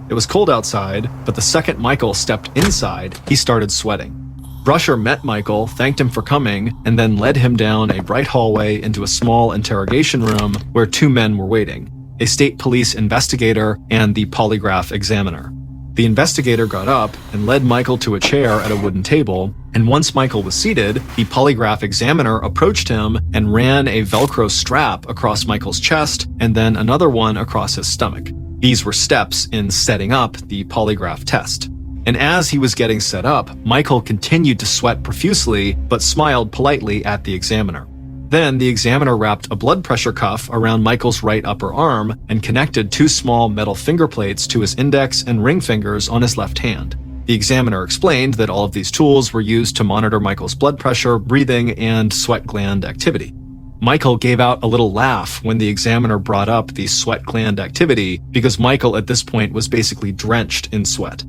It was cold outside, but the second Michael stepped inside, he started sweating. Brusher met Michael, thanked him for coming, and then led him down a bright hallway into a small interrogation room where 2 men were waiting, a state police investigator and the polygraph examiner. The investigator got up and led Michael to a chair at a wooden table, and once Michael was seated, the polygraph examiner approached him and ran a Velcro strap across Michael's chest and then another one across his stomach. These were steps in setting up the polygraph test. And as he was getting set up, Michael continued to sweat profusely, but smiled politely at the examiner. Then the examiner wrapped a blood pressure cuff around Michael's right upper arm and connected 2 small metal finger plates to his index and ring fingers on his left hand. The examiner explained that all of these tools were used to monitor Michael's blood pressure, breathing, and sweat gland activity. Michael gave out a little laugh when the examiner brought up the sweat gland activity because Michael at this point was basically drenched in sweat.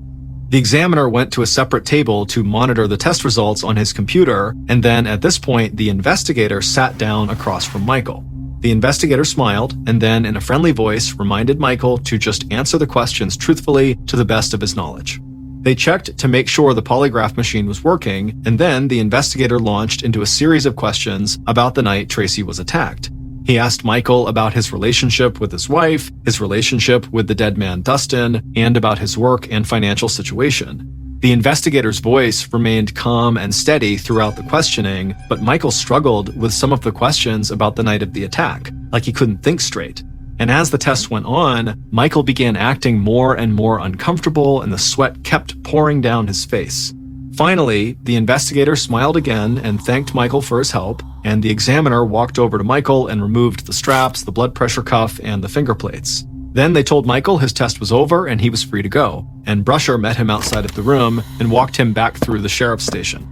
The examiner went to a separate table to monitor the test results on his computer, and then at this point, the investigator sat down across from Michael. The investigator smiled, and then in a friendly voice reminded Michael to just answer the questions truthfully to the best of his knowledge. They checked to make sure the polygraph machine was working, and then the investigator launched into a series of questions about the night Tracy was attacked. He asked Michael about his relationship with his wife, his relationship with the dead man Dustin, and about his work and financial situation. The investigator's voice remained calm and steady throughout the questioning, but Michael struggled with some of the questions about the night of the attack, like he couldn't think straight. And as the test went on, Michael began acting more and more uncomfortable, and the sweat kept pouring down his face. Finally, the investigator smiled again and thanked Michael for his help, and the examiner walked over to Michael and removed the straps, the blood pressure cuff, and the finger plates. Then they told Michael his test was over and he was free to go, and Brusher met him outside of the room and walked him back through the sheriff's station.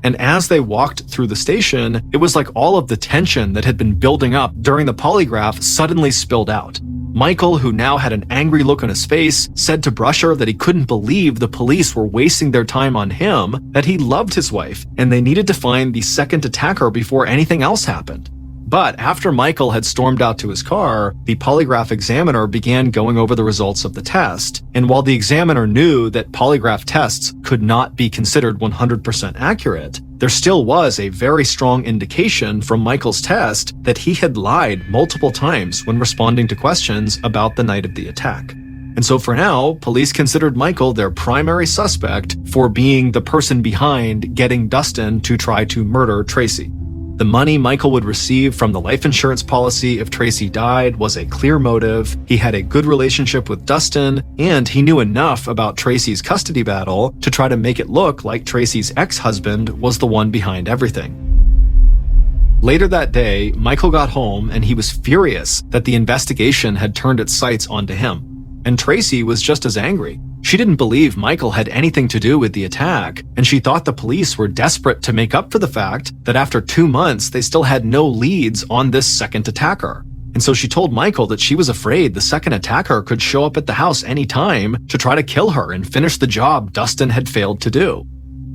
And as they walked through the station, it was like all of the tension that had been building up during the polygraph suddenly spilled out. Michael, who now had an angry look on his face, said to Brusher that he couldn't believe the police were wasting their time on him, that he loved his wife, and they needed to find the second attacker before anything else happened. But after Michael had stormed out to his car, the polygraph examiner began going over the results of the test, and while the examiner knew that polygraph tests could not be considered 100% accurate, there still was a very strong indication from Michael's test that he had lied multiple times when responding to questions about the night of the attack. And so for now, police considered Michael their primary suspect for being the person behind getting Dustin to try to murder Tracy. The money Michael would receive from the life insurance policy if Tracy died was a clear motive. He had a good relationship with Dustin, and he knew enough about Tracy's custody battle to try to make it look like Tracy's ex-husband was the one behind everything. Later that day, Michael got home and he was furious that the investigation had turned its sights onto him. And Tracy was just as angry. She didn't believe Michael had anything to do with the attack, and she thought the police were desperate to make up for the fact that after 2 months they still had no leads on this second attacker. And so she told Michael that she was afraid the second attacker could show up at the house anytime to try to kill her and finish the job Dustin had failed to do.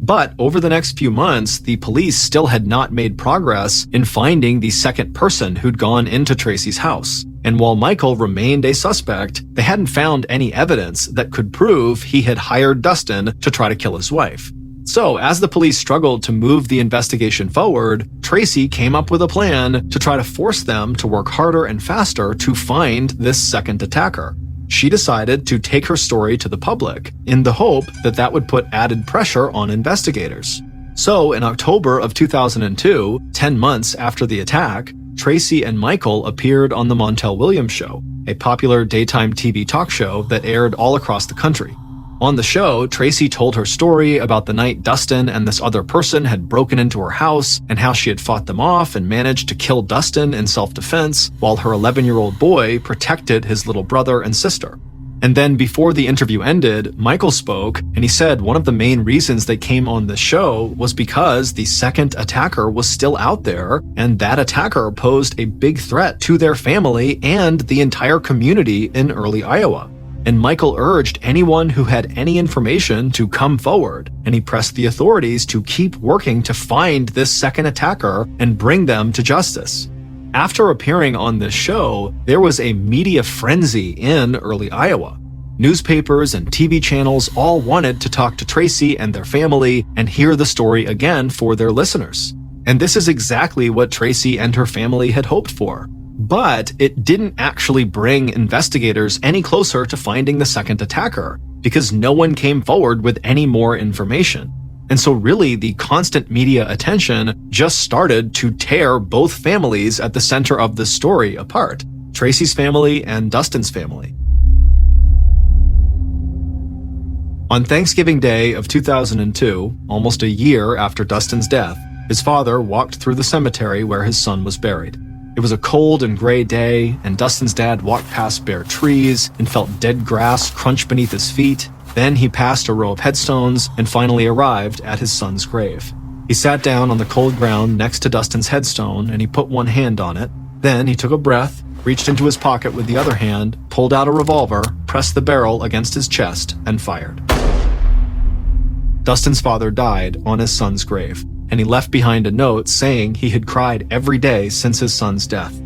But over the next few months, the police still had not made progress in finding the second person who'd gone into Tracy's house. And while Michael remained a suspect, they hadn't found any evidence that could prove he had hired Dustin to try to kill his wife. So as the police struggled to move the investigation forward, Tracy came up with a plan to try to force them to work harder and faster to find this second attacker. She decided to take her story to the public in the hope that that would put added pressure on investigators. So in October of 2002, 10 months after the attack, Tracy and Michael appeared on The Montel Williams Show, a popular daytime TV talk show that aired all across the country. On the show, Tracy told her story about the night Dustin and this other person had broken into her house and how she had fought them off and managed to kill Dustin in self-defense while her 11-year-old boy protected his little brother and sister. And then before the interview ended, Michael spoke, and he said one of the main reasons they came on the show was because the second attacker was still out there, and that attacker posed a big threat to their family and the entire community in early Iowa. And Michael urged anyone who had any information to come forward, and he pressed the authorities to keep working to find this second attacker and bring them to justice. After appearing on this show, there was a media frenzy in early Iowa. Newspapers and TV channels all wanted to talk to Tracy and their family and hear the story again for their listeners. And this is exactly what Tracy and her family had hoped for. But it didn't actually bring investigators any closer to finding the second attacker, because no one came forward with any more information. And so really, the constant media attention just started to tear both families at the center of this story apart, Tracy's family and Dustin's family. On Thanksgiving Day of 2002, almost a year after Dustin's death, His father walked through the cemetery where his son was buried. It was a cold and gray day, and Dustin's dad walked past bare trees and felt dead grass crunch beneath his feet. Then he passed a row of headstones and finally arrived at his son's grave. He sat down on the cold ground next to Dustin's headstone and he put one hand on it. Then he took a breath, reached into his pocket with the other hand, pulled out a revolver, pressed the barrel against his chest, and fired. Dustin's father died on his son's grave, and he left behind a note saying he had cried every day since his son's death.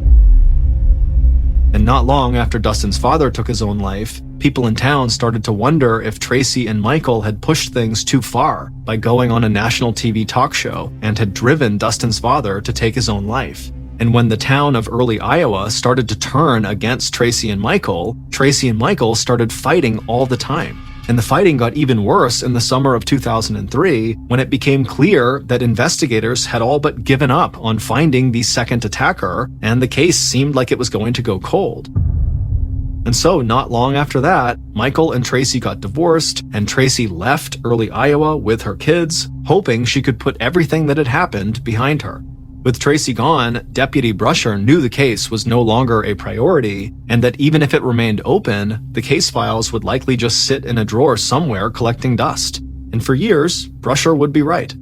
And not long after Dustin's father took his own life, people in town started to wonder if Tracy and Michael had pushed things too far by going on a national TV talk show and had driven Dustin's father to take his own life. And when the town of Early, Iowa started to turn against Tracy and Michael started fighting all the time. And the fighting got even worse in the summer of 2003 when it became clear that investigators had all but given up on finding the second attacker, and the case seemed like it was going to go cold. And so, not long after that, Michael and Tracy got divorced, and Tracy left Early, Iowa with her kids, hoping she could put everything that had happened behind her. With Tracy gone, Deputy Brusher knew the case was no longer a priority, and that even if it remained open, the case files would likely just sit in a drawer somewhere collecting dust. And for years, Brusher would be right.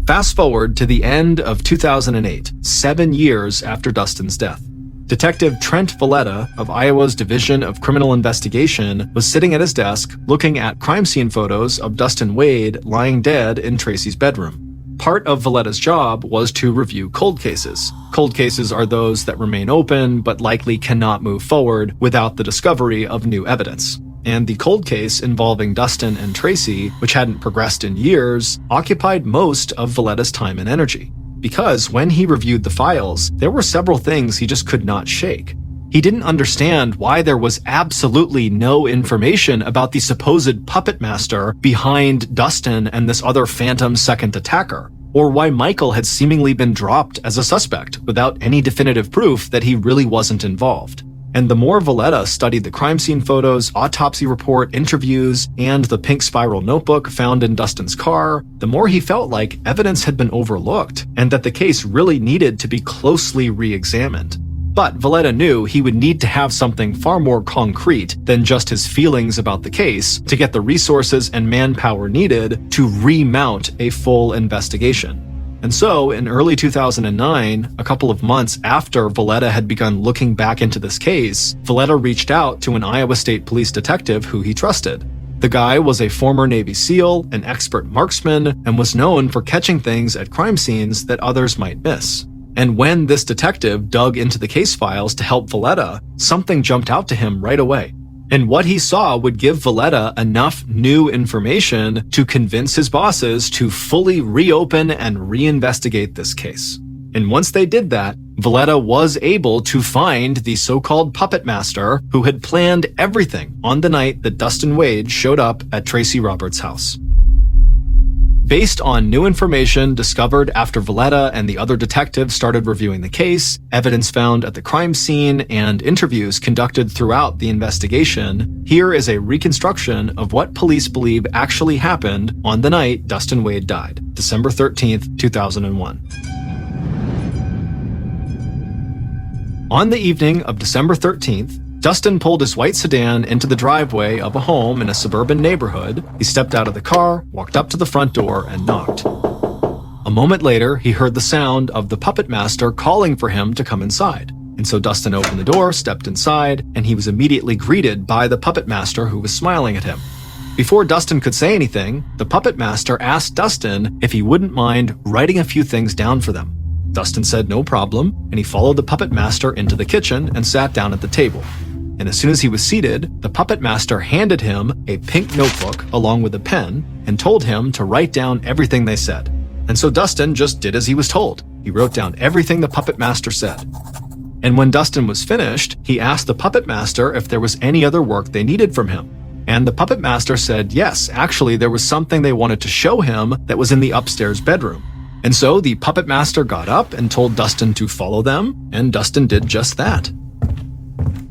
Fast forward to the end of 2008, 7 years after Dustin's death. Detective Trent Valletta of Iowa's Division of Criminal Investigation was sitting at his desk looking at crime scene photos of Dustin Wade lying dead in Tracy's bedroom. Part of Valletta's job was to review cold cases. Cold cases are those that remain open but likely cannot move forward without the discovery of new evidence. And the cold case involving Dustin and Tracy, which hadn't progressed in years, occupied most of Valletta's time and energy. Because when he reviewed the files, there were several things he just could not shake. He didn't understand why there was absolutely no information about the supposed puppet master behind Dustin and this other phantom second attacker, or why Michael had seemingly been dropped as a suspect without any definitive proof that he really wasn't involved. And the more Valletta studied the crime scene photos, autopsy report, interviews, and the pink spiral notebook found in Dustin's car, the more he felt like evidence had been overlooked and that the case really needed to be closely re-examined. But Valletta knew he would need to have something far more concrete than just his feelings about the case to get the resources and manpower needed to remount a full investigation. And so, in early 2009, a couple of months after Valletta had begun looking back into this case, Valletta reached out to an Iowa State Police detective who he trusted. The guy was a former Navy SEAL, an expert marksman, and was known for catching things at crime scenes that others might miss. And when this detective dug into the case files to help Valletta, something jumped out to him right away. And what he saw would give Valletta enough new information to convince his bosses to fully reopen and reinvestigate this case. And once they did that, Valletta was able to find the so-called puppet master who had planned everything on the night that Dustin Wade showed up at Tracy Roberts' house. Based on new information discovered after Valletta and the other detectives started reviewing the case, evidence found at the crime scene, and interviews conducted throughout the investigation, here is a reconstruction of what police believe actually happened on the night Dustin Wade died, December 13th, 2001. On the evening of December 13th, Dustin pulled his white sedan into the driveway of a home in a suburban neighborhood. He stepped out of the car, walked up to the front door, and knocked. A moment later, he heard the sound of the puppet master calling for him to come inside. And so Dustin opened the door, stepped inside, and he was immediately greeted by the puppet master who was smiling at him. Before Dustin could say anything, the puppet master asked Dustin if he wouldn't mind writing a few things down for them. Dustin said no problem, and he followed the puppet master into the kitchen and sat down at the table. And as soon as he was seated, the puppet master handed him a pink notebook along with a pen and told him to write down everything they said. And so Dustin just did as he was told. He wrote down everything the puppet master said. And when Dustin was finished, he asked the puppet master if there was any other work they needed from him. And the puppet master said yes, actually there was something they wanted to show him that was in the upstairs bedroom. And so the puppet master got up and told Dustin to follow them, and Dustin did just that.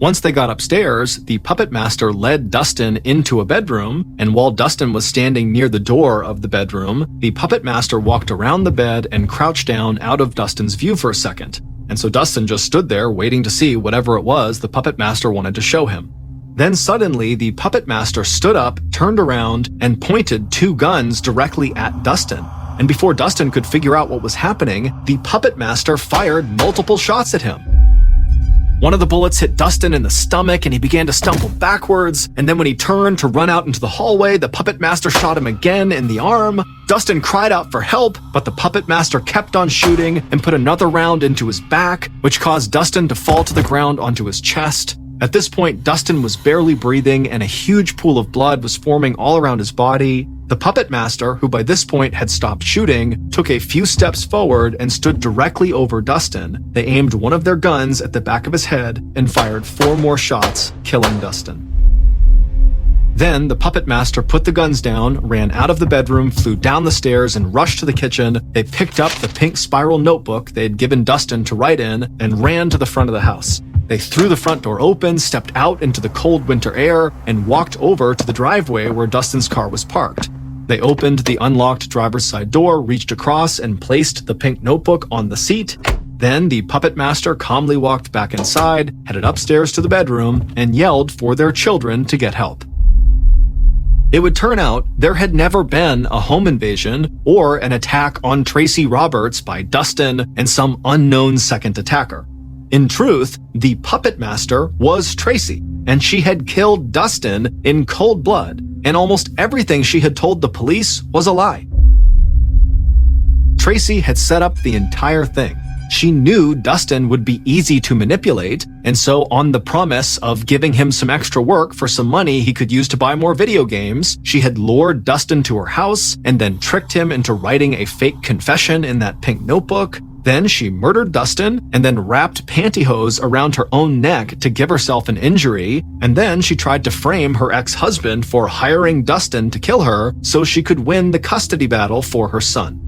Once they got upstairs, the puppet master led Dustin into a bedroom, and while Dustin was standing near the door of the bedroom, the puppet master walked around the bed and crouched down out of Dustin's view for a second. And so Dustin just stood there waiting to see whatever it was the puppet master wanted to show him. Then suddenly, the puppet master stood up, turned around, and pointed 2 guns directly at Dustin. And before Dustin could figure out what was happening, the puppet master fired multiple shots at him. One of the bullets hit Dustin in the stomach and he began to stumble backwards, and then when he turned to run out into the hallway, the puppet master shot him again in the arm. Dustin cried out for help, but the puppet master kept on shooting and put another round into his back, which caused Dustin to fall to the ground onto his chest. At this point, Dustin was barely breathing and a huge pool of blood was forming all around his body. The puppet master, who by this point had stopped shooting, took a few steps forward and stood directly over Dustin. They aimed one of their guns at the back of his head and fired 4 more shots, killing Dustin. Then the puppet master put the guns down, ran out of the bedroom, flew down the stairs, and rushed to the kitchen. They picked up the pink spiral notebook they had given Dustin to write in and ran to the front of the house. They threw the front door open, stepped out into the cold winter air, and walked over to the driveway where Dustin's car was parked. They opened the unlocked driver's side door, reached across, and placed the pink notebook on the seat. Then the puppet master calmly walked back inside, headed upstairs to the bedroom, and yelled for their children to get help. It would turn out there had never been a home invasion or an attack on Tracy Roberts by Dustin and some unknown second attacker. In truth, the puppet master was Tracy, and she had killed Dustin in cold blood, and almost everything she had told the police was a lie. Tracy had set up the entire thing. She knew Dustin would be easy to manipulate, and so on the promise of giving him some extra work for some money he could use to buy more video games, she had lured Dustin to her house and then tricked him into writing a fake confession in that pink notebook. Then she murdered Dustin and then wrapped pantyhose around her own neck to give herself an injury, and then she tried to frame her ex-husband for hiring Dustin to kill her so she could win the custody battle for her son.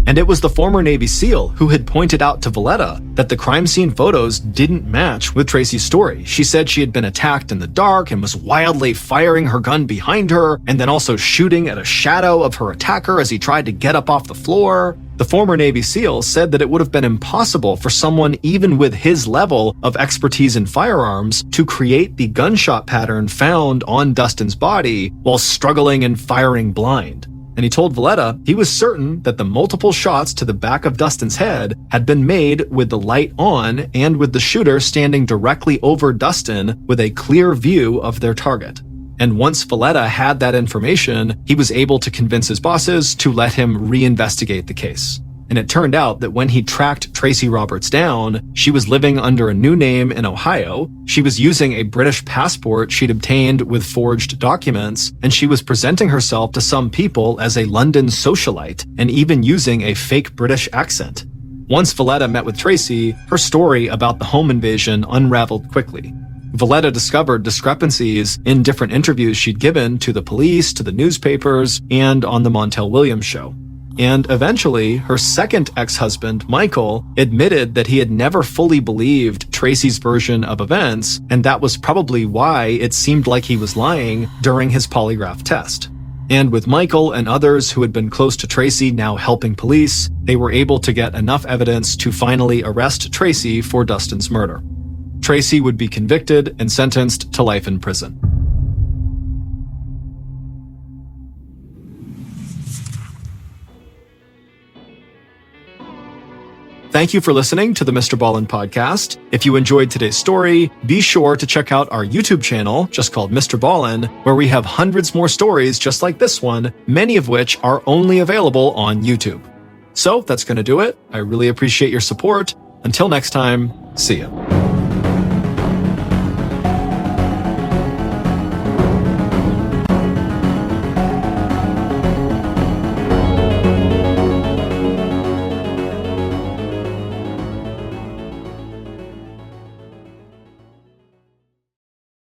And it was the former Navy SEAL who had pointed out to Valletta that the crime scene photos didn't match with Tracy's story. She said she had been attacked in the dark and was wildly firing her gun behind her, and then also shooting at a shadow of her attacker as he tried to get up off the floor. The former Navy SEAL said that it would have been impossible for someone even with his level of expertise in firearms to create the gunshot pattern found on Dustin's body while struggling and firing blind. And he told Valletta he was certain that the multiple shots to the back of Dustin's head had been made with the light on and with the shooter standing directly over Dustin with a clear view of their target. And once Valletta had that information, he was able to convince his bosses to let him reinvestigate the case. And it turned out that when he tracked Tracy Roberts down, she was living under a new name in Ohio, she was using a British passport she'd obtained with forged documents, and she was presenting herself to some people as a London socialite, and even using a fake British accent. Once Valletta met with Tracy, her story about the home invasion unraveled quickly. Valletta discovered discrepancies in different interviews she'd given to the police, to the newspapers, and on the Montel Williams show. And eventually, her second ex-husband, Michael, admitted that he had never fully believed Tracy's version of events, and that was probably why it seemed like he was lying during his polygraph test. And with Michael and others who had been close to Tracy now helping police, they were able to get enough evidence to finally arrest Tracy for Dustin's murder. Tracy would be convicted and sentenced to life in prison. Thank you for listening to the MrBallen podcast. If you enjoyed today's story, be sure to check out our YouTube channel, just called MrBallen, where we have hundreds more stories just like this one, many of which are only available on YouTube. So that's going to do it. I really appreciate your support. Until next time, see ya.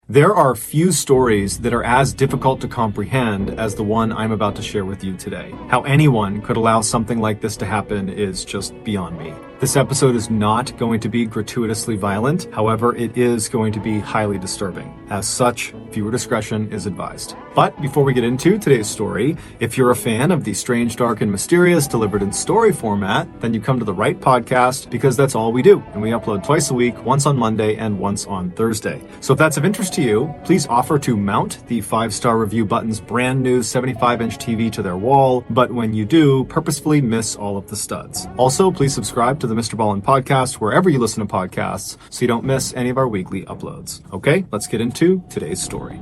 There are few stories that are as difficult to comprehend as the one I'm about to share with you today. How anyone could allow something like this to happen is just beyond me. This episode is not going to be gratuitously violent. However, it is going to be highly disturbing. As such, viewer discretion is advised. But before we get into today's story, if you're a fan of the strange, dark, and mysterious delivered in story format, then you come to the right podcast because that's all we do. And we upload twice a week, once on Monday and once on Thursday. So if that's of interest to you, please offer to mount the 5-star review button's brand new 75-inch TV to their wall. But when you do, purposefully miss all of the studs. Also, please subscribe to the MrBallen podcast wherever you listen to podcasts so you don't miss any of our weekly uploads. Okay, let's get into today's story.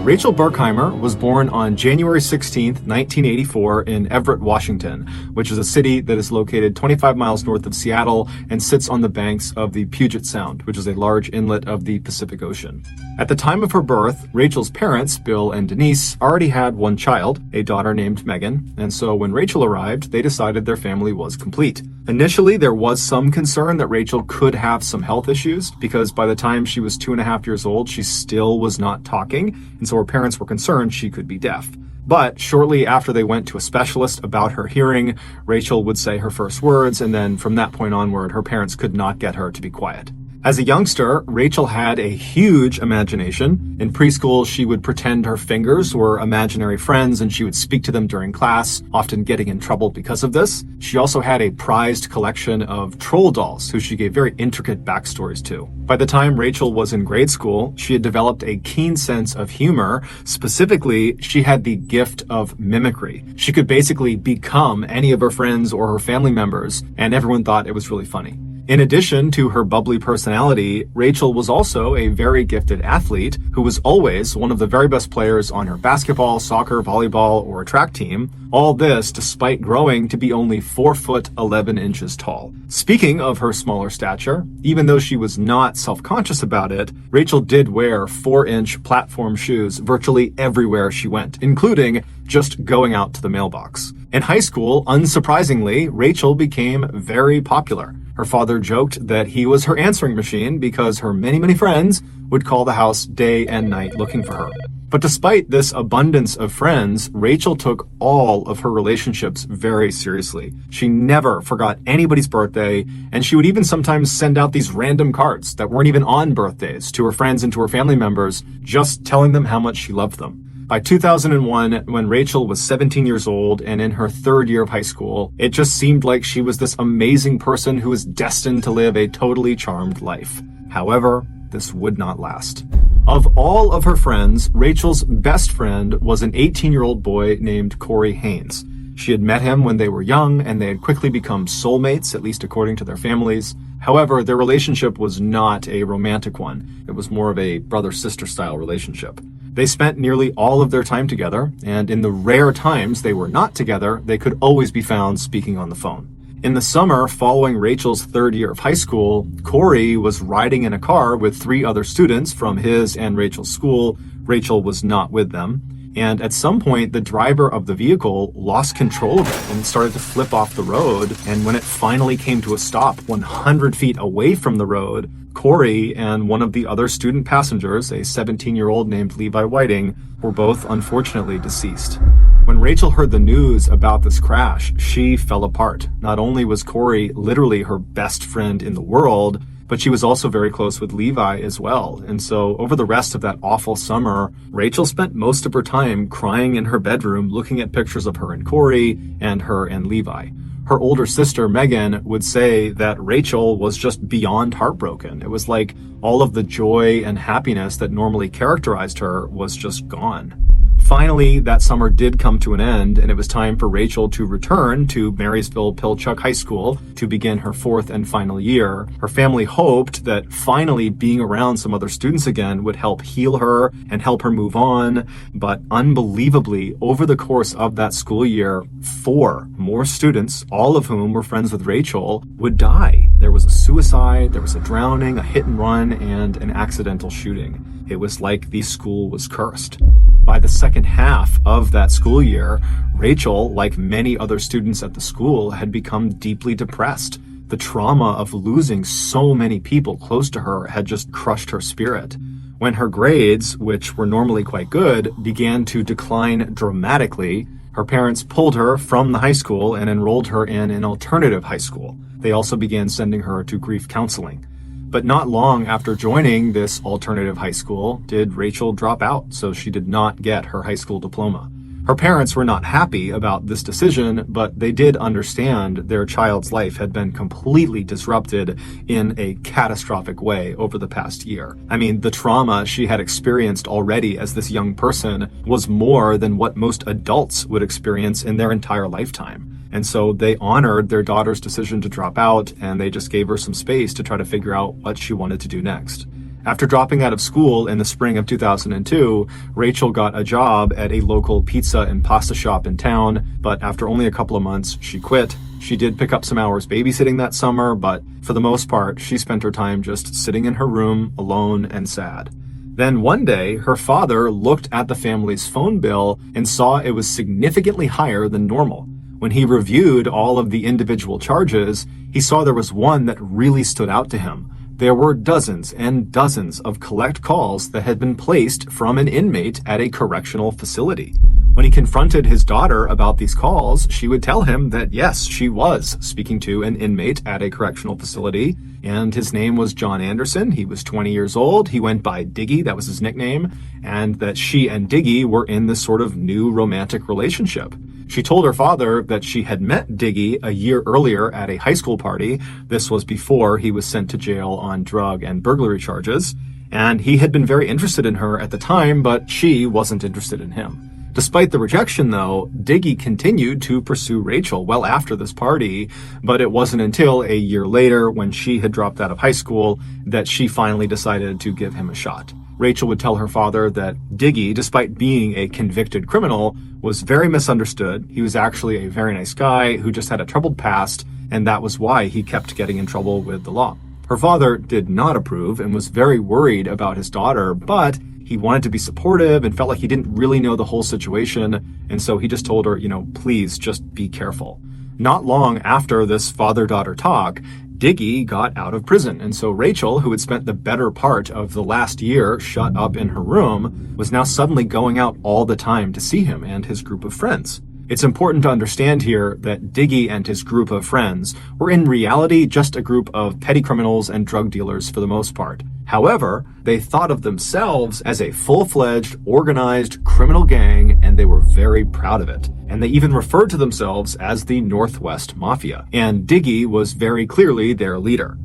Rachel Berkheimer was born on January 16, 1984 in Everett, Washington, which is a city that is located 25 miles north of Seattle and sits on the banks of the Puget Sound, which is a large inlet of the Pacific Ocean. At the time of her birth, Rachel's parents, Bill and Denise, already had one child, a daughter named Megan, and so when Rachel arrived, they decided their family was complete. Initially, there was some concern that Rachel could have some health issues because by the time she was 2.5 years old, she still was not talking, and so her parents were concerned she could be deaf. But shortly after they went to a specialist about her hearing, Rachel would say her first words, and then from that point onward, her parents could not get her to be quiet. As a youngster, Rachel had a huge imagination. In preschool, she would pretend her fingers were imaginary friends and she would speak to them during class, often getting in trouble because of this. She also had a prized collection of troll dolls, who she gave very intricate backstories to. By the time Rachel was in grade school, she had developed a keen sense of humor. Specifically, she had the gift of mimicry. She could basically become any of her friends or her family members, and everyone thought it was really funny. In addition to her bubbly personality, Rachel was also a very gifted athlete who was always one of the very best players on her basketball, soccer, volleyball, or track team. All this despite growing to be only 4 foot 11 inches tall. Speaking of her smaller stature, even though she was not self-conscious about it, Rachel did wear 4-inch platform shoes virtually everywhere she went, including just going out to the mailbox. In high school, unsurprisingly, Rachel became very popular. Her father joked that he was her answering machine because her many friends would call the house day and night looking for her. But despite this abundance of friends, Rachel took all of her relationships very seriously. She never forgot anybody's birthday, and she would even sometimes send out these random cards that weren't even on birthdays to her friends and to her family members, just telling them how much she loved them. By 2001, when Rachel was 17 years old and in her 3rd year of high school, it just seemed like she was this amazing person who was destined to live a totally charmed life. However, this would not last. Of all of her friends, Rachel's best friend was an 18-year-old boy named Corey Haynes. She had met him when they were young, and they had quickly become soulmates, at least according to their families. However, their relationship was not a romantic one. It was more of a brother-sister style relationship. They spent nearly all of their time together, and in the rare times they were not together, they could always be found speaking on the phone. In the summer following Rachel's 3rd year of high school, Corey was riding in a car with 3 other students from his and Rachel's school. Rachel was not with them. And at some point, the driver of the vehicle lost control of it and started to flip off the road. And when it finally came to a stop 100 feet away from the road, Corey and one of the other student passengers, a 17-year-old named Levi Whiting, were both unfortunately deceased. When Rachel heard the news about this crash, she fell apart. Not only was Corey literally her best friend in the world, but she was also very close with Levi as well. And so over the rest of that awful summer, Rachel spent most of her time crying in her bedroom, looking at pictures of her and Corey and her and Levi. Her older sister, Megan, would say that Rachel was just beyond heartbroken. It was like all of the joy and happiness that normally characterized her was just gone. Finally, that summer did come to an end, and it was time for Rachel to return to Marysville-Pilchuck High School to begin her 4th and final year. Her family hoped that finally being around some other students again would help heal her and help her move on. But unbelievably, over the course of that school year, 4 more students, all of whom were friends with Rachel, would die. There was a suicide, there was a drowning, a hit and run, and an accidental shooting. It was like the school was cursed. By the second half of that school year, Rachel, like many other students at the school, had become deeply depressed. The trauma of losing so many people close to her had just crushed her spirit. When her grades, which were normally quite good, began to decline dramatically, her parents pulled her from the high school and enrolled her in an alternative high school. They also began sending her to grief counseling. But not long after joining this alternative high school did Rachel drop out, so she did not get her high school diploma. Her parents were not happy about this decision, but they did understand their child's life had been completely disrupted in a catastrophic way over the past year. I mean, the trauma she had experienced already as this young person was more than what most adults would experience in their entire lifetime. And so they honored their daughter's decision to drop out, and they just gave her some space to try to figure out what she wanted to do next. After dropping out of school in the spring of 2002, Rachel got a job at a local pizza and pasta shop in town, but after only a couple of months, she quit. She did pick up some hours babysitting that summer, but for the most part, she spent her time just sitting in her room, alone and sad. Then one day, her father looked at the family's phone bill and saw it was significantly higher than normal. When he reviewed all of the individual charges, he saw there was one that really stood out to him. There were dozens and dozens of collect calls that had been placed from an inmate at a correctional facility. When he confronted his daughter about these calls, she would tell him that yes, she was speaking to an inmate at a correctional facility, and his name was John Anderson. He was 20 years old. He went by Diggy, that was his nickname, and that she and Diggy were in this sort of new romantic relationship. She told her father that she had met Diggy a year earlier at a high school party. This was before he was sent to jail on drug and burglary charges, and he had been very interested in her at the time, but she wasn't interested in him. Despite the rejection, though, Diggy continued to pursue Rachel well after this party, but it wasn't until a year later, when she had dropped out of high school, that she finally decided to give him a shot. Rachel would tell her father that Diggy, despite being a convicted criminal, was very misunderstood. He was actually a very nice guy who just had a troubled past, and that was why he kept getting in trouble with the law. Her father did not approve and was very worried about his daughter, but he wanted to be supportive and felt like he didn't really know the whole situation, and so he just told her, please just be careful. Not long after this father-daughter talk, Diggy got out of prison, and so Rachel, who had spent the better part of the last year shut up in her room, was now suddenly going out all the time to see him and his group of friends. It's important to understand here that Diggy and his group of friends were in reality just a group of petty criminals and drug dealers for the most part. However, they thought of themselves as a full-fledged, organized criminal gang, and they were very proud of it. And they even referred to themselves as the Northwest Mafia. And Diggy was very clearly their leader.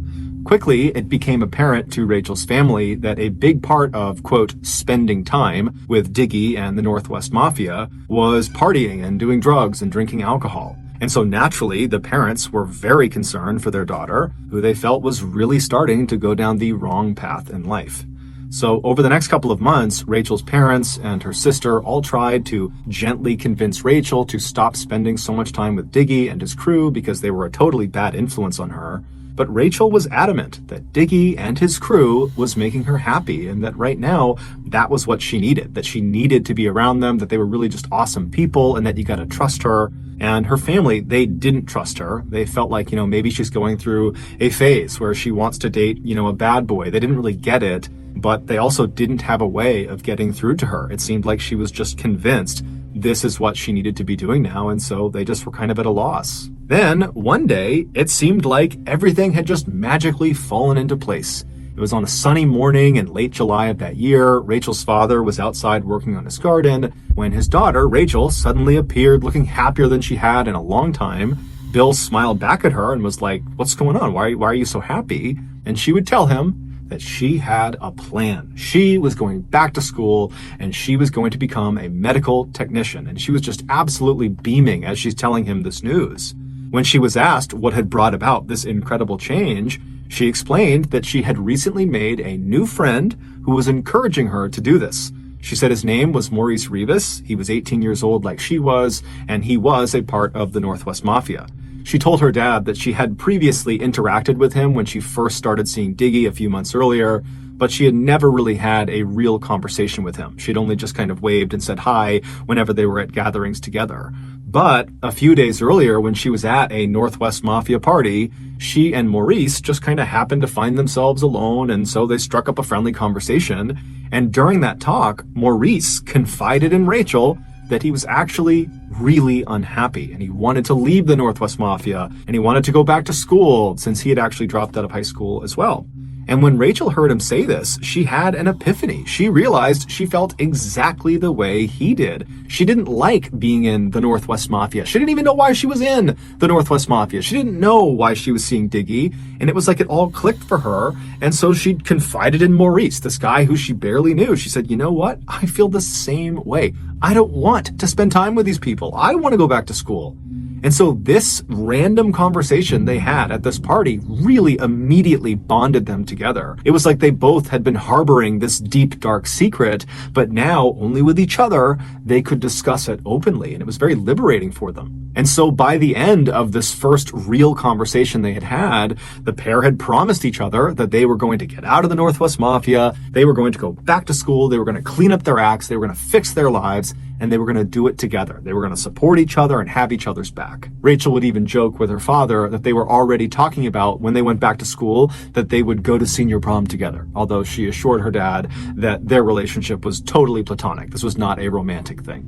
Quickly, it became apparent to Rachel's family that a big part of, quote, spending time with Diggy and the Northwest Mafia was partying and doing drugs and drinking alcohol. And so naturally, the parents were very concerned for their daughter, who they felt was really starting to go down the wrong path in life. So over the next couple of months, Rachel's parents and her sister all tried to gently convince Rachel to stop spending so much time with Diggy and his crew because they were a totally bad influence on her. But Rachel was adamant that Diggy and his crew was making her happy, and that right now, that was what she needed, that she needed to be around them, that they were really just awesome people, and that you gotta trust her. And her family, they didn't trust her. They felt like, maybe she's going through a phase where she wants to date, a bad boy. They didn't really get it, but they also didn't have a way of getting through to her. It seemed like she was just convinced this is what she needed to be doing now, and so they just were kind of at a loss. Then, one day, it seemed like everything had just magically fallen into place. It was on a sunny morning in late July of that year. Rachel's father was outside working on his garden when his daughter, Rachel, suddenly appeared looking happier than she had in a long time. Bill smiled back at her and was like, "What's going on? Why are you so happy?" And she would tell him that she had a plan. She was going back to school and she was going to become a medical technician. And she was just absolutely beaming as she's telling him this news. When she was asked what had brought about this incredible change, she explained that she had recently made a new friend who was encouraging her to do this. She said his name was Maurice Rivas. He was 18 years old like she was, and he was a part of the Northwest Mafia. She told her dad that she had previously interacted with him when she first started seeing Diggy a few months earlier, but she had never really had a real conversation with him. She'd only just kind of waved and said hi whenever they were at gatherings together. But a few days earlier, when she was at a Northwest Mafia party, she and Maurice just kind of happened to find themselves alone, and so they struck up a friendly conversation. And during that talk, Maurice confided in Rachel that he was actually really unhappy, and he wanted to leave the Northwest Mafia, and he wanted to go back to school since he had actually dropped out of high school as well. And when Rachel heard him say this, she had an epiphany. She realized she felt exactly the way he did. She didn't like being in the Northwest Mafia. She didn't even know why she was in the Northwest Mafia. She didn't know why she was seeing Diggy, and it was like it all clicked for her. And so she confided in Maurice, this guy who she barely knew. She said, you know what? I feel the same way. I don't want to spend time with these people. I want to go back to school. And so this random conversation they had at this party really immediately bonded them together. It was like they both had been harboring this deep, dark secret, but now only with each other, they could discuss it openly. And it was very liberating for them. And so by the end of this first real conversation they had, the pair had promised each other that they were going to get out of the Northwest Mafia. They were going to go back to school. They were going to clean up their acts. They were going to fix their lives. And they were going to do it together. They were going to support each other and have each other's back. Rachel would even joke with her father that they were already talking about when they went back to school that they would go to senior prom together, although she assured her dad that their relationship was totally platonic. This was not a romantic thing.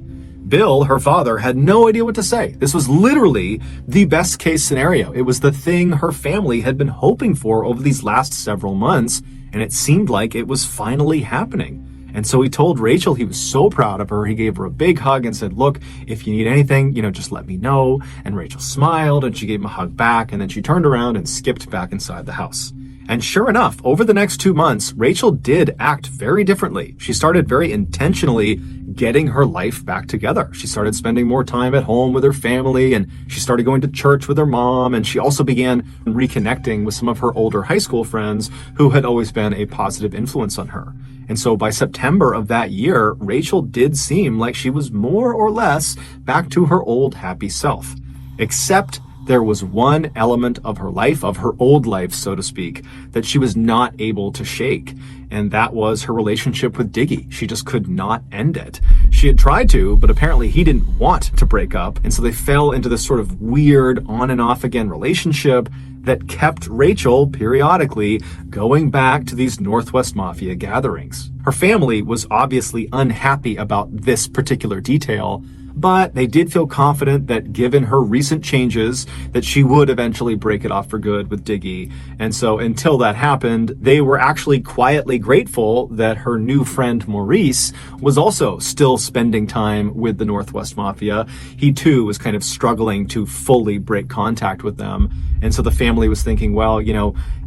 Bill, her father, had no idea what to say. This was literally the best case scenario. It was the thing her family had been hoping for over these last several months, and it seemed like it was finally happening. And so he told Rachel he was so proud of her. He gave her a big hug and said, look, if you need anything, just let me know. And Rachel smiled and she gave him a hug back. And then she turned around and skipped back inside the house. And sure enough, over the next 2 months, Rachel did act very differently. She started very intentionally getting her life back together. She started spending more time at home with her family, and she started going to church with her mom, and she also began reconnecting with some of her older high school friends who had always been a positive influence on her. And so by September of that year, Rachel did seem like she was more or less back to her old happy self. Except there was one element of her life, of her old life, so to speak, that she was not able to shake. And that was her relationship with Diggy. She just could not end it. She had tried to, but apparently he didn't want to break up. And so they fell into this sort of weird on and off again relationship that kept Rachel periodically going back to these Northwest Mafia gatherings. Her family was obviously unhappy about this particular detail, but they did feel confident that given her recent changes, that she would eventually break it off for good with Diggy. And so until that happened, they were actually quietly grateful that her new friend Maurice was also still spending time with the Northwest Mafia. He too was kind of struggling to fully break contact with them. And so the family was thinking, well,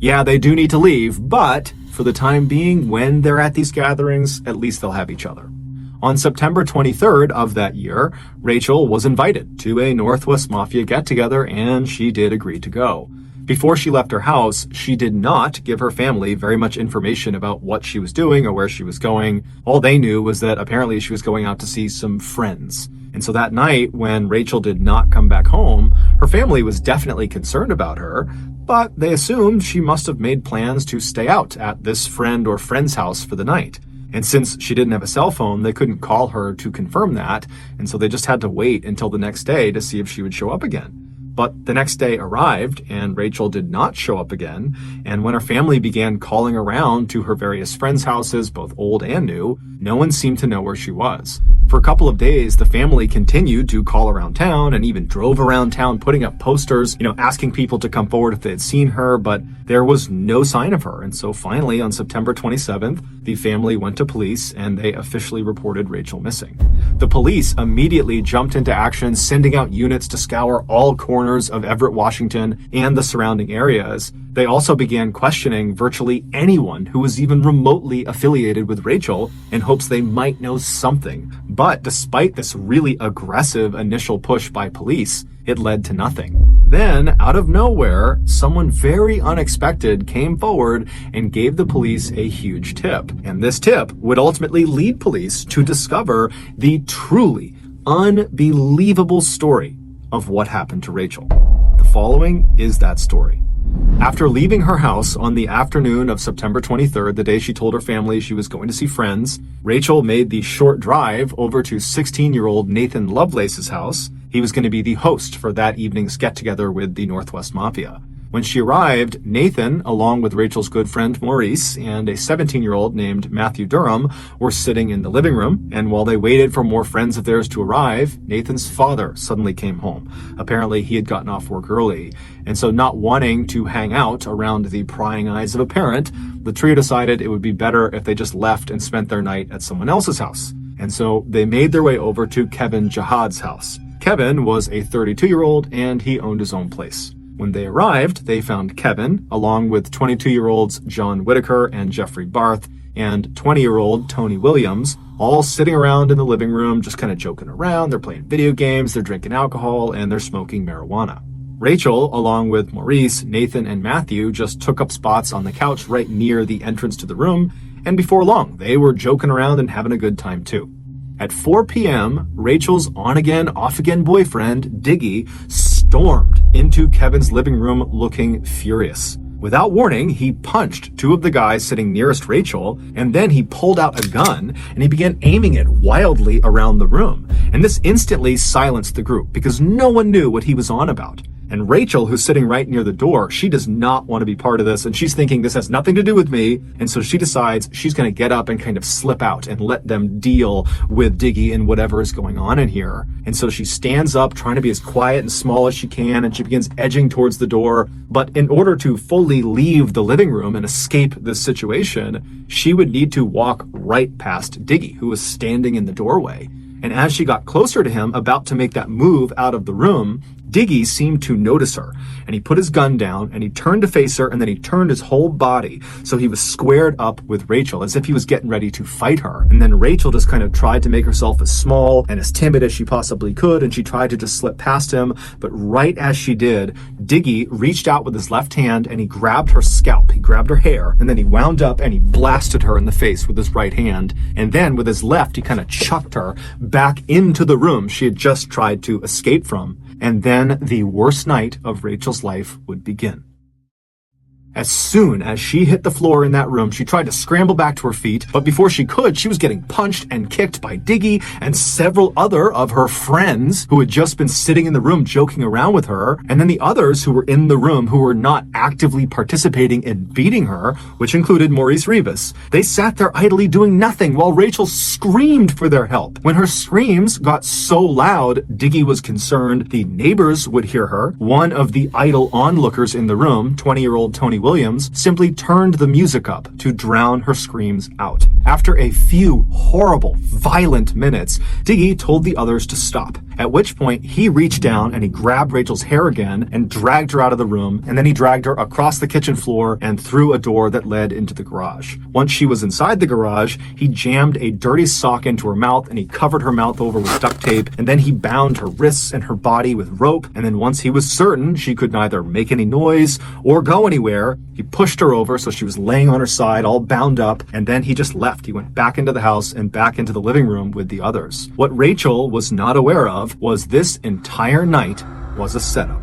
yeah, they do need to leave, but for the time being, when they're at these gatherings, at least they'll have each other. On September 23rd of that year, Rachel was invited to a Northwest Mafia get-together, and she did agree to go. Before she left her house, she did not give her family very much information about what she was doing or where she was going. All they knew was that apparently she was going out to see some friends. And so that night, when Rachel did not come back home, her family was definitely concerned about her, but they assumed she must have made plans to stay out at this friend or friend's house for the night. And since she didn't have a cell phone, they couldn't call her to confirm that, and so they just had to wait until the next day to see if she would show up again. But the next day arrived, and Rachel did not show up again, and when her family began calling around to her various friends' houses, both old and new, no one seemed to know where she was. For a couple of days, the family continued to call around town and even drove around town putting up posters, asking people to come forward if they had seen her, but there was no sign of her. And so finally, on September 27th, the family went to police and they officially reported Rachel missing. The police immediately jumped into action, sending out units to scour all corners of Everett, Washington, and the surrounding areas. They also began questioning virtually anyone who was even remotely affiliated with Rachel in hopes they might know something. But despite this really aggressive initial push by police, it led to nothing. Then, out of nowhere, someone very unexpected came forward and gave the police a huge tip. And this tip would ultimately lead police to discover the truly unbelievable story of what happened to Rachel. The following is that story. After leaving her house on the afternoon of September 23rd, the day she told her family she was going to see friends, Rachel made the short drive over to 16-year-old Nathan Lovelace's house. He was going to be the host for that evening's get-together with the Northwest Mafia. When she arrived, Nathan, along with Rachel's good friend Maurice and a 17-year-old named Matthew Durham, were sitting in the living room, and while they waited for more friends of theirs to arrive, Nathan's father suddenly came home. Apparently, he had gotten off work early, and so not wanting to hang out around the prying eyes of a parent, the trio decided it would be better if they just left and spent their night at someone else's house. And so they made their way over to Kevin Jihad's house. Kevin was a 32-year-old, and he owned his own place. When they arrived, they found Kevin, along with 22-year-olds John Whitaker and Jeffrey Barth, and 20-year-old Tony Williams, all sitting around in the living room, just kind of joking around. They're playing video games, they're drinking alcohol, and they're smoking marijuana. Rachel, along with Maurice, Nathan, and Matthew, just took up spots on the couch right near the entrance to the room, and before long, they were joking around and having a good time too. At 4 p.m., Rachel's on-again, off-again boyfriend, Diggy, stormed into Kevin's living room looking furious. Without warning, he punched two of the guys sitting nearest Rachel, and then he pulled out a gun and he began aiming it wildly around the room. And this instantly silenced the group because no one knew what he was on about. And Rachel, who's sitting right near the door, she does not want to be part of this, and she's thinking this has nothing to do with me, and so she decides she's going to get up and kind of slip out and let them deal with Diggy and whatever is going on in here. And so she stands up, trying to be as quiet and small as she can, and she begins edging towards the door. But in order to fully leave the living room and escape this situation, she would need to walk right past Diggy, who was standing in the doorway. And as she got closer to him, about to make that move out of the room, Diggy seemed to notice her, and he put his gun down, and he turned to face her, and then he turned his whole body, so he was squared up with Rachel, as if he was getting ready to fight her. And then Rachel just kind of tried to make herself as small and as timid as she possibly could, and she tried to just slip past him, but right as she did, Diggy reached out with his left hand, and he grabbed her scalp, he grabbed her hair, and then he wound up and he blasted her in the face with his right hand, and then with his left, he kind of chucked her back into the room she had just tried to escape from. And then the worst night of Rachel's life would begin. As soon as she hit the floor in that room, she tried to scramble back to her feet, but before she could, she was getting punched and kicked by Diggy and several other of her friends who had just been sitting in the room joking around with her, and then the others who were in the room who were not actively participating in beating her, which included Maurice Rivas. They sat there idly doing nothing while Rachel screamed for their help. When her screams got so loud, Diggy was concerned the neighbors would hear her. One of the idle onlookers in the room, 20-year-old Tony Williams, simply turned the music up to drown her screams out. After a few horrible, violent minutes, Diggy told the others to stop, at which point he reached down and he grabbed Rachel's hair again and dragged her out of the room, and then he dragged her across the kitchen floor and through a door that led into the garage. Once she was inside the garage, he jammed a dirty sock into her mouth and he covered her mouth over with duct tape, and then he bound her wrists and her body with rope, and then once he was certain she could neither make any noise or go anywhere, he pushed her over so she was laying on her side all bound up, and then he just left. He went back into the house and back into the living room with the others. What Rachel was not aware of was this entire night was a setup.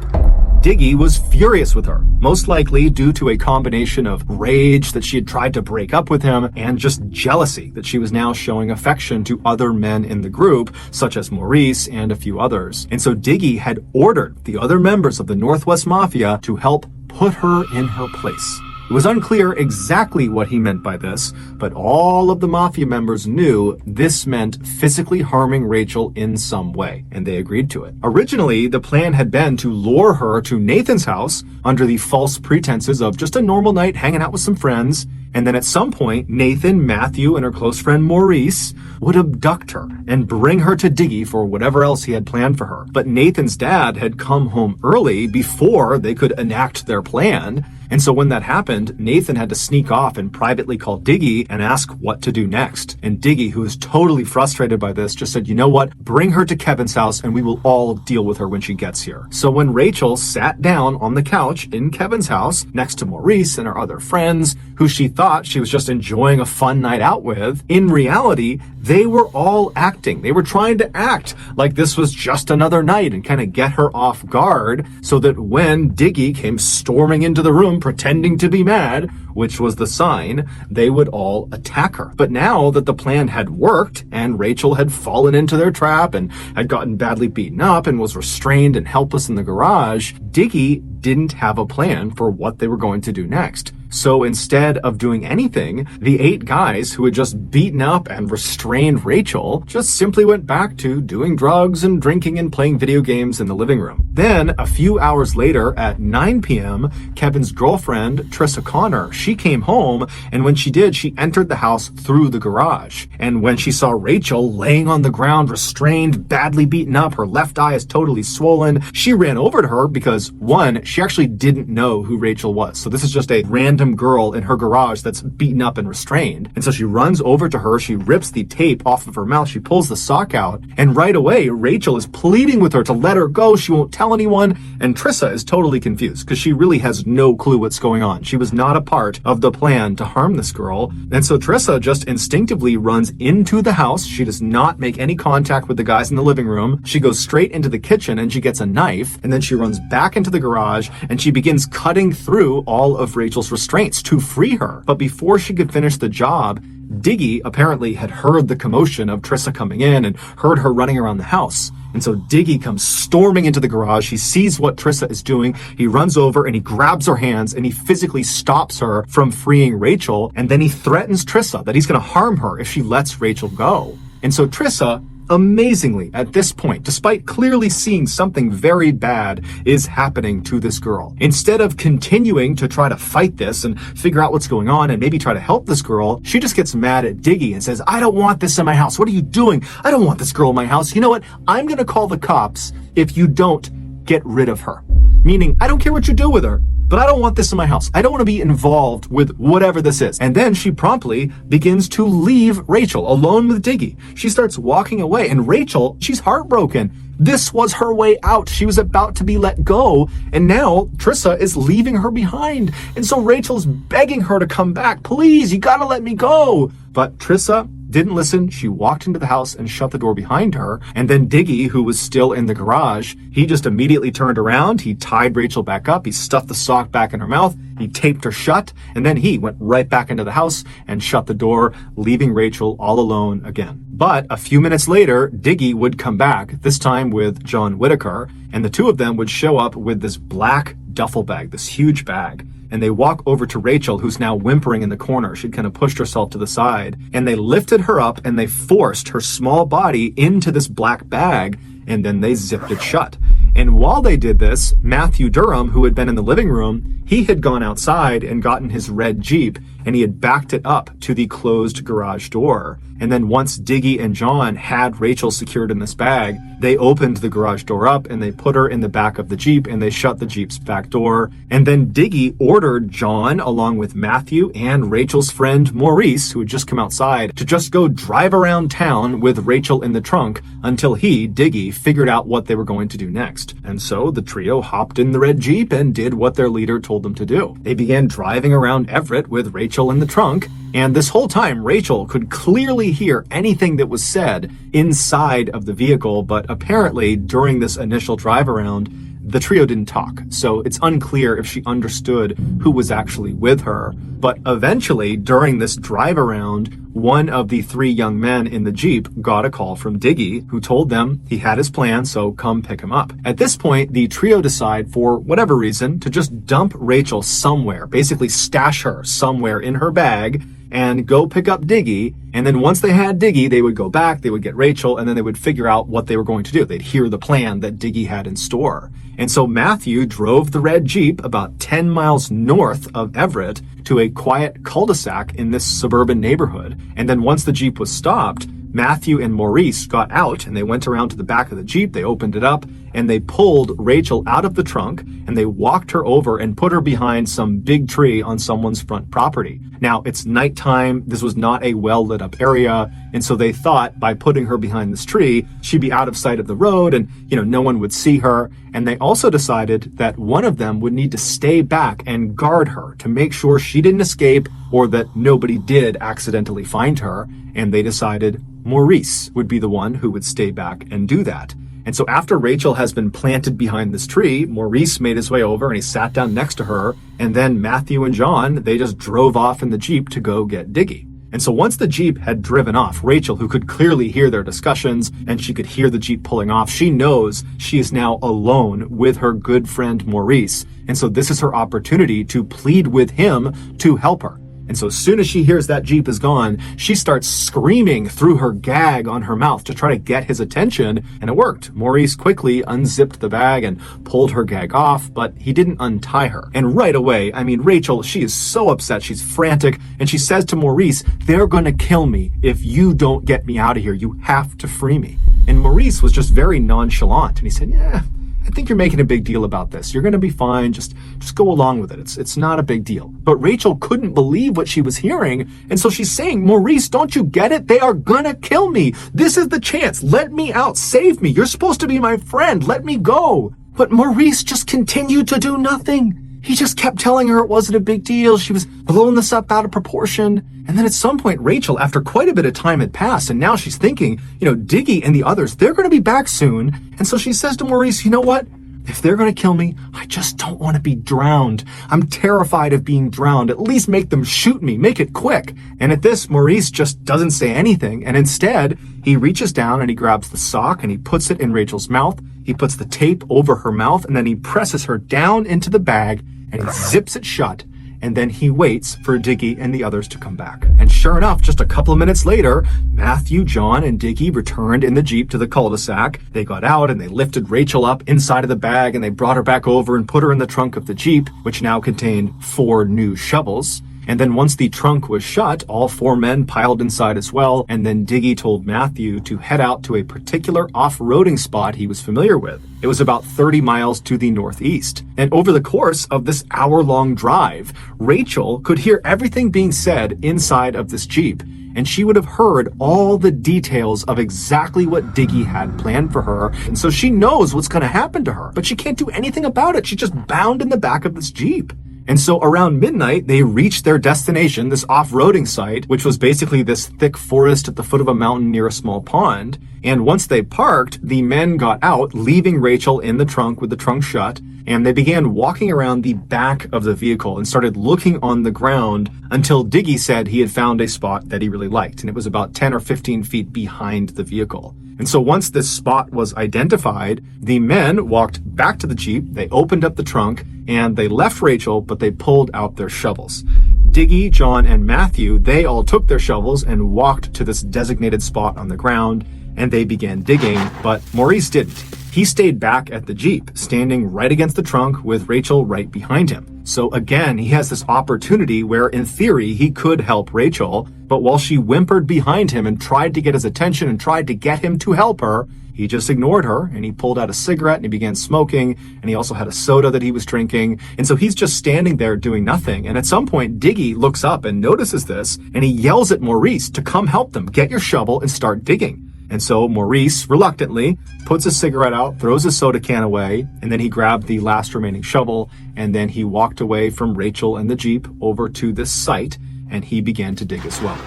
Diggy was furious with her, most likely due to a combination of rage that she had tried to break up with him and just jealousy that she was now showing affection to other men in the group, such as Maurice and a few others. And so Diggy had ordered the other members of the Northwest Mafia to help put her in her place. It was unclear exactly what he meant by this, but all of the Mafia members knew this meant physically harming Rachel in some way, and they agreed to it. Originally, the plan had been to lure her to Nathan's house under the false pretenses of just a normal night hanging out with some friends, and then at some point, Nathan, Matthew, and her close friend Maurice would abduct her and bring her to Diggy for whatever else he had planned for her. But Nathan's dad had come home early before they could enact their plan, And so when that happened, Nathan had to sneak off and privately call Diggy and ask what to do next. And Diggy, who was totally frustrated by this, just said, you know what, bring her to Kevin's house and we will all deal with her when she gets here. So when Rachel sat down on the couch in Kevin's house next to Maurice and her other friends, who she thought she was just enjoying a fun night out with, in reality, they were all acting. They were trying to act like this was just another night and kind of get her off guard so that when Diggy came storming into the room pretending to be mad, which was the sign, they would all attack her. But now that the plan had worked and Rachel had fallen into their trap and had gotten badly beaten up and was restrained and helpless in the garage, Diggy didn't have a plan for what they were going to do next. So instead of doing anything, the 8 guys who had just beaten up and restrained Rachel just simply went back to doing drugs and drinking and playing video games in the living room. Then, a few hours later at 9 p.m., Kevin's girlfriend, Trissa Connor, she came home, and when she did, she entered the house through the garage. And when she saw Rachel laying on the ground, restrained, badly beaten up, her left eye is totally swollen, she ran over to her because, one, she actually didn't know who Rachel was. So this is just a random girl in her garage that's beaten up and restrained. And so she runs over to her, she rips the tape off of her mouth, she pulls the sock out, and right away, Rachel is pleading with her to let her go, she won't tell anyone, and Trissa is totally confused because she really has no clue what's going on. She was not a part of the plan to harm this girl, and so Trissa just instinctively runs into the house. She does not make any contact with the guys in the living room. She goes straight into the kitchen and she gets a knife, and then she runs back into the garage and she begins cutting through all of Rachel's restraints to free her. But before she could finish the job, Diggy apparently had heard the commotion of Trissa coming in and heard her running around the house. And so Diggy comes storming into the garage. He sees what Trissa is doing. He runs over and he grabs her hands and he physically stops her from freeing Rachel. And then he threatens Trissa that he's going to harm her if she lets Rachel go. And so Trissa, amazingly, at this point, despite clearly seeing something very bad is happening to this girl, instead of continuing to try to fight this and figure out what's going on and maybe try to help this girl, she just gets mad at Diggy and says, I don't want this in my house. What are you doing? I don't want this girl in my house. You know what? I'm going to call the cops if you don't get rid of her. Meaning, I don't care what you do with her, but I don't want this in my house. I don't want to be involved with whatever this is. And then she promptly begins to leave Rachel alone with Diggy. She starts walking away, and Rachel, she's heartbroken. This was her way out. She was about to be let go, and now Trissa is leaving her behind. And so Rachel's begging her to come back. Please, you gotta let me go. But Trissa didn't listen. She walked into the house and shut the door behind her. And then Diggy, who was still in the garage, he just immediately turned around. He tied Rachel back up. He stuffed the sock back in her mouth. He taped her shut. And then he went right back into the house and shut the door, leaving Rachel all alone again. But a few minutes later, Diggy would come back, this time with John Whitaker, and the two of them would show up with this black duffel bag, this huge bag. And they walk over to Rachel, who's now whimpering in the corner. She'd kind of pushed herself to the side. And they lifted her up and they forced her small body into this black bag, and then they zipped it shut. And while they did this, Matthew Durham, who had been in the living room, he had gone outside and gotten his red Jeep, and he had backed it up to the closed garage door. And then once Diggy and John had Rachel secured in this bag, they opened the garage door up and they put her in the back of the Jeep and they shut the Jeep's back door. And then Diggy ordered John, along with Matthew and Rachel's friend Maurice, who had just come outside, to just go drive around town with Rachel in the trunk until he, Diggy, figured out what they were going to do next. And so the trio hopped in the red Jeep and did what their leader told them to do. They began driving around Everett with Rachel in the trunk, and this whole time Rachel could clearly hear anything that was said inside of the vehicle, but apparently during this initial drive around, the trio didn't talk, so it's unclear if she understood who was actually with her. But eventually, during this drive around, one of the three young men in the Jeep got a call from Diggy, who told them he had his plan, so come pick him up. At this point, the trio decide, for whatever reason, to just dump Rachel somewhere, basically stash her somewhere in her bag, and go pick up Diggy. And then once they had Diggy, they would go back, they would get Rachel, and then they would figure out what they were going to do. They'd hear the plan that Diggy had in store. And so Matthew drove the red Jeep about 10 miles north of Everett to a quiet cul-de-sac in this suburban neighborhood. And then once the Jeep was stopped, Matthew and Maurice got out and they went around to the back of the Jeep, they opened it up, and they pulled Rachel out of the trunk, and they walked her over and put her behind some big tree on someone's front property. Now, it's nighttime. This was not a well-lit up area, and so they thought by putting her behind this tree, she'd be out of sight of the road and, no one would see her. And they also decided that one of them would need to stay back and guard her to make sure she didn't escape or that nobody did accidentally find her. And they decided Maurice would be the one who would stay back and do that. And so after Rachel has been planted behind this tree, Maurice made his way over and he sat down next to her. And then Matthew and John, they just drove off in the Jeep to go get Diggy. And so once the Jeep had driven off, Rachel, who could clearly hear their discussions and she could hear the Jeep pulling off, she knows she is now alone with her good friend Maurice. And so this is her opportunity to plead with him to help her. And so as soon as she hears that Jeep is gone, she starts screaming through her gag on her mouth to try to get his attention, and it worked. Maurice quickly unzipped the bag and pulled her gag off, but he didn't untie her. And right away, Rachel, she is so upset, she's frantic, and she says to Maurice, "They're gonna kill me if you don't get me out of here. You have to free me." And Maurice was just very nonchalant, and he said, "Yeah, I think you're making a big deal about this. You're going to be fine. Just go along with it. It's not a big deal." But Rachel couldn't believe what she was hearing. And so she's saying, "Maurice, don't you get it? They are going to kill me. This is the chance. Let me out. Save me. You're supposed to be my friend. Let me go." But Maurice just continued to do nothing. He just kept telling her it wasn't a big deal. She was blowing this up out of proportion. And then at some point, Rachel, after quite a bit of time had passed, and now she's thinking, Diggy and the others, they're going to be back soon. And so she says to Maurice, "You know what? If they're going to kill me, I just don't want to be drowned. I'm terrified of being drowned. At least make them shoot me. Make it quick." And at this, Maurice just doesn't say anything. And instead, he reaches down and he grabs the sock and he puts it in Rachel's mouth. He puts the tape over her mouth and then he presses her down into the bag and he zips it shut. And then he waits for Diggy and the others to come back. And sure enough, just a couple of minutes later, Matthew, John, and Diggy returned in the Jeep to the cul-de-sac. They got out and they lifted Rachel up inside of the bag and they brought her back over and put her in the trunk of the Jeep, which now contained 4 new shovels. And then once the trunk was shut, all 4 men piled inside as well. And then Diggy told Matthew to head out to a particular off-roading spot he was familiar with. It was about 30 miles to the northeast. And over the course of this hour-long drive, Rachel could hear everything being said inside of this Jeep. And she would have heard all the details of exactly what Diggy had planned for her. And so she knows what's going to happen to her, but she can't do anything about it. She's just bound in the back of this Jeep. And so around midnight, they reached their destination, this off-roading site, which was basically this thick forest at the foot of a mountain near a small pond. And once they parked, the men got out, leaving Rachel in the trunk with the trunk shut, and they began walking around the back of the vehicle and started looking on the ground until Diggy said he had found a spot that he really liked, and it was about 10 or 15 feet behind the vehicle. And so once this spot was identified, the men walked back to the Jeep, they opened up the trunk, and they left Rachel, but they pulled out their shovels. Diggy, John, and Matthew, they all took their shovels and walked to this designated spot on the ground, and they began digging, but Maurice didn't. He stayed back at the Jeep, standing right against the trunk with Rachel right behind him. So again, he has this opportunity where, in theory, he could help Rachel, but while she whimpered behind him and tried to get his attention and tried to get him to help her, he just ignored her, and he pulled out a cigarette and he began smoking, and he also had a soda that he was drinking, and so he's just standing there doing nothing. And at some point, Diggy looks up and notices this, and he yells at Maurice to come help them, get your shovel and start digging. And so Maurice, reluctantly, puts a cigarette out, throws a soda can away, and then he grabbed the last remaining shovel, and then he walked away from Rachel and the Jeep over to this site, and he began to dig as well.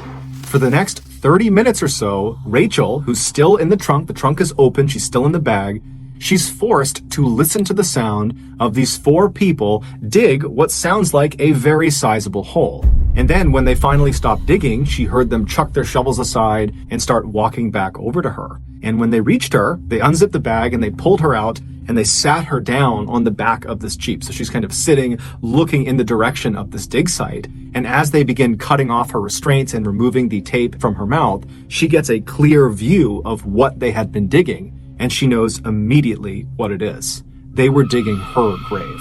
For the next 30 minutes or so, Rachel, who's still in the trunk is open, she's still in the bag, she's forced to listen to the sound of these 4 people dig what sounds like a very sizable hole. And then when they finally stopped digging, she heard them chuck their shovels aside and start walking back over to her. And when they reached her, they unzipped the bag and they pulled her out and they sat her down on the back of this Jeep. So she's kind of sitting, looking in the direction of this dig site. And as they begin cutting off her restraints and removing the tape from her mouth, she gets a clear view of what they had been digging. And she knows immediately what it is. They were digging her grave.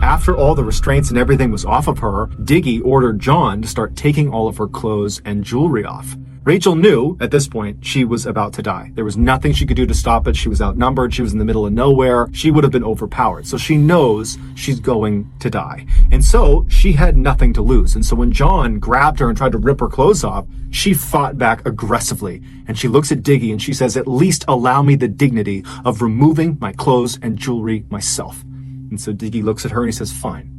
After all the restraints and everything was off of her, Diggy ordered John to start taking all of her clothes and jewelry off. Rachel knew at this point she was about to die. There was nothing she could do to stop it. She was outnumbered. She was in the middle of nowhere. She would have been overpowered. So she knows she's going to die. And so she had nothing to lose. And so when John grabbed her and tried to rip her clothes off, she fought back aggressively. And she looks at Diggy and she says, "At least allow me the dignity of removing my clothes and jewelry myself." And so Diggy looks at her and he says, "Fine."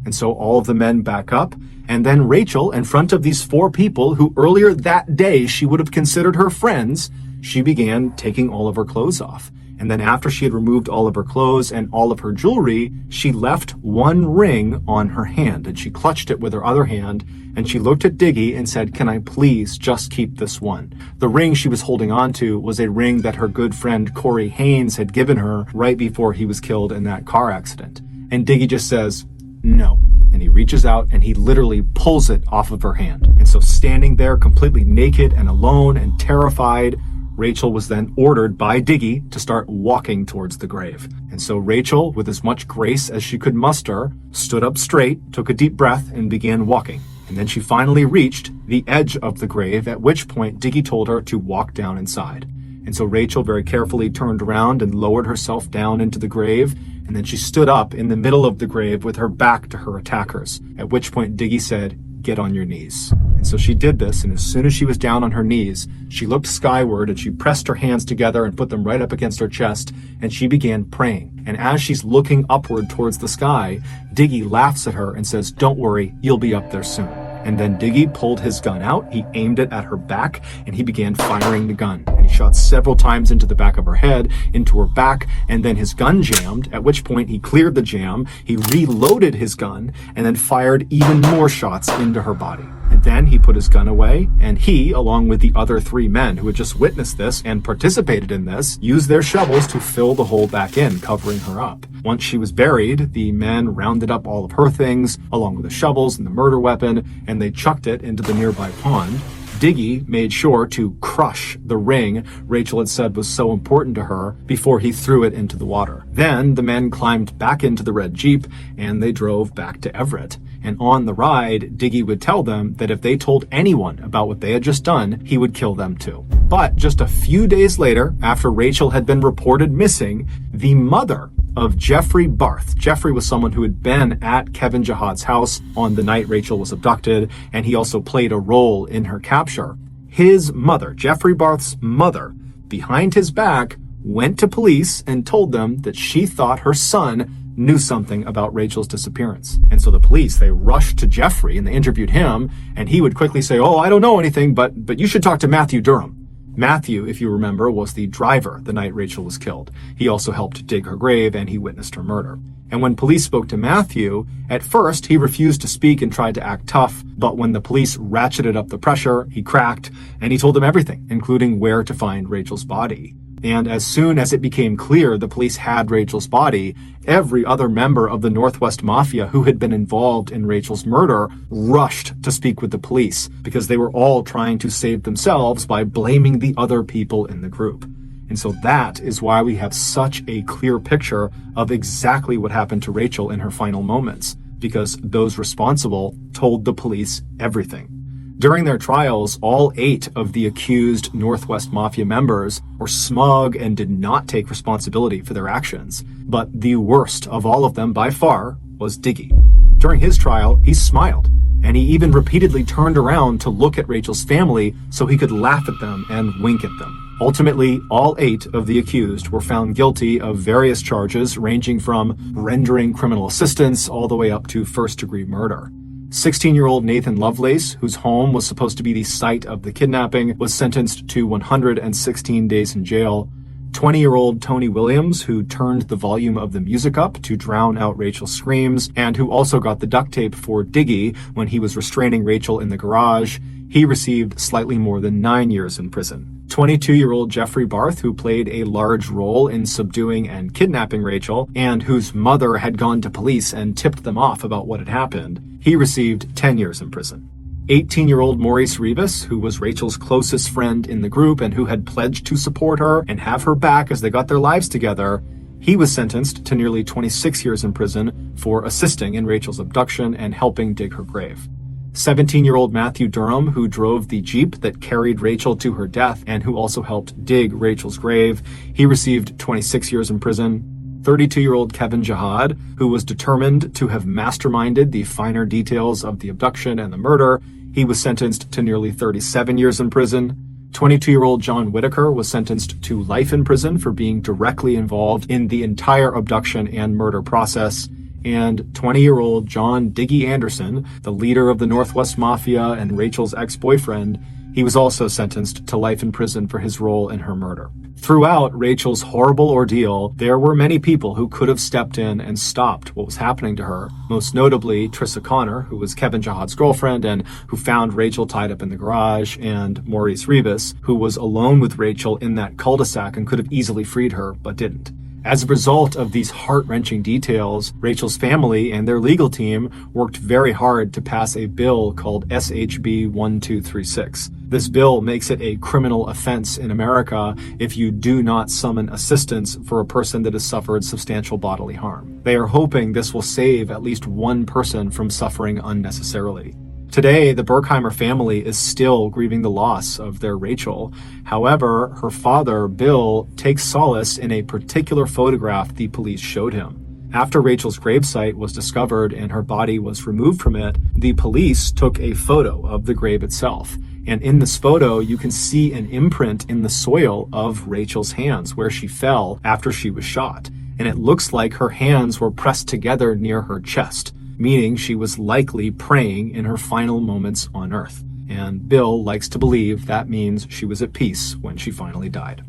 And so all of the men back up, and then Rachel, in front of these 4 people who earlier that day she would have considered her friends, she began taking all of her clothes off. And then after she had removed all of her clothes and all of her jewelry, she left one ring on her hand, and she clutched it with her other hand, and she looked at Diggy and said, "Can I please just keep this one?" The ring she was holding on to was a ring that her good friend Corey Haynes had given her right before he was killed in that car accident. And Diggy just says, "No." And he reaches out and he literally pulls it off of her hand. And so standing there completely naked and alone and terrified, Rachel was then ordered by Diggy to start walking towards the grave. And so Rachel, with as much grace as she could muster, stood up straight, took a deep breath, and began walking. And then she finally reached the edge of the grave, at which point Diggy told her to walk down inside. And so Rachel very carefully turned around and lowered herself down into the grave, and then she stood up in the middle of the grave with her back to her attackers, at which point Diggy said, "Get on your knees." And so she did this, and as soon as she was down on her knees, she looked skyward and she pressed her hands together and put them right up against her chest, and she began praying. And as she's looking upward towards the sky, Diggy laughs at her and says, "Don't worry, you'll be up there soon." And then Diggy pulled his gun out, he aimed it at her back, and he began firing the gun. And he shot several times into the back of her head, into her back, and then his gun jammed, at which point he cleared the jam, he reloaded his gun, and then fired even more shots into her body. And then he put his gun away, and he, along with the other 3 men who had just witnessed this and participated in this, used their shovels to fill the hole back in, covering her up. Once she was buried, the men rounded up all of her things, along with the shovels and the murder weapon, and they chucked it into the nearby pond. Diggy made sure to crush the ring Rachel had said was so important to her before he threw it into the water. Then the men climbed back into the red Jeep and they drove back to Everett. And on the ride, Diggy would tell them that if they told anyone about what they had just done, he would kill them too. But just a few days later, after Rachel had been reported missing, the mother of Jeffrey Barth. Jeffrey was someone who had been at Kevin Jihad's house on the night Rachel was abducted, and he also played a role in her capture. His mother, Jeffrey Barth's mother, behind his back, went to police and told them that she thought her son knew something about Rachel's disappearance. And so the police, they rushed to Jeffrey and they interviewed him, and he would quickly say, "Oh, I don't know anything, but you should talk to Matthew Durham." Matthew, if you remember, was the driver the night Rachel was killed. He also helped dig her grave and he witnessed her murder. And when police spoke to Matthew, at first he refused to speak and tried to act tough, but when the police ratcheted up the pressure, he cracked and he told them everything, including where to find Rachel's body. And as soon as it became clear the police had Rachel's body, every other member of the Northwest Mafia who had been involved in Rachel's murder rushed to speak with the police because they were all trying to save themselves by blaming the other people in the group. And so that is why we have such a clear picture of exactly what happened to Rachel in her final moments, because those responsible told the police everything. During their trials, all 8 of the accused Northwest Mafia members were smug and did not take responsibility for their actions. But the worst of all of them by far was Diggy. During his trial, he smiled, and he even repeatedly turned around to look at Rachel's family so he could laugh at them and wink at them. Ultimately, all 8 of the accused were found guilty of various charges ranging from rendering criminal assistance all the way up to first-degree murder. 16-year-old Nathan Lovelace, whose home was supposed to be the site of the kidnapping, was sentenced to 116 days in jail. 20-year-old Tony Williams, who turned the volume of the music up to drown out Rachel's screams, and who also got the duct tape for Diggy when he was restraining Rachel in the garage, he received slightly more than 9 years in prison. 22-year-old Jeffrey Barth, who played a large role in subduing and kidnapping Rachel, and whose mother had gone to police and tipped them off about what had happened, he received 10 years in prison. 18-year-old Maurice Rivas, who was Rachel's closest friend in the group and who had pledged to support her and have her back as they got their lives together, he was sentenced to nearly 26 years in prison for assisting in Rachel's abduction and helping dig her grave. 17-year-old Matthew Durham, who drove the Jeep that carried Rachel to her death and who also helped dig Rachel's grave, he received 26 years in prison. 32-year-old Kevin Jihad, who was determined to have masterminded the finer details of the abduction and the murder, he was sentenced to nearly 37 years in prison. 22-year-old John Whitaker was sentenced to life in prison for being directly involved in the entire abduction and murder process. And 20-year-old John Diggy Anderson, the leader of the Northwest Mafia and Rachel's ex-boyfriend, he was also sentenced to life in prison for his role in her murder. Throughout Rachel's horrible ordeal, there were many people who could have stepped in and stopped what was happening to her, most notably Triss O'Connor, who was Kevin Jihad's girlfriend and who found Rachel tied up in the garage, and Maurice Rebus, who was alone with Rachel in that cul-de-sac and could have easily freed her, but didn't. As a result of these heart-wrenching details, Rachel's family and their legal team worked very hard to pass a bill called SHB 1236. This bill makes it a criminal offense in America if you do not summon assistance for a person that has suffered substantial bodily harm. They are hoping this will save at least one person from suffering unnecessarily. Today, the Berkheimer family is still grieving the loss of their Rachel. However, her father, Bill, takes solace in a particular photograph the police showed him. After Rachel's gravesite was discovered and her body was removed from it, the police took a photo of the grave itself. And in this photo, you can see an imprint in the soil of Rachel's hands where she fell after she was shot. And it looks like her hands were pressed together near her chest, meaning she was likely praying in her final moments on Earth. And Bill likes to believe that means she was at peace when she finally died.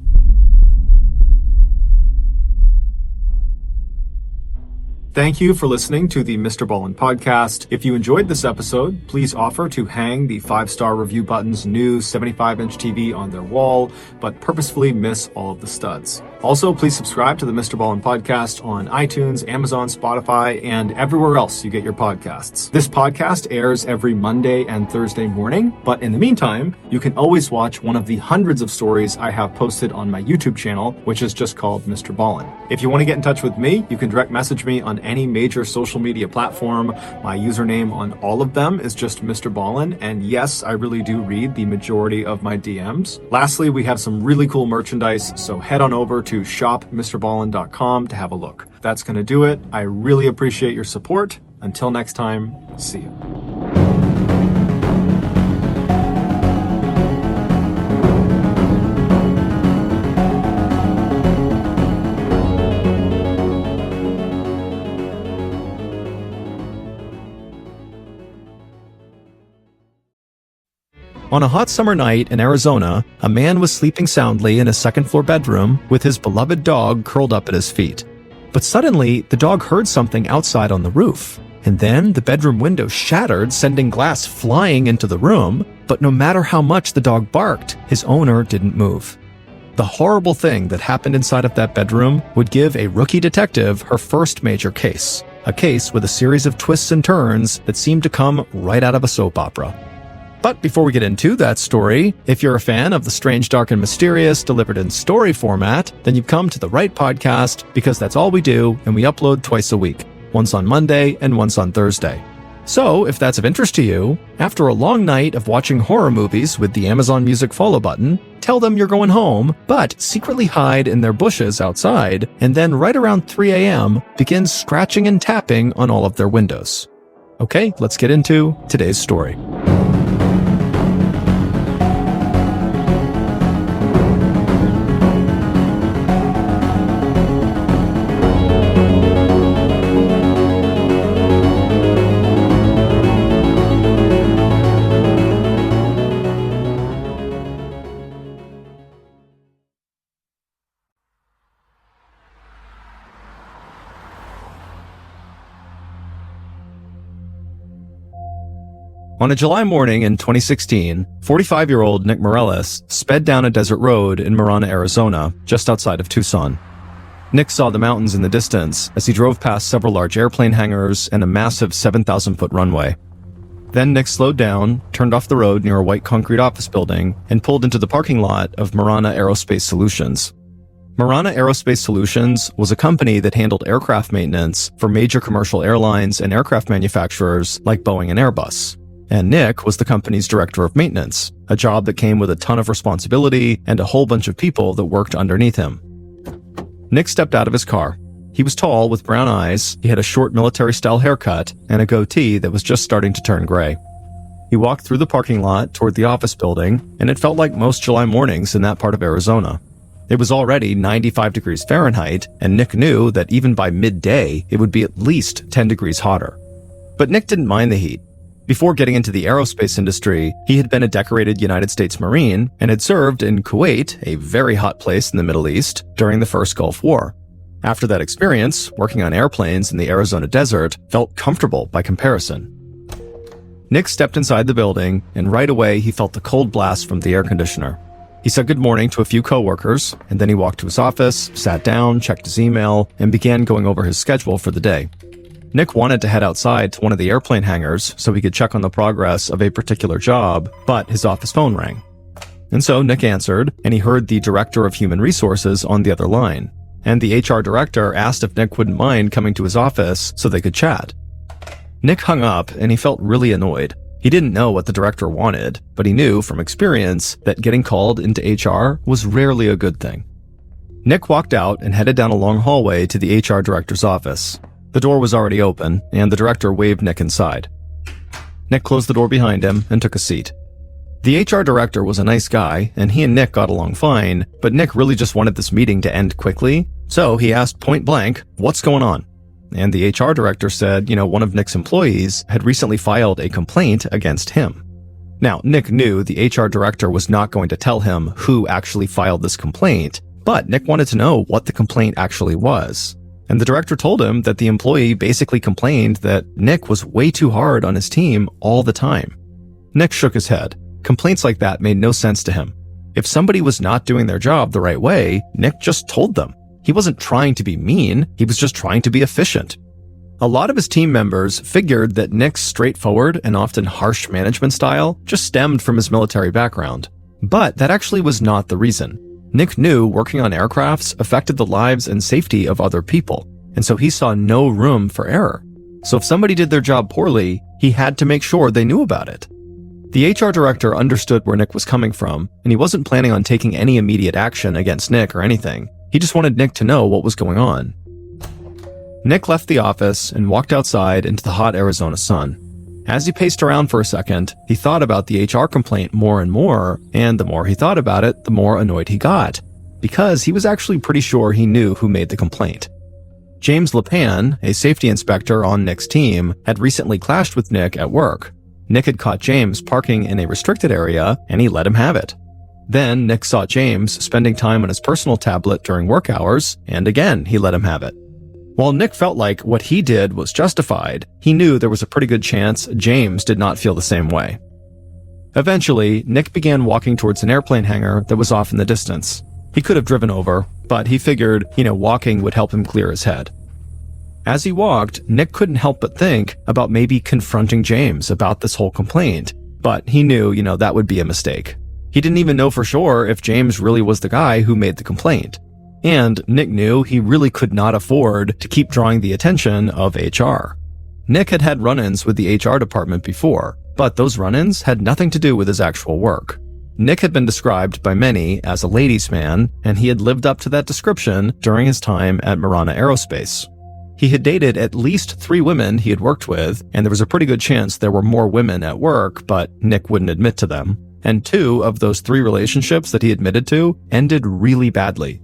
Thank you for listening to the MrBallen podcast. If you enjoyed this episode, please offer to hang the 5-star review button's new 75-inch TV on their wall, but purposefully miss all of the studs. Also, please subscribe to the MrBallen podcast on iTunes, Amazon, Spotify, and everywhere else you get your podcasts. This podcast airs every Monday and Thursday morning, but in the meantime, you can always watch one of the hundreds of stories I have posted on my YouTube channel, which is just called MrBallen. If you want to get in touch with me, you can direct message me on any major social media platform. My username on all of them is just MrBallen, and yes, I really do read the majority of my DMs. Lastly, we have some really cool merchandise, so head on over to shopmrballen.com to have a look. That's going to do it. I really appreciate your support. Until next time, see you. On a hot summer night in Arizona, a man was sleeping soundly in his second-floor bedroom with his beloved dog curled up at his feet. But suddenly, the dog heard something outside on the roof. And then the bedroom window shattered, sending glass flying into the room. But no matter how much the dog barked, his owner didn't move. The horrible thing that happened inside of that bedroom would give a rookie detective her first major case. A case with a series of twists and turns that seemed to come right out of a soap opera. But before we get into that story, if you're a fan of the strange, dark, and mysterious delivered in story format, then you've come to the right podcast, because that's all we do, and we upload twice a week, once on Monday and once on Thursday. So, if that's of interest to you, after a long night of watching horror movies with the Amazon Music follow button, tell them you're going home, but secretly hide in their bushes outside, and then right around 3 a.m., begin scratching and tapping on all of their windows. Okay, let's get into today's story. On a July morning in 2016, 45-year-old Nick Morales sped down a desert road in Marana, Arizona, just outside of Tucson. Nick saw the mountains in the distance as he drove past several large airplane hangars and a massive 7,000-foot runway. Then Nick slowed down, turned off the road near a white concrete office building, and pulled into the parking lot of Marana Aerospace Solutions. Marana Aerospace Solutions was a company that handled aircraft maintenance for major commercial airlines and aircraft manufacturers like Boeing and Airbus. and Nick was the company's director of maintenance, a job that came with a ton of responsibility and a whole bunch of people that worked underneath him. Nick stepped out of his car. He was tall with brown eyes, he had a short military-style haircut, and a goatee that was just starting to turn gray. He walked through the parking lot toward the office building, and it felt like most July mornings in that part of Arizona. It was already 95 degrees Fahrenheit, and Nick knew that even by midday, it would be at least 10 degrees hotter. But Nick didn't mind the heat. Before getting into the aerospace industry, he had been a decorated United States Marine and had served in Kuwait, a very hot place in the Middle East, during the First Gulf War. After that experience, working on airplanes in the Arizona desert felt comfortable by comparison. Nick stepped inside the building, and right away he felt the cold blast from the air conditioner. He said good morning to a few coworkers, and then he walked to his office, sat down, checked his email, and began going over his schedule for the day. Nick wanted to head outside to one of the airplane hangars so he could check on the progress of a particular job, but his office phone rang. And so Nick answered, and he heard the director of human resources on the other line. And the HR director asked if Nick wouldn't mind coming to his office so they could chat. Nick hung up, and he felt really annoyed. He didn't know what the director wanted, but he knew from experience that getting called into HR was rarely a good thing. Nick walked out and headed down a long hallway to the HR director's office. The door was already open, and the director waved Nick inside. Nick closed the door behind him and took a seat. The HR director was a nice guy, and he and Nick got along fine, but Nick really just wanted this meeting to end quickly, so he asked point blank, "What's going on?" And the HR director said, one of Nick's employees had recently filed a complaint against him. Now, Nick knew the HR director was not going to tell him who actually filed this complaint, but Nick wanted to know what the complaint actually was. And the director told him that the employee basically complained that Nick was way too hard on his team all the time. Nick shook his head. Complaints like that made no sense to him. If somebody was not doing their job the right way, Nick just told them. He wasn't trying to be mean, he was just trying to be efficient. A lot of his team members figured that Nick's straightforward and often harsh management style just stemmed from his military background. But that actually was not the reason. Nick knew working on aircrafts affected the lives and safety of other people, and so he saw no room for error. So if somebody did their job poorly, he had to make sure they knew about it. The HR director understood where Nick was coming from, and he wasn't planning on taking any immediate action against Nick or anything. He just wanted Nick to know what was going on. Nick left the office and walked outside into the hot Arizona sun. As he paced around for a second, he thought about the HR complaint more and more, and the more he thought about it, the more annoyed he got, because he was actually pretty sure he knew who made the complaint. James LePan, a safety inspector on Nick's team, had recently clashed with Nick at work. Nick had caught James parking in a restricted area, and he let him have it. Then Nick saw James spending time on his personal tablet during work hours, and again, he let him have it. While Nick felt like what he did was justified, he knew there was a pretty good chance James did not feel the same way. Eventually, Nick began walking towards an airplane hangar that was off in the distance. He could have driven over, but he figured, walking would help him clear his head. As he walked, Nick couldn't help but think about maybe confronting James about this whole complaint, but he knew, that would be a mistake. He didn't even know for sure if James really was the guy who made the complaint. And Nick knew he really could not afford to keep drawing the attention of HR. Nick had had run-ins with the HR department before, but those run-ins had nothing to do with his actual work. Nick had been described by many as a ladies' man, and he had lived up to that description during his time at Marana Aerospace. He had dated at least 3 women he had worked with, and there was a pretty good chance there were more women at work, but Nick wouldn't admit to them. And 2 of those 3 relationships that he admitted to ended really badly.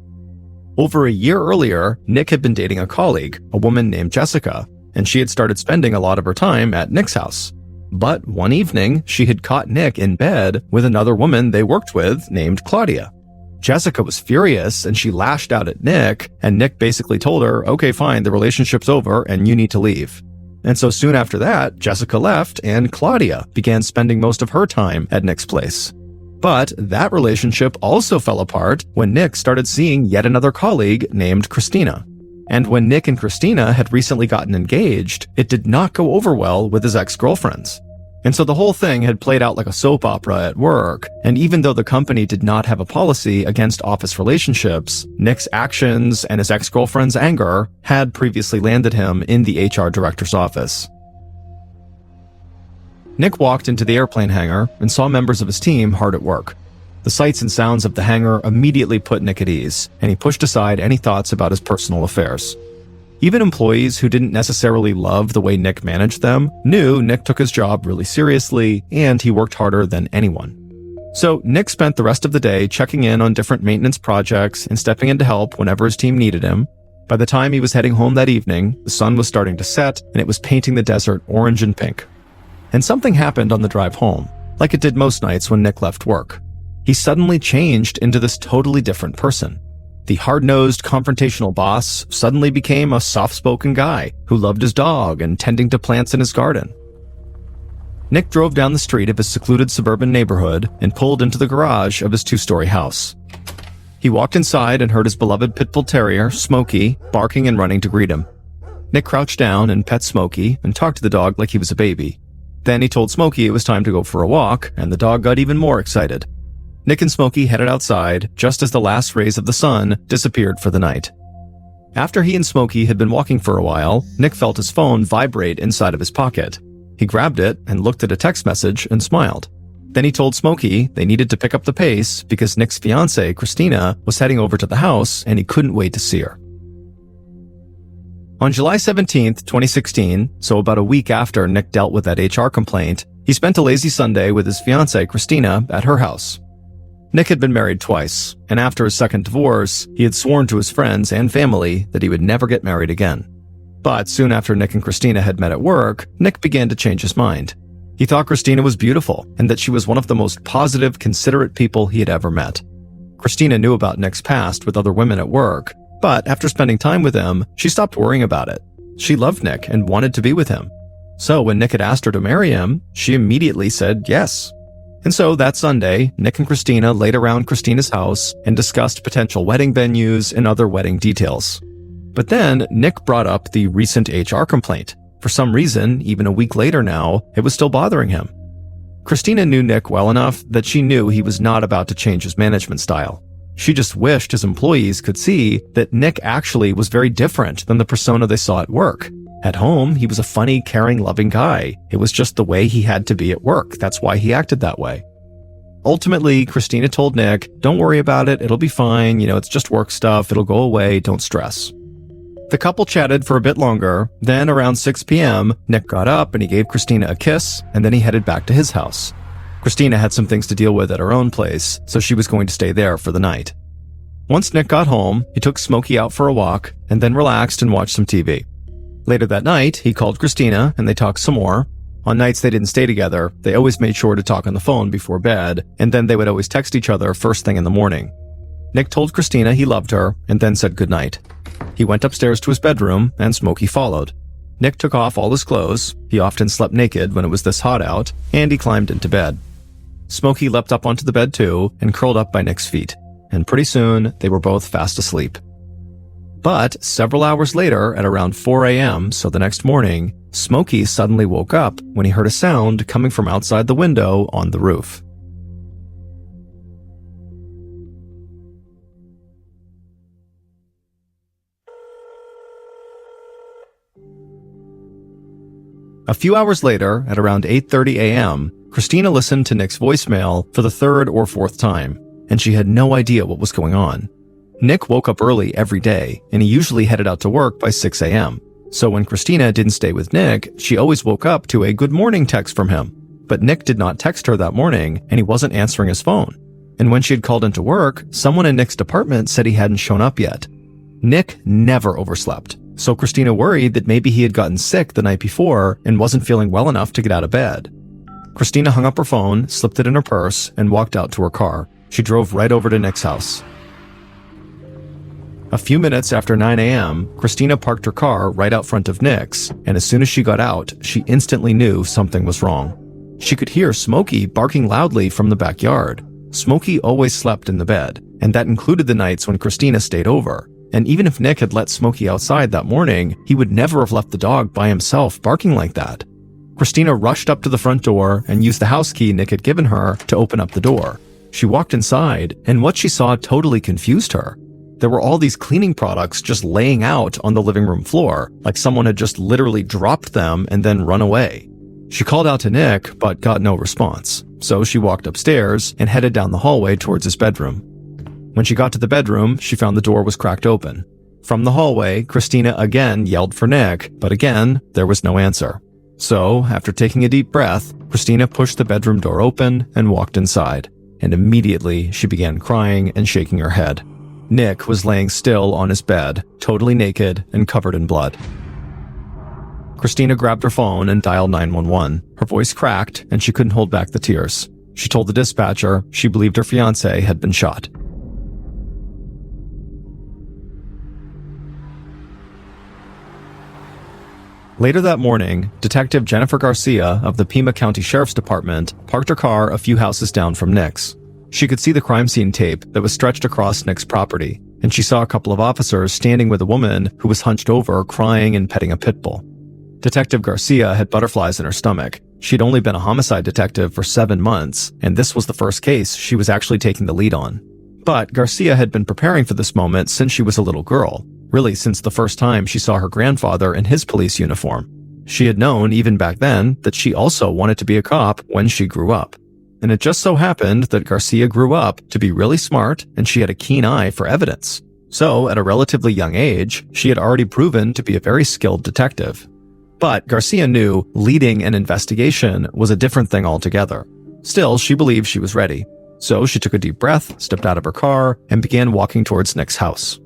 Over a year earlier, Nick had been dating a colleague, a woman named Jessica, and she had started spending a lot of her time at Nick's house. But one evening, she had caught Nick in bed with another woman they worked with named Claudia. Jessica was furious and she lashed out at Nick, and Nick basically told her, "Okay, fine, the relationship's over and you need to leave." And so soon after that, Jessica left and Claudia began spending most of her time at Nick's place. But that relationship also fell apart when Nick started seeing yet another colleague named Christina. And when Nick and Christina had recently gotten engaged, it did not go over well with his ex-girlfriends. And so the whole thing had played out like a soap opera at work, and even though the company did not have a policy against office relationships, Nick's actions and his ex-girlfriend's anger had previously landed him in the HR director's office. Nick walked into the airplane hangar and saw members of his team hard at work. The sights and sounds of the hangar immediately put Nick at ease, and he pushed aside any thoughts about his personal affairs. Even employees who didn't necessarily love the way Nick managed them knew Nick took his job really seriously, and he worked harder than anyone. So Nick spent the rest of the day checking in on different maintenance projects and stepping in to help whenever his team needed him. By the time he was heading home that evening, the sun was starting to set, and it was painting the desert orange and pink. And something happened on the drive home, like it did most nights when Nick left work. He suddenly changed into this totally different person. The hard-nosed, confrontational boss suddenly became a soft-spoken guy who loved his dog and tending to plants in his garden. Nick drove down the street of his secluded suburban neighborhood and pulled into the garage of his 2-story house. He walked inside and heard his beloved pit bull terrier, Smokey, barking and running to greet him. Nick crouched down and pet Smokey and talked to the dog like he was a baby. Then he told Smokey it was time to go for a walk, and the dog got even more excited. Nick and Smokey headed outside just as the last rays of the sun disappeared for the night. After he and Smokey had been walking for a while, Nick felt his phone vibrate inside of his pocket. He grabbed it and looked at a text message and smiled. Then he told Smokey they needed to pick up the pace because Nick's fiancée, Christina, was heading over to the house and he couldn't wait to see her. On July 17, 2016, so about a week after Nick dealt with that HR complaint, he spent a lazy Sunday with his fiancée, Christina, at her house. Nick had been married twice, and after his second divorce, he had sworn to his friends and family that he would never get married again. But soon after Nick and Christina had met at work, Nick began to change his mind. He thought Christina was beautiful and that she was one of the most positive, considerate people he had ever met. Christina knew about Nick's past with other women at work, but after spending time with him, she stopped worrying about it. She loved Nick and wanted to be with him. So when Nick had asked her to marry him, she immediately said yes. And so that Sunday, Nick and Christina laid around Christina's house and discussed potential wedding venues and other wedding details. But then Nick brought up the recent HR complaint. For some reason, even a week later now, it was still bothering him. Christina knew Nick well enough that she knew he was not about to change his management style. She just wished his employees could see that Nick actually was very different than the persona they saw at work. At home, he was a funny, caring, loving guy. It was just the way he had to be at work. That's why he acted that way. Ultimately, Christina told Nick, "Don't worry about it. It'll be fine. It's just work stuff. It'll go away. Don't stress." The couple chatted for a bit longer. Then around 6 p.m., Nick got up and he gave Christina a kiss, and then he headed back to his house. Christina had some things to deal with at her own place, so she was going to stay there for the night. Once Nick got home, he took Smokey out for a walk and then relaxed and watched some TV. Later that night, he called Christina and they talked some more. On nights they didn't stay together, they always made sure to talk on the phone before bed, and then they would always text each other first thing in the morning. Nick told Christina he loved her and then said goodnight. He went upstairs to his bedroom and Smokey followed. Nick took off all his clothes. He often slept naked when it was this hot out, and he climbed into bed. Smokey leapt up onto the bed too and curled up by Nick's feet, and pretty soon they were both fast asleep. But several hours later, at around 4 a.m., so the next morning, Smokey suddenly woke up when he heard a sound coming from outside the window on the roof. A few hours later, at around 8:30 a.m., Christina listened to Nick's voicemail for the third or fourth time, and she had no idea what was going on. Nick woke up early every day, and he usually headed out to work by 6 a.m. So when Christina didn't stay with Nick, she always woke up to a good morning text from him. But Nick did not text her that morning, and he wasn't answering his phone. And when she had called into work, someone in Nick's department said he hadn't shown up yet. Nick never overslept, so Christina worried that maybe he had gotten sick the night before and wasn't feeling well enough to get out of bed. Christina hung up her phone, slipped it in her purse, and walked out to her car. She drove right over to Nick's house. A few minutes after 9 a.m., Christina parked her car right out front of Nick's, and as soon as she got out, she instantly knew something was wrong. She could hear Smokey barking loudly from the backyard. Smokey always slept in the bed, and that included the nights when Christina stayed over. And even if Nick had let Smokey outside that morning, he would never have left the dog by himself barking like that. Christina rushed up to the front door and used the house key Nick had given her to open up the door. She walked inside, and what she saw totally confused her. There were all these cleaning products just laying out on the living room floor, like someone had just literally dropped them and then run away. She called out to Nick, but got no response, so she walked upstairs and headed down the hallway towards his bedroom. When she got to the bedroom, she found the door was cracked open. From the hallway, Christina again yelled for Nick, but again, there was no answer. So, after taking a deep breath, Christina pushed the bedroom door open and walked inside, and immediately she began crying and shaking her head. Nick was laying still on his bed, totally naked and covered in blood. Christina grabbed her phone and dialed 911. Her voice cracked, and she couldn't hold back the tears. She told the dispatcher she believed her fiancé had been shot. Later that morning, Detective Jennifer Garcia of the Pima County Sheriff's Department parked her car a few houses down from Nick's. She could see the crime scene tape that was stretched across Nick's property, and she saw a couple of officers standing with a woman who was hunched over, crying and petting a pit bull. Detective Garcia had butterflies in her stomach. She'd only been a homicide detective for 7 months, and this was the first case she was actually taking the lead on. But Garcia had been preparing for this moment since she was a little girl, really since the first time she saw her grandfather in his police uniform. She had known, even back then, that she also wanted to be a cop when she grew up. And it just so happened that Garcia grew up to be really smart, and she had a keen eye for evidence. So, at a relatively young age, she had already proven to be a very skilled detective. But Garcia knew leading an investigation was a different thing altogether. Still, she believed she was ready. So she took a deep breath, stepped out of her car, and began walking towards Nick's house.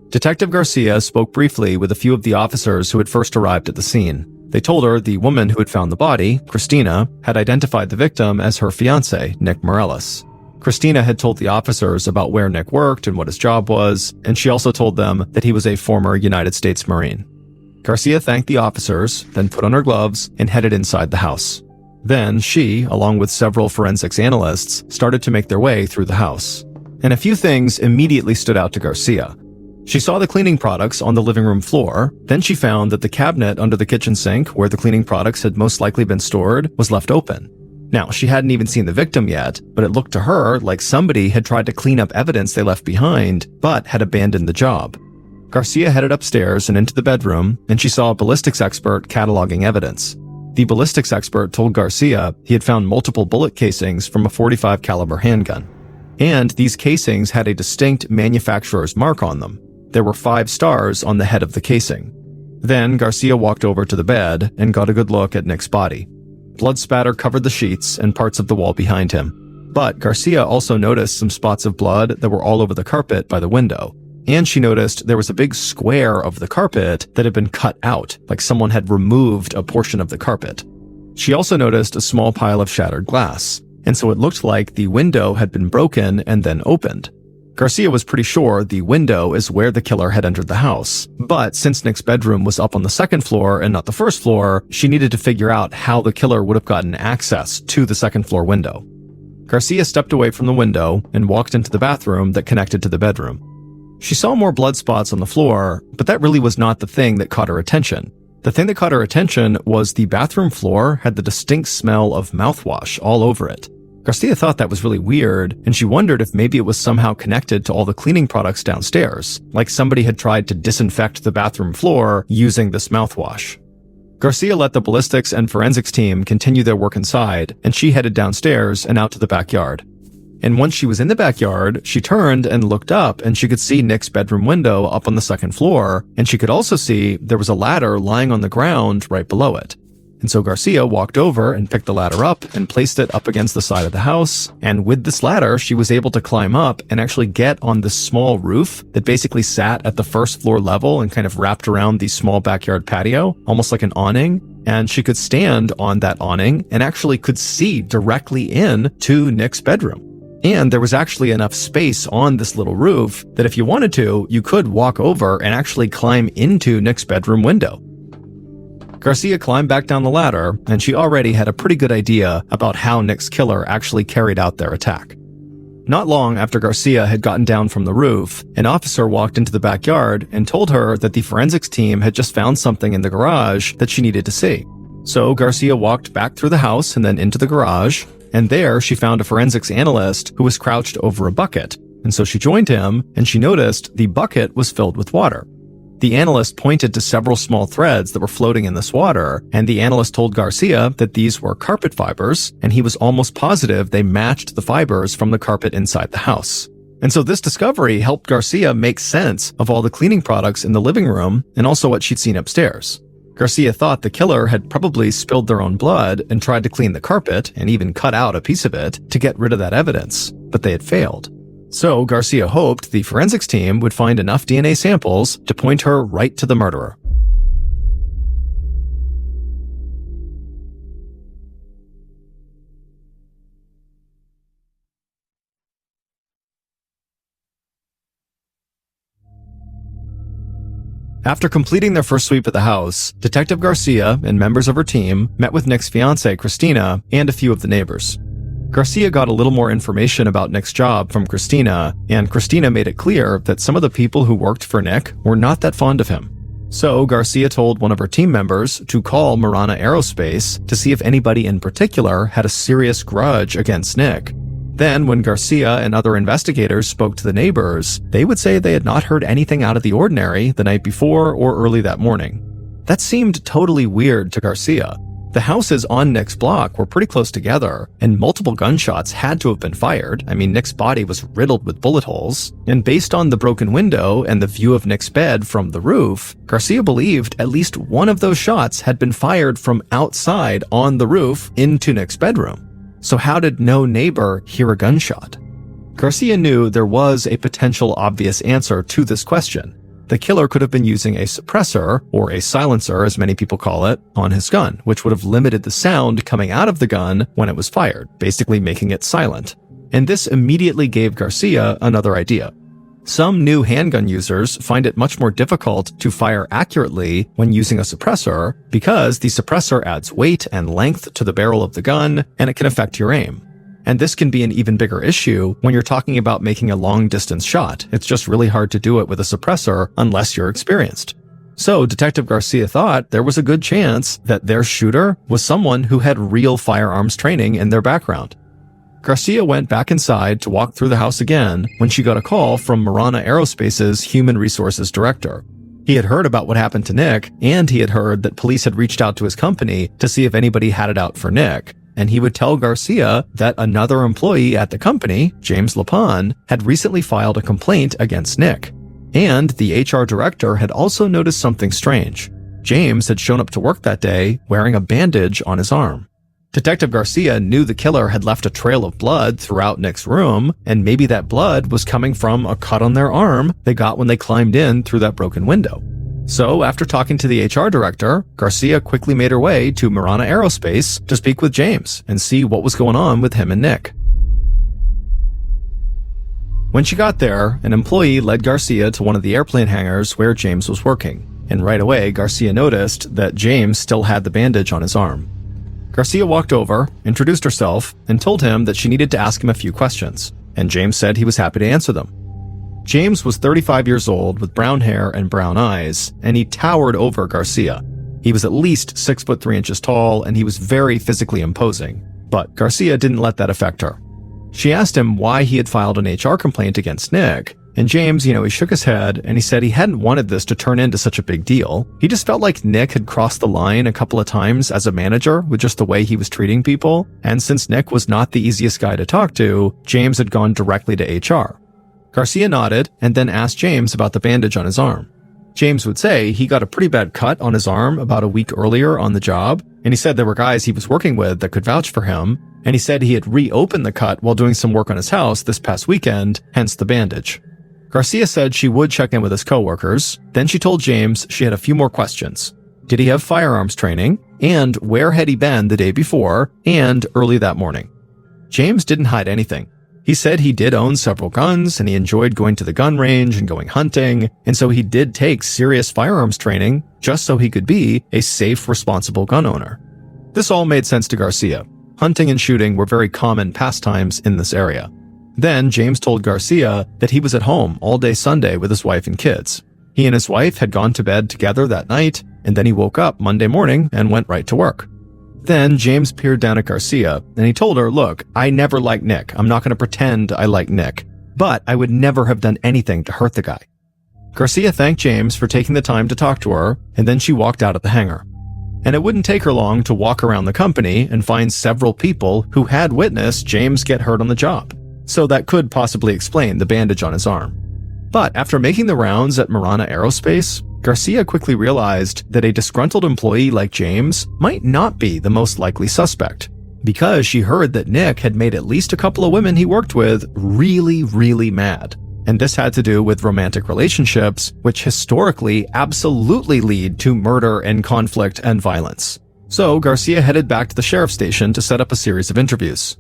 Detective Garcia spoke briefly with a few of the officers who had first arrived at the scene. They told her the woman who had found the body, Christina, had identified the victim as her fiancé, Nick Morales. Christina had told the officers about where Nick worked and what his job was, and she also told them that he was a former United States Marine. Garcia thanked the officers, then put on her gloves and headed inside the house. Then she, along with several forensics analysts, started to make their way through the house. And a few things immediately stood out to Garcia. She saw the cleaning products on the living room floor, then she found that the cabinet under the kitchen sink, where the cleaning products had most likely been stored, was left open. Now, she hadn't even seen the victim yet, but it looked to her like somebody had tried to clean up evidence they left behind, but had abandoned the job. Garcia headed upstairs and into the bedroom, and she saw a ballistics expert cataloging evidence. The ballistics expert told Garcia he had found multiple bullet casings from a .45 caliber handgun. And these casings had a distinct manufacturer's mark on them. There were 5 stars on the head of the casing. Then Garcia walked over to the bed and got a good look at Nick's body. Blood spatter covered the sheets and parts of the wall behind him. But Garcia also noticed some spots of blood that were all over the carpet by the window. And she noticed there was a big square of the carpet that had been cut out, like someone had removed a portion of the carpet. She also noticed a small pile of shattered glass, and so it looked like the window had been broken and then opened. Garcia was pretty sure the window is where the killer had entered the house, but since Nick's bedroom was up on the second floor and not the first floor, she needed to figure out how the killer would have gotten access to the second floor window. Garcia stepped away from the window and walked into the bathroom that connected to the bedroom. She saw more blood spots on the floor, but that really was not the thing that caught her attention. The thing that caught her attention was the bathroom floor had the distinct smell of mouthwash all over it. Garcia thought that was really weird, and she wondered if maybe it was somehow connected to all the cleaning products downstairs, like somebody had tried to disinfect the bathroom floor using this mouthwash. Garcia let the ballistics and forensics team continue their work inside, and she headed downstairs and out to the backyard. And once she was in the backyard, she turned and looked up, and she could see Nick's bedroom window up on the second floor, and she could also see there was a ladder lying on the ground right below it. And so Garcia walked over and picked the ladder up and placed it up against the side of the house, and with this ladder, she was able to climb up and actually get on this small roof that basically sat at the first floor level and kind of wrapped around the small backyard patio, almost like an awning. And she could stand on that awning and actually could see directly in to Nick's bedroom. And there was actually enough space on this little roof that if you wanted to, you could walk over and actually climb into Nick's bedroom window. Garcia climbed back down the ladder, and she already had a pretty good idea about how Nick's killer actually carried out their attack. Not long after Garcia had gotten down from the roof, an officer walked into the backyard and told her that the forensics team had just found something in the garage that she needed to see. So Garcia walked back through the house and then into the garage, and there she found a forensics analyst who was crouched over a bucket. And so she joined him, and she noticed the bucket was filled with water. The analyst pointed to several small threads that were floating in this water, and the analyst told Garcia that these were carpet fibers, and he was almost positive they matched the fibers from the carpet inside the house. And so this discovery helped Garcia make sense of all the cleaning products in the living room and also what she'd seen upstairs. Garcia thought the killer had probably spilled their own blood and tried to clean the carpet and even cut out a piece of it to get rid of that evidence, but they had failed. So Garcia hoped the forensics team would find enough DNA samples to point her right to the murderer. After completing their first sweep of the house, Detective Garcia and members of her team met with Nick's fiancée, Christina, and a few of the neighbors. Garcia got a little more information about Nick's job from Christina, and Christina made it clear that some of the people who worked for Nick were not that fond of him. So Garcia told one of her team members to call Marana Aerospace to see if anybody in particular had a serious grudge against Nick. Then, when Garcia and other investigators spoke to the neighbors, they would say they had not heard anything out of the ordinary the night before or early that morning. That seemed totally weird to Garcia. The houses on Nick's block were pretty close together, and multiple gunshots had to have been fired. I mean, Nick's body was riddled with bullet holes, and based on the broken window and the view of Nick's bed from the roof, Garcia believed at least one of those shots had been fired from outside on the roof into Nick's bedroom. So how did no neighbor hear a gunshot? Garcia knew there was a potential obvious answer to this question. The killer could have been using a suppressor, or a silencer as many people call it, on his gun, which would have limited the sound coming out of the gun when it was fired, basically making it silent. And this immediately gave Garcia another idea. Some new handgun users find it much more difficult to fire accurately when using a suppressor because the suppressor adds weight and length to the barrel of the gun, and it can affect your aim. And this can be an even bigger issue when you're talking about making a long-distance shot. It's just really hard to do it with a suppressor unless you're experienced. So Detective Garcia thought there was a good chance that their shooter was someone who had real firearms training in their background. Garcia went back inside to walk through the house again when she got a call from Marana Aerospace's Human Resources Director. He had heard about what happened to Nick, and he had heard that police had reached out to his company to see if anybody had it out for Nick. And he would tell Garcia that another employee at the company, James Lapon, had recently filed a complaint against Nick. And the HR director had also noticed something strange. James had shown up to work that day wearing a bandage on his arm. Detective Garcia knew the killer had left a trail of blood throughout Nick's room, and maybe that blood was coming from a cut on their arm they got when they climbed in through that broken window. So, after talking to the HR director, Garcia quickly made her way to Marana Aerospace to speak with James and see what was going on with him and Nick. When she got there, an employee led Garcia to one of the airplane hangars where James was working, and right away Garcia noticed that James still had the bandage on his arm. Garcia walked over, introduced herself, and told him that she needed to ask him a few questions, and James said he was happy to answer them. James was 35 years old with brown hair and brown eyes, and he towered over Garcia. He was at least 6'3" tall, and he was very physically imposing. But Garcia didn't let that affect her. She asked him why he had filed an HR complaint against Nick, and James, he shook his head, and he said he hadn't wanted this to turn into such a big deal. He just felt like Nick had crossed the line a couple of times as a manager with just the way he was treating people, and since Nick was not the easiest guy to talk to, James had gone directly to HR. Garcia nodded and then asked James about the bandage on his arm. James would say he got a pretty bad cut on his arm about a week earlier on the job, and he said there were guys he was working with that could vouch for him, and he said he had reopened the cut while doing some work on his house this past weekend, hence the bandage. Garcia said she would check in with his coworkers. Then she told James she had a few more questions. Did he have firearms training? And where had he been the day before and early that morning? James didn't hide anything. He said he did own several guns and he enjoyed going to the gun range and going hunting, and so he did take serious firearms training just so he could be a safe, responsible gun owner. This all made sense to Garcia. Hunting and shooting were very common pastimes in this area. Then James told Garcia that he was at home all day Sunday with his wife and kids. He and his wife had gone to bed together that night, and then he woke up Monday morning and went right to work. Then James peered down at Garcia, and he told her, look, I never liked Nick. I'm not going to pretend I like Nick, but I would never have done anything to hurt the guy. Garcia thanked James for taking the time to talk to her, and then she walked out of the hangar. And it wouldn't take her long to walk around the company and find several people who had witnessed James get hurt on the job. So that could possibly explain the bandage on his arm. But after making the rounds at Marana Aerospace, Garcia quickly realized that a disgruntled employee like James might not be the most likely suspect, because she heard that Nick had made at least a couple of women he worked with really, really mad. And this had to do with romantic relationships, which historically absolutely lead to murder and conflict and violence. So Garcia headed back to the sheriff's station to set up a series of interviews.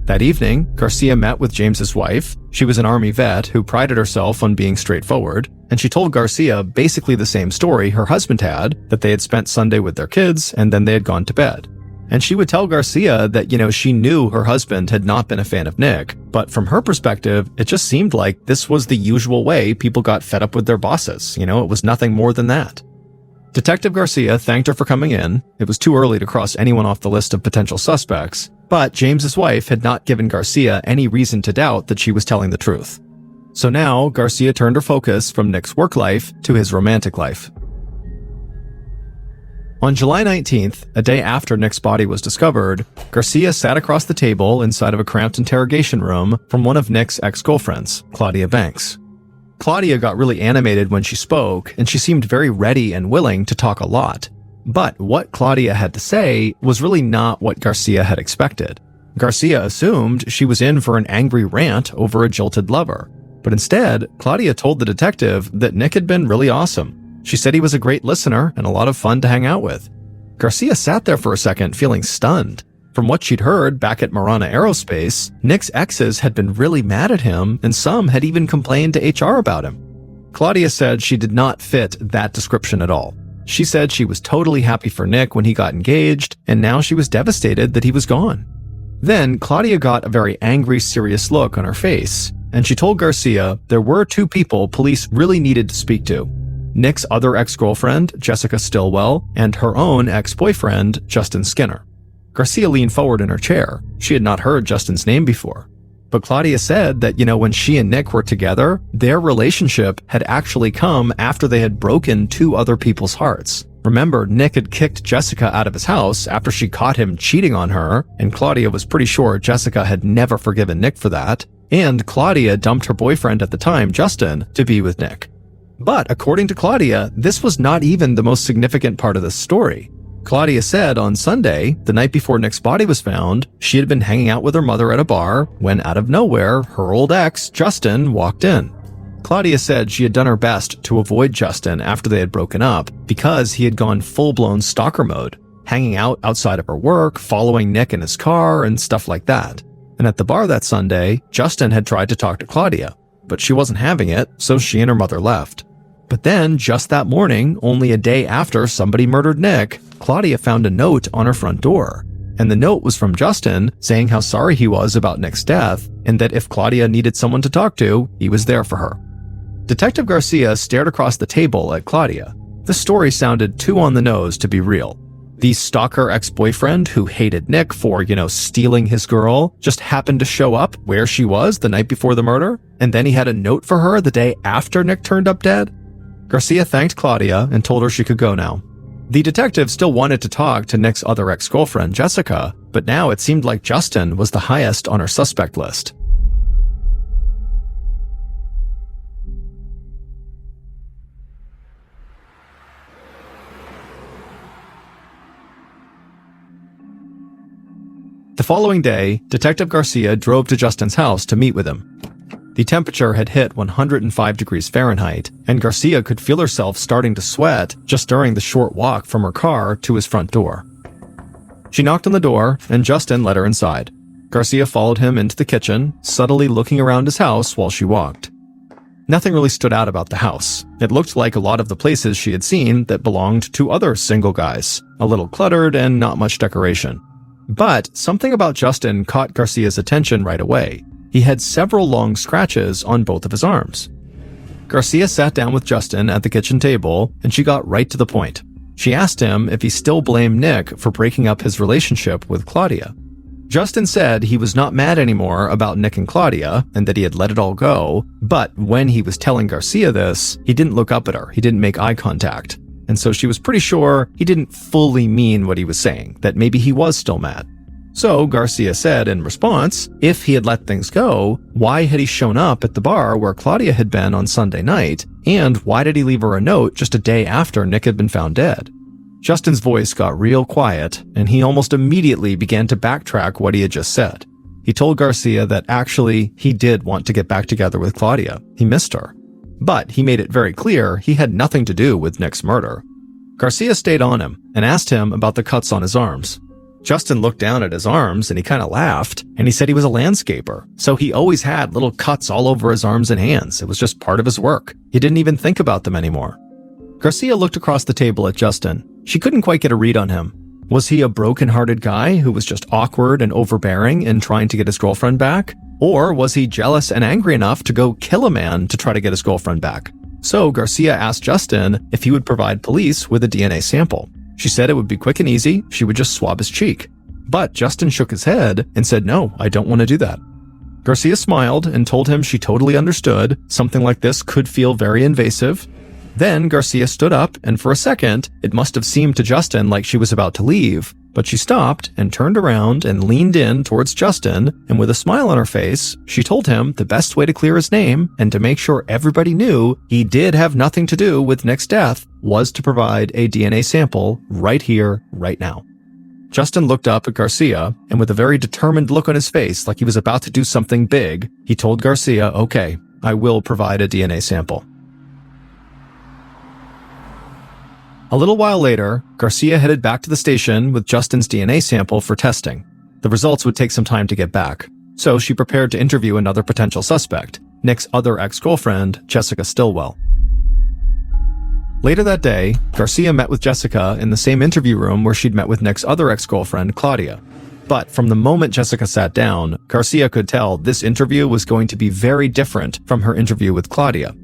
That evening, Garcia met with James's wife. She was an Army vet who prided herself on being straightforward, and she told Garcia basically the same story her husband had, that they had spent Sunday with their kids and then they had gone to bed. And she would tell Garcia that, she knew her husband had not been a fan of Nick, but from her perspective, it just seemed like this was the usual way people got fed up with their bosses. It was nothing more than that. Detective Garcia thanked her for coming in. It was too early to cross anyone off the list of potential suspects, but James's wife had not given Garcia any reason to doubt that she was telling the truth. So now, Garcia turned her focus from Nick's work life to his romantic life. On July 19th, a day after Nick's body was discovered, Garcia sat across the table inside of a cramped interrogation room from one of Nick's ex-girlfriends, Claudia Banks. Claudia got really animated when she spoke, and she seemed very ready and willing to talk a lot. But what Claudia had to say was really not what Garcia had expected. Garcia assumed she was in for an angry rant over a jilted lover. But instead, Claudia told the detective that Nick had been really awesome. She said he was a great listener and a lot of fun to hang out with. Garcia sat there for a second feeling stunned. From what she'd heard back at Marana Aerospace, Nick's exes had been really mad at him, and some had even complained to HR about him. Claudia said she did not fit that description at all. She said she was totally happy for Nick when he got engaged, and now she was devastated that he was gone. Then Claudia got a very angry, serious look on her face, and she told Garcia there were two people police really needed to speak to: Nick's other ex-girlfriend, Jessica Stillwell, and her own ex-boyfriend, Justin Skinner. Garcia leaned forward in her chair. She had not heard Justin's name before. But Claudia said that, when she and Nick were together, their relationship had actually come after they had broken two other people's hearts. Remember, Nick had kicked Jessica out of his house after she caught him cheating on her, and Claudia was pretty sure Jessica had never forgiven Nick for that. And Claudia dumped her boyfriend at the time, Justin, to be with Nick. But according to Claudia, this was not even the most significant part of the story. Claudia said on Sunday, the night before Nick's body was found, she had been hanging out with her mother at a bar when out of nowhere, her old ex, Justin, walked in. Claudia said she had done her best to avoid Justin after they had broken up because he had gone full-blown stalker mode, hanging out outside of her work, following Nick in his car, and stuff like that. And at the bar that Sunday, Justin had tried to talk to Claudia, but she wasn't having it, so she and her mother left. But then, just that morning, only a day after somebody murdered Nick, Claudia found a note on her front door. And the note was from Justin, saying how sorry he was about Nick's death, and that if Claudia needed someone to talk to, he was there for her. Detective Garcia stared across the table at Claudia. The story sounded too on the nose to be real. The stalker ex-boyfriend who hated Nick for, stealing his girl, just happened to show up where she was the night before the murder, and then he had a note for her the day after Nick turned up dead? Garcia thanked Claudia and told her she could go now. The detective still wanted to talk to Nick's other ex-girlfriend, Jessica, but now it seemed like Justin was the highest on her suspect list. The following day, Detective Garcia drove to Justin's house to meet with him. The temperature had hit 105 degrees Fahrenheit, and Garcia could feel herself starting to sweat just during the short walk from her car to his front door. She knocked on the door, and Justin let her inside. Garcia followed him into the kitchen, subtly looking around his house while she walked. Nothing really stood out about the house. It looked like a lot of the places she had seen that belonged to other single guys, a little cluttered and not much decoration. But something about Justin caught Garcia's attention right away. He had several long scratches on both of his arms. Garcia sat down with Justin at the kitchen table, and she got right to the point. She asked him if he still blamed Nick for breaking up his relationship with Claudia. Justin said he was not mad anymore about Nick and Claudia and that he had let it all go, but when he was telling Garcia this, he didn't look up at her, he didn't make eye contact. And so she was pretty sure he didn't fully mean what he was saying, that maybe he was still mad. So Garcia said in response, if he had let things go, why had he shown up at the bar where Claudia had been on Sunday night, and why did he leave her a note just a day after Nick had been found dead? Justin's voice got real quiet, and he almost immediately began to backtrack what he had just said. He told Garcia that actually he did want to get back together with Claudia. He missed her. But he made it very clear he had nothing to do with Nick's murder. Garcia stayed on him and asked him about the cuts on his arms. Justin looked down at his arms and he kind of laughed, and he said he was a landscaper, so he always had little cuts all over his arms and hands. It was just part of his work. He didn't even think about them anymore. Garcia looked across the table at Justin. She couldn't quite get a read on him. Was he a broken-hearted guy who was just awkward and overbearing and trying to get his girlfriend back? Or was he jealous and angry enough to go kill a man to try to get his girlfriend back? So Garcia asked Justin if he would provide police with a DNA sample. She said it would be quick and easy, she would just swab his cheek. But Justin shook his head and said, no, I don't want to do that. Garcia smiled and told him she totally understood something like this could feel very invasive. Then Garcia stood up, and for a second, it must have seemed to Justin like she was about to leave, but she stopped and turned around and leaned in towards Justin, and with a smile on her face, she told him the best way to clear his name and to make sure everybody knew he did have nothing to do with Nick's death was to provide a DNA sample right here, right now. Justin looked up at Garcia, and with a very determined look on his face like he was about to do something big, he told Garcia, okay, I will provide a DNA sample. A little while later, Garcia headed back to the station with Justin's DNA sample for testing. The results would take some time to get back, so she prepared to interview another potential suspect, Nick's other ex-girlfriend, Jessica Stillwell. Later that day, Garcia met with Jessica in the same interview room where she'd met with Nick's other ex-girlfriend, Claudia. But from the moment Jessica sat down, Garcia could tell this interview was going to be very different from her interview with Claudia.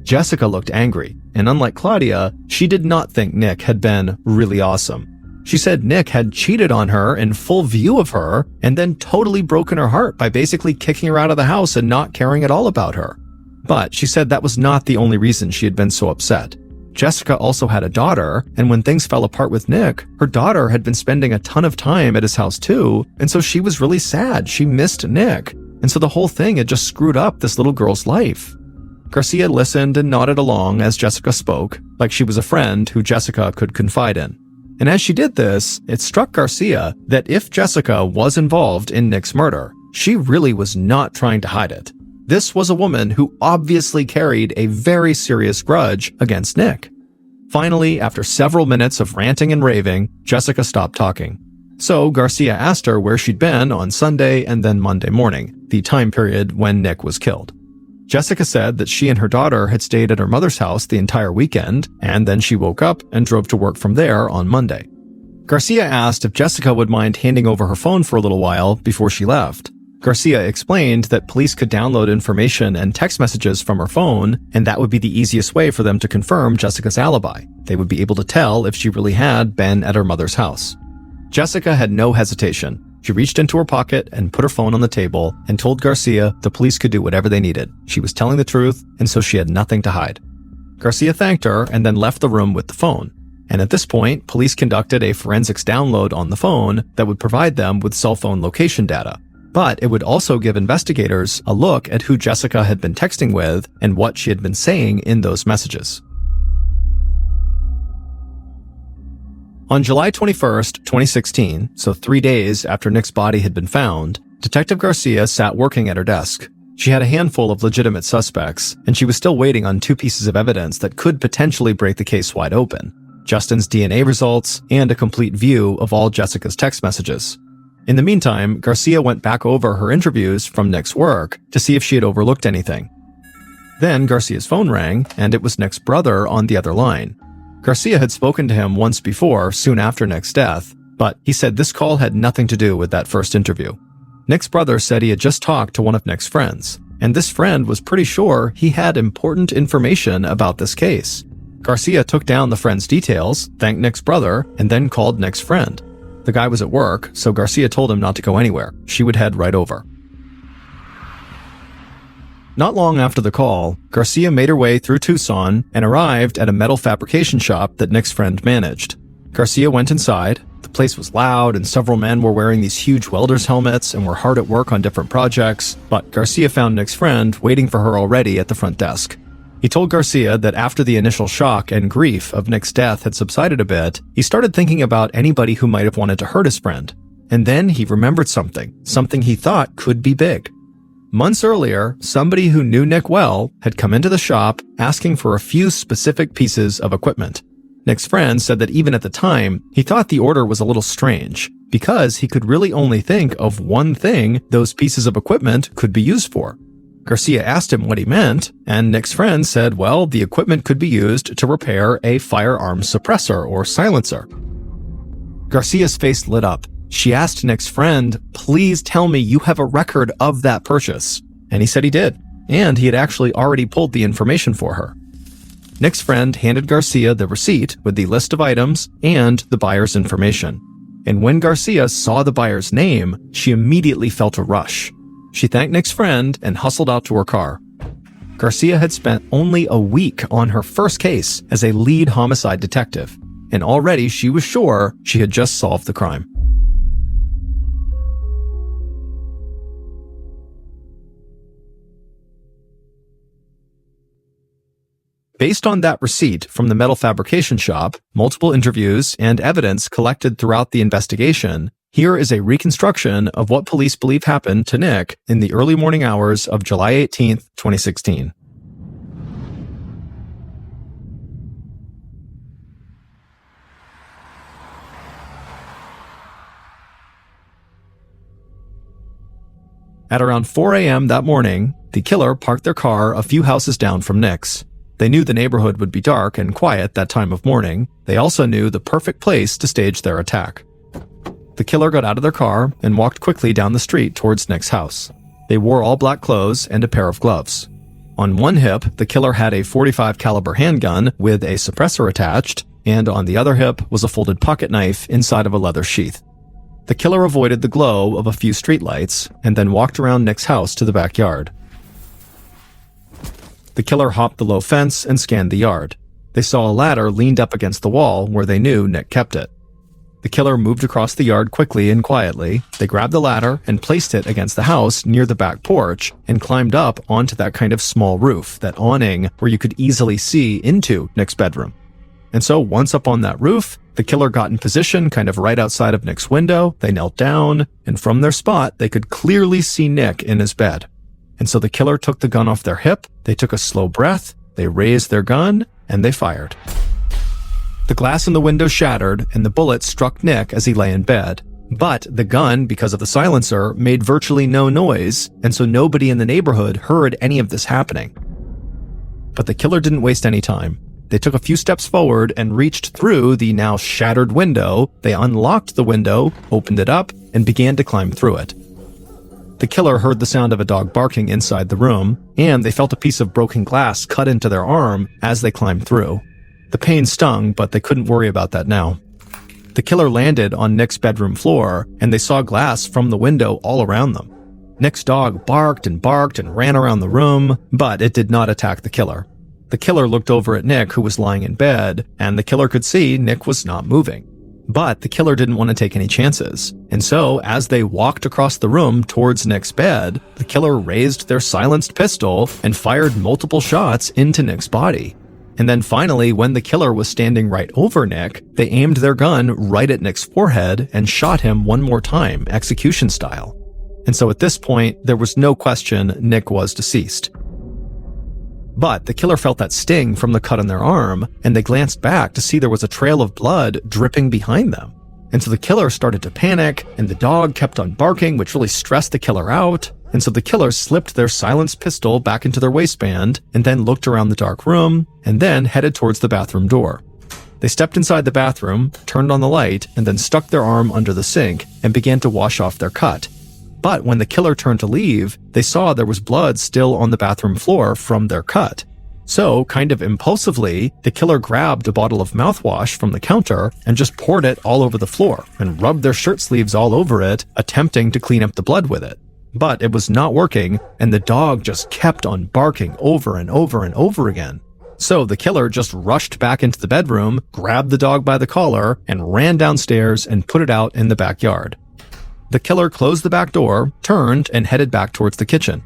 Jessica looked angry, and unlike Claudia, she did not think Nick had been really awesome. She said Nick had cheated on her in full view of her, and then totally broken her heart by basically kicking her out of the house and not caring at all about her. But she said that was not the only reason she had been so upset. Jessica also had a daughter, and when things fell apart with Nick, her daughter had been spending a ton of time at his house too, and so she was really sad. She missed Nick, and so the whole thing had just screwed up this little girl's life. Garcia listened and nodded along as Jessica spoke, like she was a friend who Jessica could confide in. And as she did this, it struck Garcia that if Jessica was involved in Nick's murder, she really was not trying to hide it. This was a woman who obviously carried a very serious grudge against Nick. Finally, after several minutes of ranting and raving, Jessica stopped talking. So Garcia asked her where she'd been on Sunday and then Monday morning, the time period when Nick was killed. Jessica said that she and her daughter had stayed at her mother's house the entire weekend, and then she woke up and drove to work from there on Monday. Garcia asked if Jessica would mind handing over her phone for a little while before she left. Garcia explained that police could download information and text messages from her phone, and that would be the easiest way for them to confirm Jessica's alibi. They would be able to tell if she really had been at her mother's house. Jessica had no hesitation. She reached into her pocket and put her phone on the table and told Garcia the police could do whatever they needed. She was telling the truth, and so she had nothing to hide. Garcia thanked her and then left the room with the phone. And at this point, police conducted a forensics download on the phone that would provide them with cell phone location data. But it would also give investigators a look at who Jessica had been texting with and what she had been saying in those messages. On July 21st, 2016, so 3 days after Nick's body had been found, Detective Garcia sat working at her desk. She had a handful of legitimate suspects, and she was still waiting on 2 pieces of evidence that could potentially break the case wide open: Justin's DNA results and a complete view of all Jessica's text messages. In the meantime, Garcia went back over her interviews from Nick's work to see if she had overlooked anything. Then Garcia's phone rang, and it was Nick's brother on the other line. Garcia had spoken to him once before, soon after Nick's death, but he said this call had nothing to do with that first interview. Nick's brother said he had just talked to one of Nick's friends, and this friend was pretty sure he had important information about this case. Garcia took down the friend's details, thanked Nick's brother, and then called Nick's friend. The guy was at work, so Garcia told him not to go anywhere. She would head right over. Not long after the call, Garcia made her way through Tucson and arrived at a metal fabrication shop that Nick's friend managed. Garcia went inside. The place was loud and several men were wearing these huge welder's helmets and were hard at work on different projects, but Garcia found Nick's friend waiting for her already at the front desk. He told Garcia that after the initial shock and grief of Nick's death had subsided a bit, he started thinking about anybody who might have wanted to hurt his friend. And then he remembered something he thought could be big. Months earlier, somebody who knew Nick well had come into the shop asking for a few specific pieces of equipment. Nick's friend said that even at the time, he thought the order was a little strange, because he could really only think of one thing those pieces of equipment could be used for. Garcia asked him what he meant, and Nick's friend said, well, the equipment could be used to repair a firearm suppressor or silencer. Garcia's face lit up. She asked Nick's friend, please tell me you have a record of that purchase. And he said he did, and he had actually already pulled the information for her. Nick's friend handed Garcia the receipt with the list of items and the buyer's information. And when Garcia saw the buyer's name, she immediately felt a rush. She thanked Nick's friend and hustled out to her car. Garcia had spent only a week on her first case as a lead homicide detective, and already she was sure she had just solved the crime. Based on that receipt from the metal fabrication shop, multiple interviews, and evidence collected throughout the investigation, here is a reconstruction of what police believe happened to Nick in the early morning hours of July 18, 2016. At around 4 a.m. that morning, the killer parked their car a few houses down from Nick's. They knew the neighborhood would be dark and quiet that time of morning. They also knew the perfect place to stage their attack. The killer got out of their car and walked quickly down the street towards Nick's house. They wore all black clothes and a pair of gloves. On one hip, the killer had a .45 caliber handgun with a suppressor attached, and on the other hip was a folded pocket knife inside of a leather sheath. The killer avoided the glow of a few streetlights and then walked around Nick's house to the backyard. The killer hopped the low fence and scanned the yard. They saw a ladder leaned up against the wall where they knew Nick kept it. The killer moved across the yard quickly and quietly. They grabbed the ladder and placed it against the house near the back porch and climbed up onto that kind of small roof, that awning where you could easily see into Nick's bedroom. And so once up on that roof, the killer got in position kind of right outside of Nick's window. They knelt down, and from their spot, they could clearly see Nick in his bed. And so the killer took the gun off their hip, they took a slow breath, they raised their gun, and they fired. The glass in the window shattered, and the bullet struck Nick as he lay in bed. But the gun, because of the silencer, made virtually no noise, and so nobody in the neighborhood heard any of this happening. But the killer didn't waste any time. They took a few steps forward and reached through the now shattered window. They unlocked the window, opened it up, and began to climb through it. The killer heard the sound of a dog barking inside the room, and they felt a piece of broken glass cut into their arm as they climbed through. The pain stung, but they couldn't worry about that now. The killer landed on Nick's bedroom floor, and they saw glass from the window all around them. Nick's dog barked and ran around the room, but it did not attack the killer. The killer looked over at Nick, who was lying in bed, and the killer could see Nick was not moving. But the killer didn't want to take any chances. And so, as they walked across the room towards Nick's bed, the killer raised their silenced pistol and fired multiple shots into Nick's body. And then finally, when the killer was standing right over Nick, they aimed their gun right at Nick's forehead and shot him one more time, execution style. And so at this point, there was no question Nick was deceased. But the killer felt that sting from the cut on their arm, and they glanced back to see there was a trail of blood dripping behind them. And so the killer started to panic, and the dog kept on barking, which really stressed the killer out. And so the killer slipped their silenced pistol back into their waistband, and then looked around the dark room, and then headed towards the bathroom door. They stepped inside the bathroom, turned on the light, and then stuck their arm under the sink and began to wash off their cut. But when the killer turned to leave, they saw there was blood still on the bathroom floor from their cut. So, kind of impulsively, the killer grabbed a bottle of mouthwash from the counter and just poured it all over the floor and rubbed their shirt sleeves all over it, attempting to clean up the blood with it. But it was not working, and the dog just kept on barking over and over and over again. So the killer just rushed back into the bedroom, grabbed the dog by the collar, and ran downstairs and put it out in the backyard. The killer closed the back door, turned, and headed back towards the kitchen.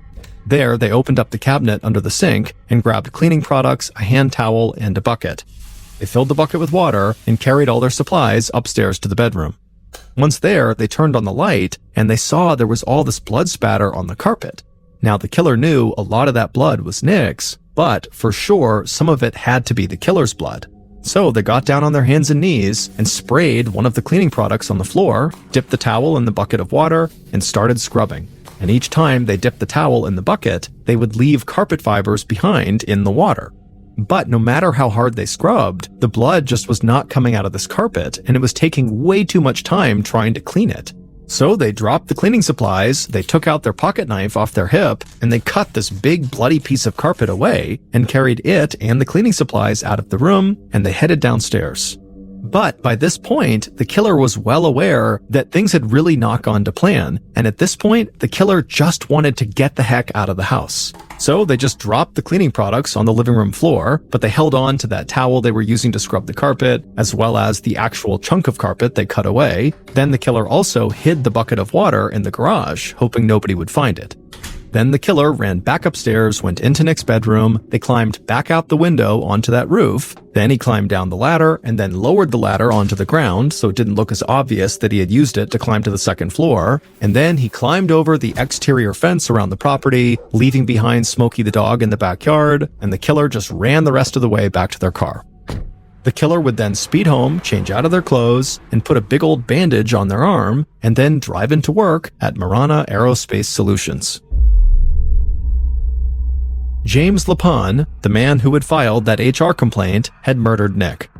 There, they opened up the cabinet under the sink and grabbed cleaning products, a hand towel, and a bucket. They filled the bucket with water and carried all their supplies upstairs to the bedroom. Once there, they turned on the light, and they saw there was all this blood spatter on the carpet. Now, the killer knew a lot of that blood was Nick's, but for sure, some of it had to be the killer's blood. So they got down on their hands and knees and sprayed one of the cleaning products on the floor, dipped the towel in the bucket of water, and started scrubbing. And each time they dipped the towel in the bucket, they would leave carpet fibers behind in the water. But no matter how hard they scrubbed, the blood just was not coming out of this carpet, and it was taking way too much time trying to clean it. So they dropped the cleaning supplies, they took out their pocket knife off their hip, and they cut this big bloody piece of carpet away and carried it and the cleaning supplies out of the room, and they headed downstairs. But by this point, the killer was well aware that things had really not gone to plan, and at this point, the killer just wanted to get the heck out of the house. So they just dropped the cleaning products on the living room floor, but they held on to that towel they were using to scrub the carpet, as well as the actual chunk of carpet they cut away. Then the killer also hid the bucket of water in the garage, hoping nobody would find it. Then the killer ran back upstairs, went into Nick's bedroom, they climbed back out the window onto that roof, then he climbed down the ladder and then lowered the ladder onto the ground so it didn't look as obvious that he had used it to climb to the second floor, and then he climbed over the exterior fence around the property, leaving behind Smokey the dog in the backyard, and the killer just ran the rest of the way back to their car. The killer would then speed home, change out of their clothes, and put a big old bandage on their arm, and then drive into work at Marana Aerospace Solutions. James Lapon, the man who had filed that HR complaint, had murdered Nick.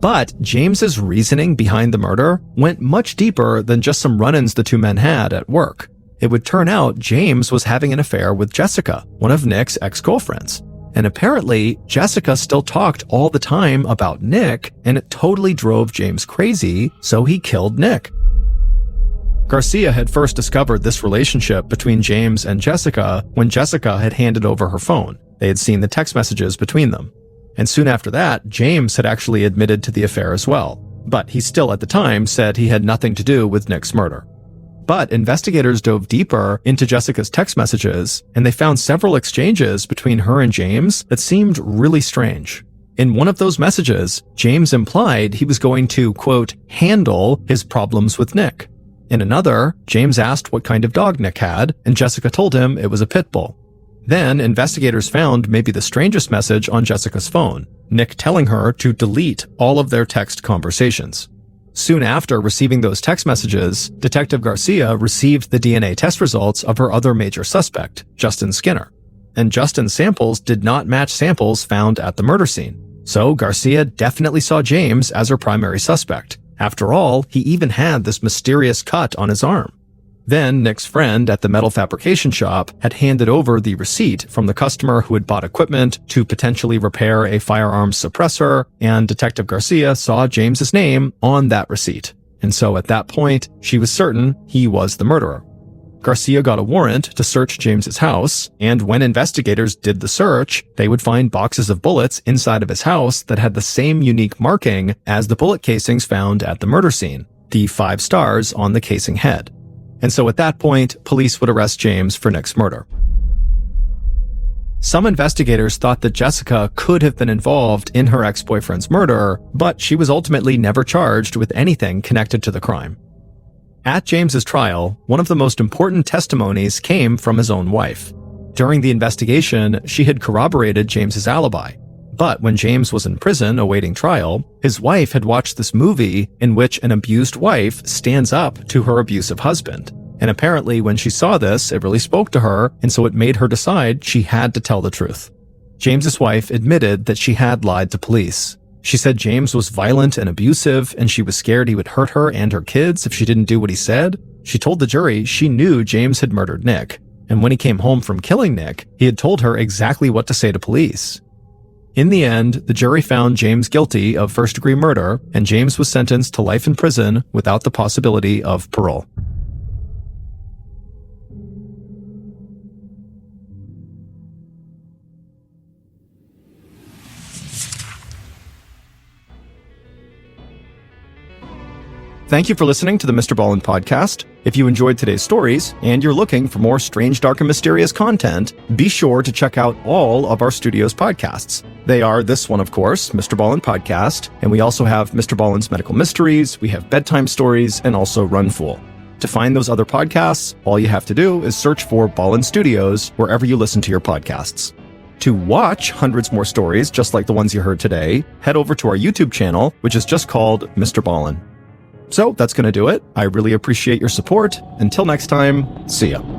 But James's reasoning behind the murder went much deeper than just some run-ins the two men had at work. It would turn out James was having an affair with Jessica, one of Nick's ex-girlfriends. And apparently, Jessica still talked all the time about Nick, and it totally drove James crazy, so he killed Nick. Garcia had first discovered this relationship between James and Jessica when Jessica had handed over her phone. They had seen the text messages between them. And soon after that, James had actually admitted to the affair as well. But he still at the time said he had nothing to do with Nick's murder. But investigators dove deeper into Jessica's text messages, and they found several exchanges between her and James that seemed really strange. In one of those messages, James implied he was going to, quote, handle his problems with Nick. In another, James asked what kind of dog Nick had, and Jessica told him it was a pit bull. Then, investigators found maybe the strangest message on Jessica's phone, Nick telling her to delete all of their text conversations. Soon after receiving those text messages, Detective Garcia received the DNA test results of her other major suspect, Justin Skinner. And Justin's samples did not match samples found at the murder scene. So Garcia definitely saw James as her primary suspect. After all, he even had this mysterious cut on his arm. Then Nick's friend at the metal fabrication shop had handed over the receipt from the customer who had bought equipment to potentially repair a firearms suppressor, and Detective Garcia saw James's name on that receipt. And so at that point, she was certain he was the murderer. Garcia got a warrant to search James's house, and when investigators did the search, they would find boxes of bullets inside of his house that had the same unique marking as the bullet casings found at the murder scene, the 5 stars on the casing head. And so at that point, police would arrest James for Nick's murder. Some investigators thought that Jessica could have been involved in her ex-boyfriend's murder, but she was ultimately never charged with anything connected to the crime. At James's trial, one of the most important testimonies came from his own wife. During the investigation, she had corroborated James's alibi. But when James was in prison awaiting trial, his wife had watched this movie in which an abused wife stands up to her abusive husband. And apparently when she saw this, it really spoke to her, and so it made her decide she had to tell the truth. James's wife admitted that she had lied to police. She said James was violent and abusive, and she was scared he would hurt her and her kids if she didn't do what he said. She told the jury she knew James had murdered Nick. And when he came home from killing Nick, he had told her exactly what to say to police. In the end, the jury found James guilty of first-degree murder, and James was sentenced to life in prison without the possibility of parole. Thank you for listening to the MrBallen podcast. If you enjoyed today's stories and you're looking for more strange, dark, and mysterious content, be sure to check out all of our studio's podcasts. They are this one, of course, MrBallen Podcast, and we also have MrBallen's Medical Mysteries, we have Bedtime Stories, and also Run Fool. To find those other podcasts, all you have to do is search for Ballen Studios wherever you listen to your podcasts. To watch hundreds more stories just like the ones you heard today, head over to our YouTube channel, which is just called MrBallen. So that's going to do it. I really appreciate your support. Until next time, see ya.